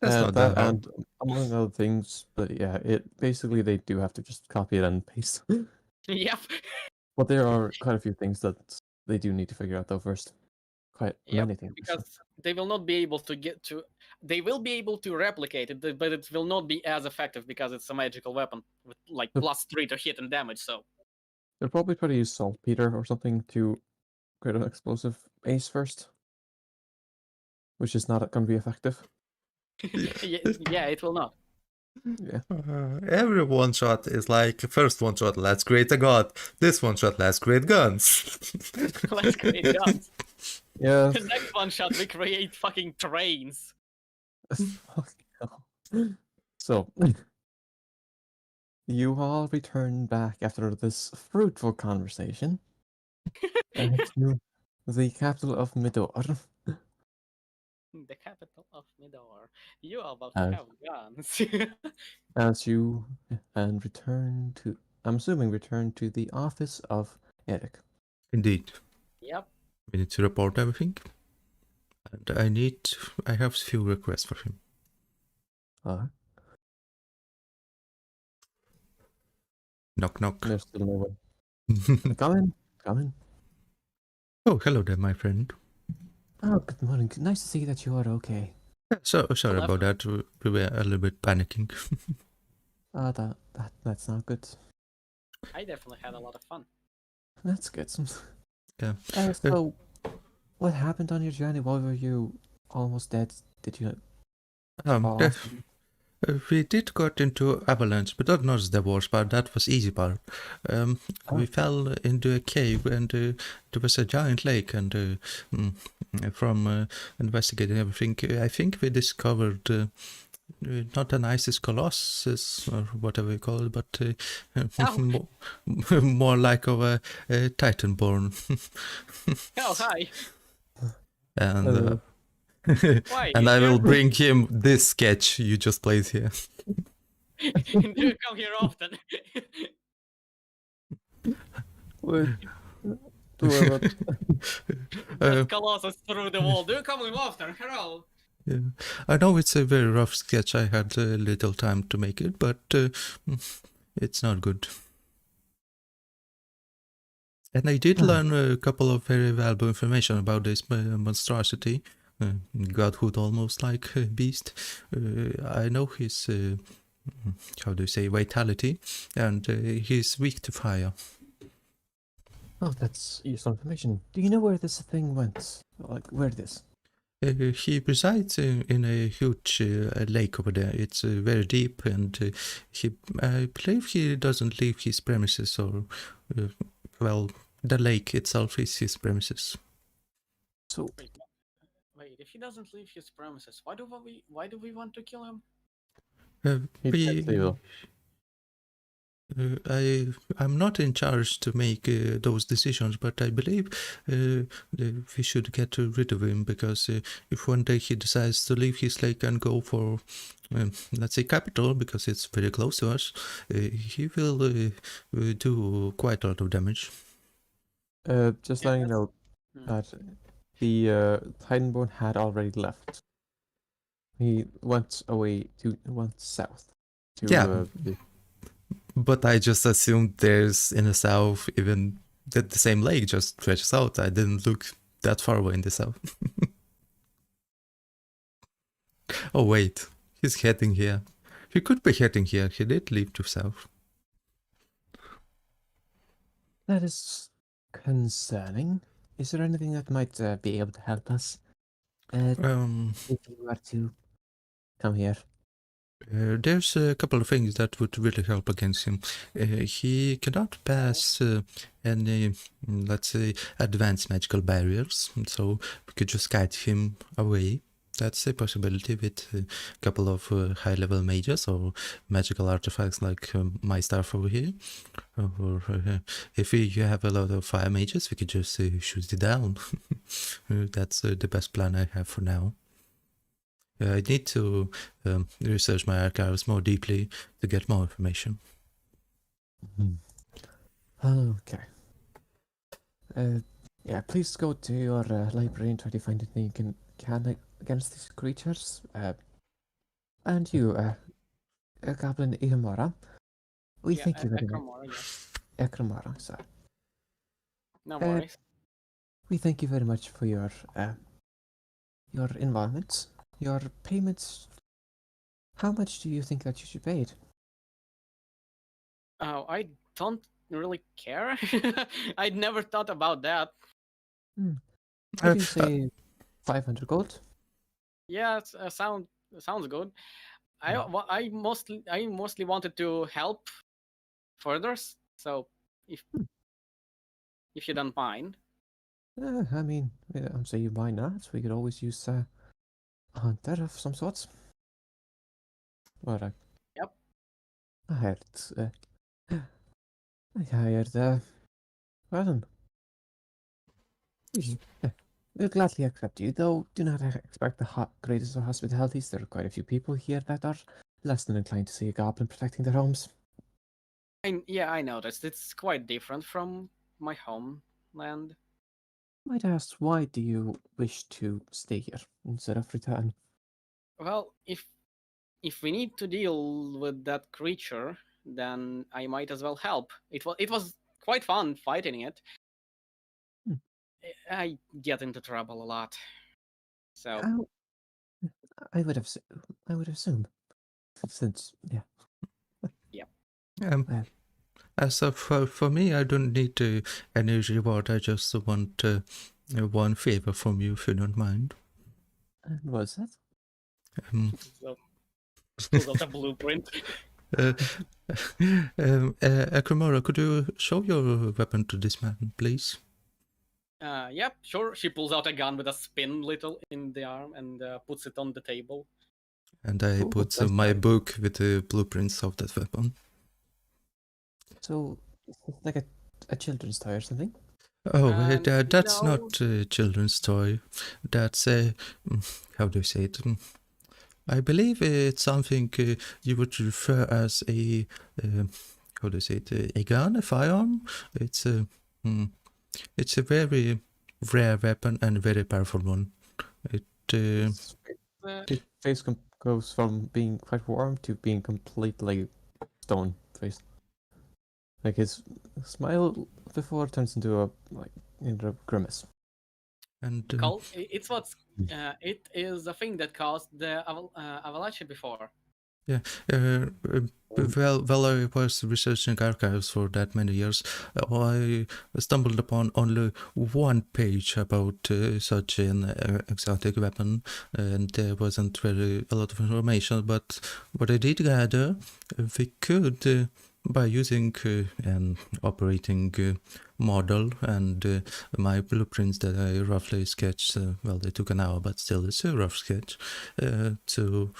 That's not that that hard. and among other things, but yeah, it basically they do have to just copy it and paste. Yep. But there are quite a few things that they do need to figure out though first. Quite many things. Because they will not be able to they will be able to replicate it, but it will not be as effective because it's a magical weapon with like +3 to hit and damage. So they'll probably try to use saltpeter or something to create an explosive ace first, which is not going to be effective. yeah, it will not. Yeah. Every one shot is like first one shot, let's create a god. This one shot, let's create guns. Let's create guns. Yeah. The next one shot, we create fucking trains. So, you all return back after this fruitful conversation to the capital of Midor. The capital of Midor. You are about to As, have guns. as you and return to, I'm assuming return to the office of Eric. Indeed. Yep. We need to report everything. And I have a few requests for him. Knock, knock. There's still no one. Come in, come in. Oh, hello there, my friend. Oh, good morning. Nice to see that you are okay. So sorry about that. We were a little bit panicking. That's not good. I definitely had a lot of fun. That's good. Yeah. So, what happened on your journey? Why were you almost dead? Did you fall off? We did got into avalanche, but that was the worst part. That was easy part. We fell into a cave, and there was a giant lake. And from investigating everything, I think we discovered not an Isis Colossus or whatever you call it, but more like of a Titanborn. Oh, hi. And Why? and You I will here? bring him this sketch you just played here. Do you come here often? Wait. Whoever. That Colossus through the wall. Do you come often? Hello. Yeah. I know it's a very rough sketch. I had little time to make it, but it's not good. And I did learn a couple of very valuable information about this monstrosity, godhood almost like beast. I know his, how do you say, vitality, and he's weak to fire. Oh, that's useful information. Do you know where this thing went? Like, where it is? He resides in a huge lake over there. It's very deep, and I believe he doesn't leave his premises, or well, the lake itself is his premises. So, Wait, if he doesn't leave his premises, why do we want to kill him? I'm not in charge to make those decisions, but I believe we should get rid of him, because if one day he decides to leave his lake and go for, let's say, capital, because it's very close to us, he will do quite a lot of damage. just letting you know that the Titanborn had already left. He went south to the But I just assumed there's in the south even that the same lake just stretches out. I didn't look that far away in the south. Oh wait, he's heading here. He could be heading here. He did leave to south. That is concerning. Is there anything that might be able to help us? If you were to come here. There's a couple of things that would really help against him. He cannot pass any, let's say, advanced magical barriers, so we could just guide him away. That's a possibility with a couple of high-level mages or magical artifacts like my staff over here. Or if you have a lot of fire mages, we could just shoot it down. That's the best plan I have for now. I need to research my archives more deeply to get more information. Okay. Yeah, please go to your library and try to find anything you can against these creatures. And you, Goblin Ihamara, we thank you very much. Ekramara, sorry. No worries. We thank you very much for your involvement. Your payments. How much do you think that you should pay it? Oh, I don't really care. I'd never thought about that. What do you say? 500 gold? Yeah, sounds good. I mostly wanted to help further, so if you don't mind. I mean, I'm saying why not? We could always use a hunter of some sorts. Or Yep. I hired well, We'll gladly accept you, though do not expect the greatest of hospitalities. There are quite a few people here that are less than inclined to see a goblin protecting their homes. Yeah, I noticed. It's quite different from my homeland. Might I ask, why do you wish to stay here instead of return? Well, if we need to deal with that creature, then I might as well help. It was quite fun fighting it. Hmm. I get into trouble a lot. So How? I would have. I would assume, since Um, well, as for me, I don't need any reward. I just want one favor from you, if you don't mind. and was that? so pulls out a blueprint. Akamora, could you show your weapon to this man, please? Yep, sure. She pulls out a gun with a spin little in the arm and puts it on the table. And I Oh, put nice my try. book with the blueprints of that weapon. So, it's like a children's toy or something? Oh, that's No. not a children's toy. That's a how do you say it? I believe it's something you would refer as a how do you say it? A gun, a firearm. It's a very rare weapon and a very powerful one. His face goes from being quite warm to being completely stone faced. Like his smile before turns into a grimace. And it is a thing that caused the avalanche before. yeah, well, I was researching archives for that many years. I stumbled upon only one page about such an exotic weapon, and there wasn't really a lot of information. But what I did gather, we could, by using an operating model and my blueprints that I roughly sketched, well, they took an hour, but still it's a rough sketch, to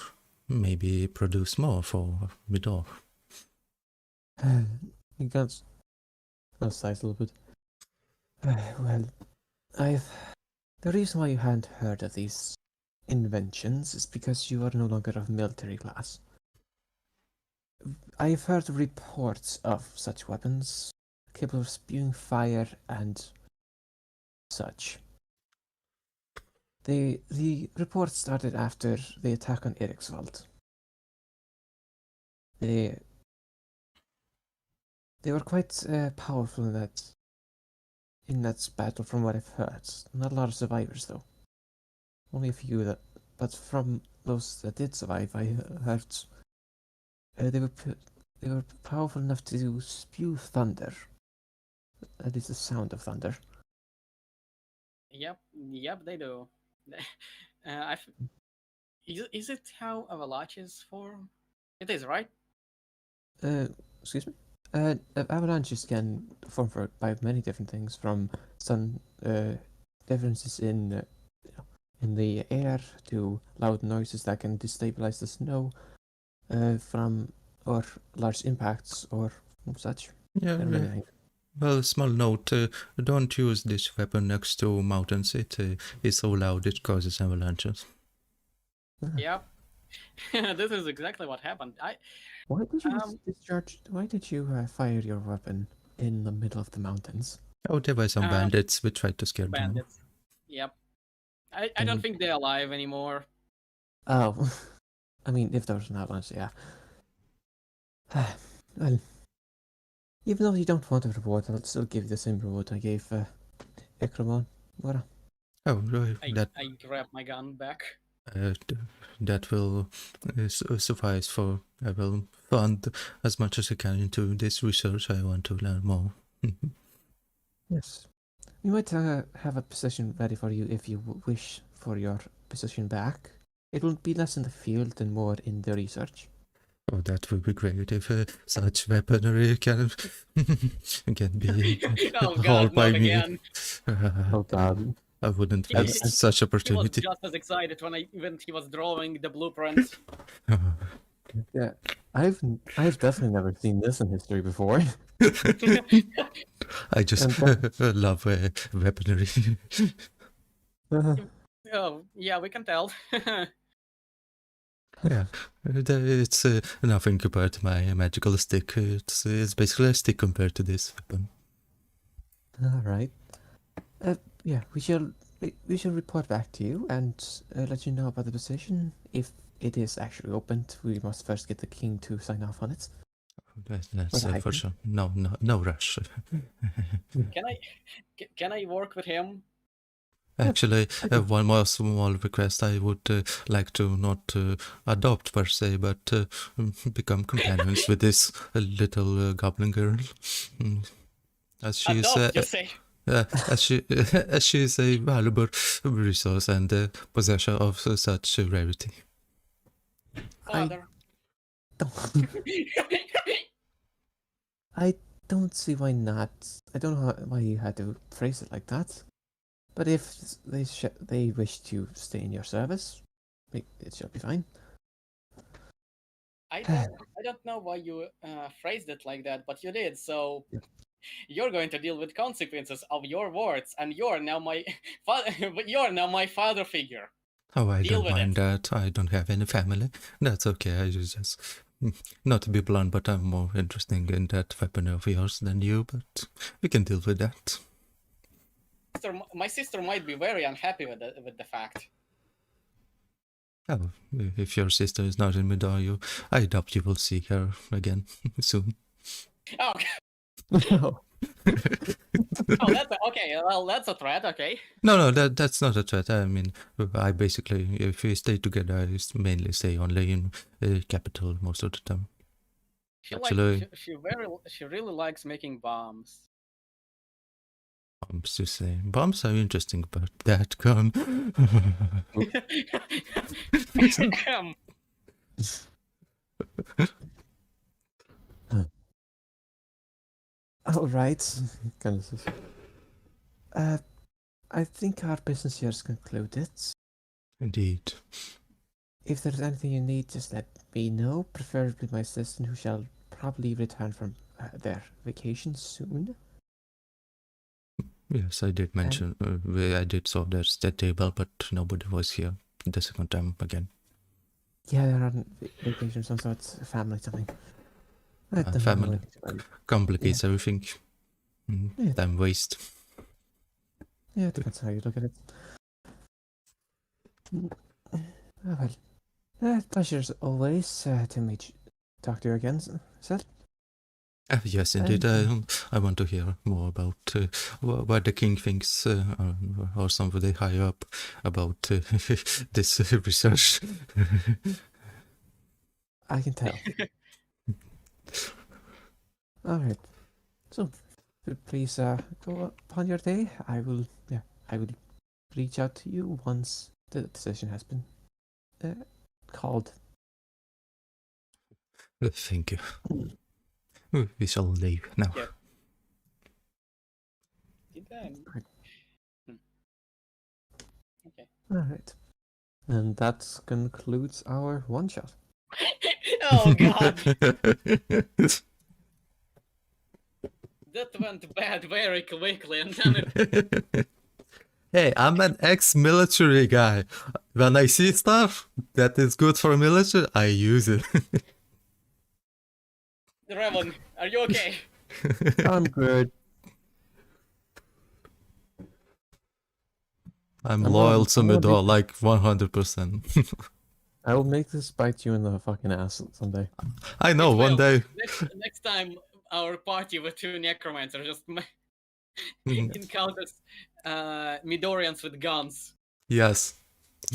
maybe produce more for Midor. He gets sighs a little bit. Well, the reason why you hadn't heard of these inventions is because you are no longer of military class. I've heard reports of such weapons capable of spewing fire and such. The report started after the attack on Erikswald. They were quite powerful in that battle, from what I've heard. Not a lot of survivors, though. Only a few but from those that did survive, I heard they were powerful enough to spew thunder. That is the sound of thunder. Yep, they do. Is it how avalanches form? It is, right? Excuse me? Avalanches can form by many different things, from some differences in the air to loud noises that can destabilize the snow, from or large impacts or such. Yeah, There are many things. well, small note, don't use this weapon next to mountains. It is so loud it causes avalanches. Yep. This is exactly what happened. Why did you discharge? Why did you fire your weapon in the middle of the mountains? Oh, there were some bandits. We tried to scare them. Bandits. Yep. I don't think they're alive anymore. Oh, I mean, if there was an avalanche, yeah. Well, even though you don't want a reward, I'll still give you the same reward I gave Ikramon. What? Oh, right. I grab my gun back. That will suffice for. I will fund as much as I can into this research. I want to learn more. Yes. We might have a position ready for you if you wish for your position back. It will be less in the field and more in the research. Oh, that would be great if such weaponry can be hauled by me. Again. Oh God. I wouldn't miss such opportunity. He was just as excited when he was drawing the blueprint. Yeah, I've definitely never seen this in history before. I just love weaponry. Oh, yeah, we can tell. Yeah, it's nothing compared to my magical stick. It's basically a stick compared to this weapon. All right. Yeah, we shall report back to you and let you know about the position. If it is actually opened, we must first get the king to sign off on it. That's I for can. sure. No rush. Can I work with him? Actually, Okay. one more small request. I would like to not adopt per se, but become companions with this little goblin girl. As she is, Adopt, you say? as she is a valuable resource and possessor of such rarity. Father. I don't see why not. I don't know why you had to phrase it like that. But if they wish to stay in your service, it shall be fine. I don't know why you phrased it like that, but you did. So Yeah. you're going to deal with consequences of your words, and you're now my you're now my father figure. Oh, I Deal don't with mind it. that. I don't have any family. That's okay. I just, not to be blunt, but I'm more interested in that weapon of yours than you, but we can deal with that. My sister might be very unhappy with the fact. Oh, if your sister is not in Midoriya, I doubt you will see her again soon. Oh, No. oh, that's okay. Well, that's a threat. Okay. No, that's not a threat. I mean, I basically, if we stay together, I mainly stay only in capital most of the time. Actually, She really likes making bombs. bombs to say. Bombs are interesting, but that gun. All right. Kind of. I think our business here is concluded. Indeed. If there's anything you need, just let me know. Preferably my assistant, who shall probably return from their vacation soon. Yes, I did mention, I did saw there's that table, but nobody was here the second time again. Yeah, they're on vacation, some sort of family something. I don't know Family anything about it. complicates everything. Yeah. Time waste. Yeah, it depends how you look at it. Oh, well. Pleasure as always to talk to you again, Seth. Yes, indeed. I want to hear more about what the king thinks, or somebody higher up, about this research. I can tell. All right. So, please go upon your day. I will reach out to you once the decision has been called. Thank you. We shall leave now. Yeah. Did I? Okay. All right. And that concludes our one shot. Oh god, that went bad very quickly, and then it... Hey, I'm an ex-military guy. When I see stuff that is good for military, I use it. Revan, are you okay? I'm good. I'm I'm loyal gonna- to I'm gonna Midor, be- like 100%. I will make this bite you in the fucking ass someday. I know, It one will. day. Next time our party with two necromancers just Mm, encounters Midorians with guns. yes.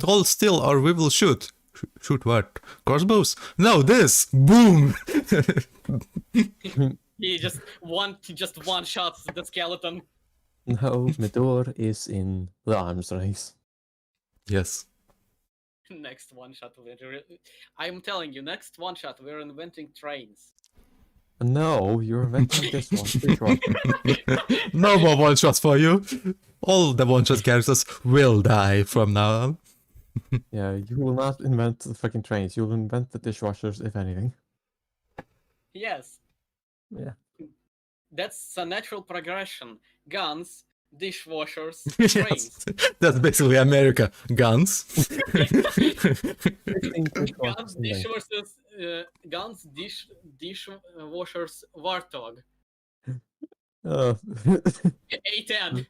Hold still or we will shoot. Shoot what? Crossbows? No, this! Boom! He just one shots the skeleton. No, Midor is in the arms race. Yes. Next one shot. I'm telling you, next one shot. We're inventing trains. No, you're inventing this one. No more one shots for you. All the one shot characters will die from now on. Yeah, you will not invent the fucking trains. You will invent the dishwashers, if anything. Yes. Yeah. That's a natural progression. Guns, dishwashers, Yes, trains. that's basically America. Guns. 15 dishwashers Guns, in there. dishwashers, warthog. Oh. 810.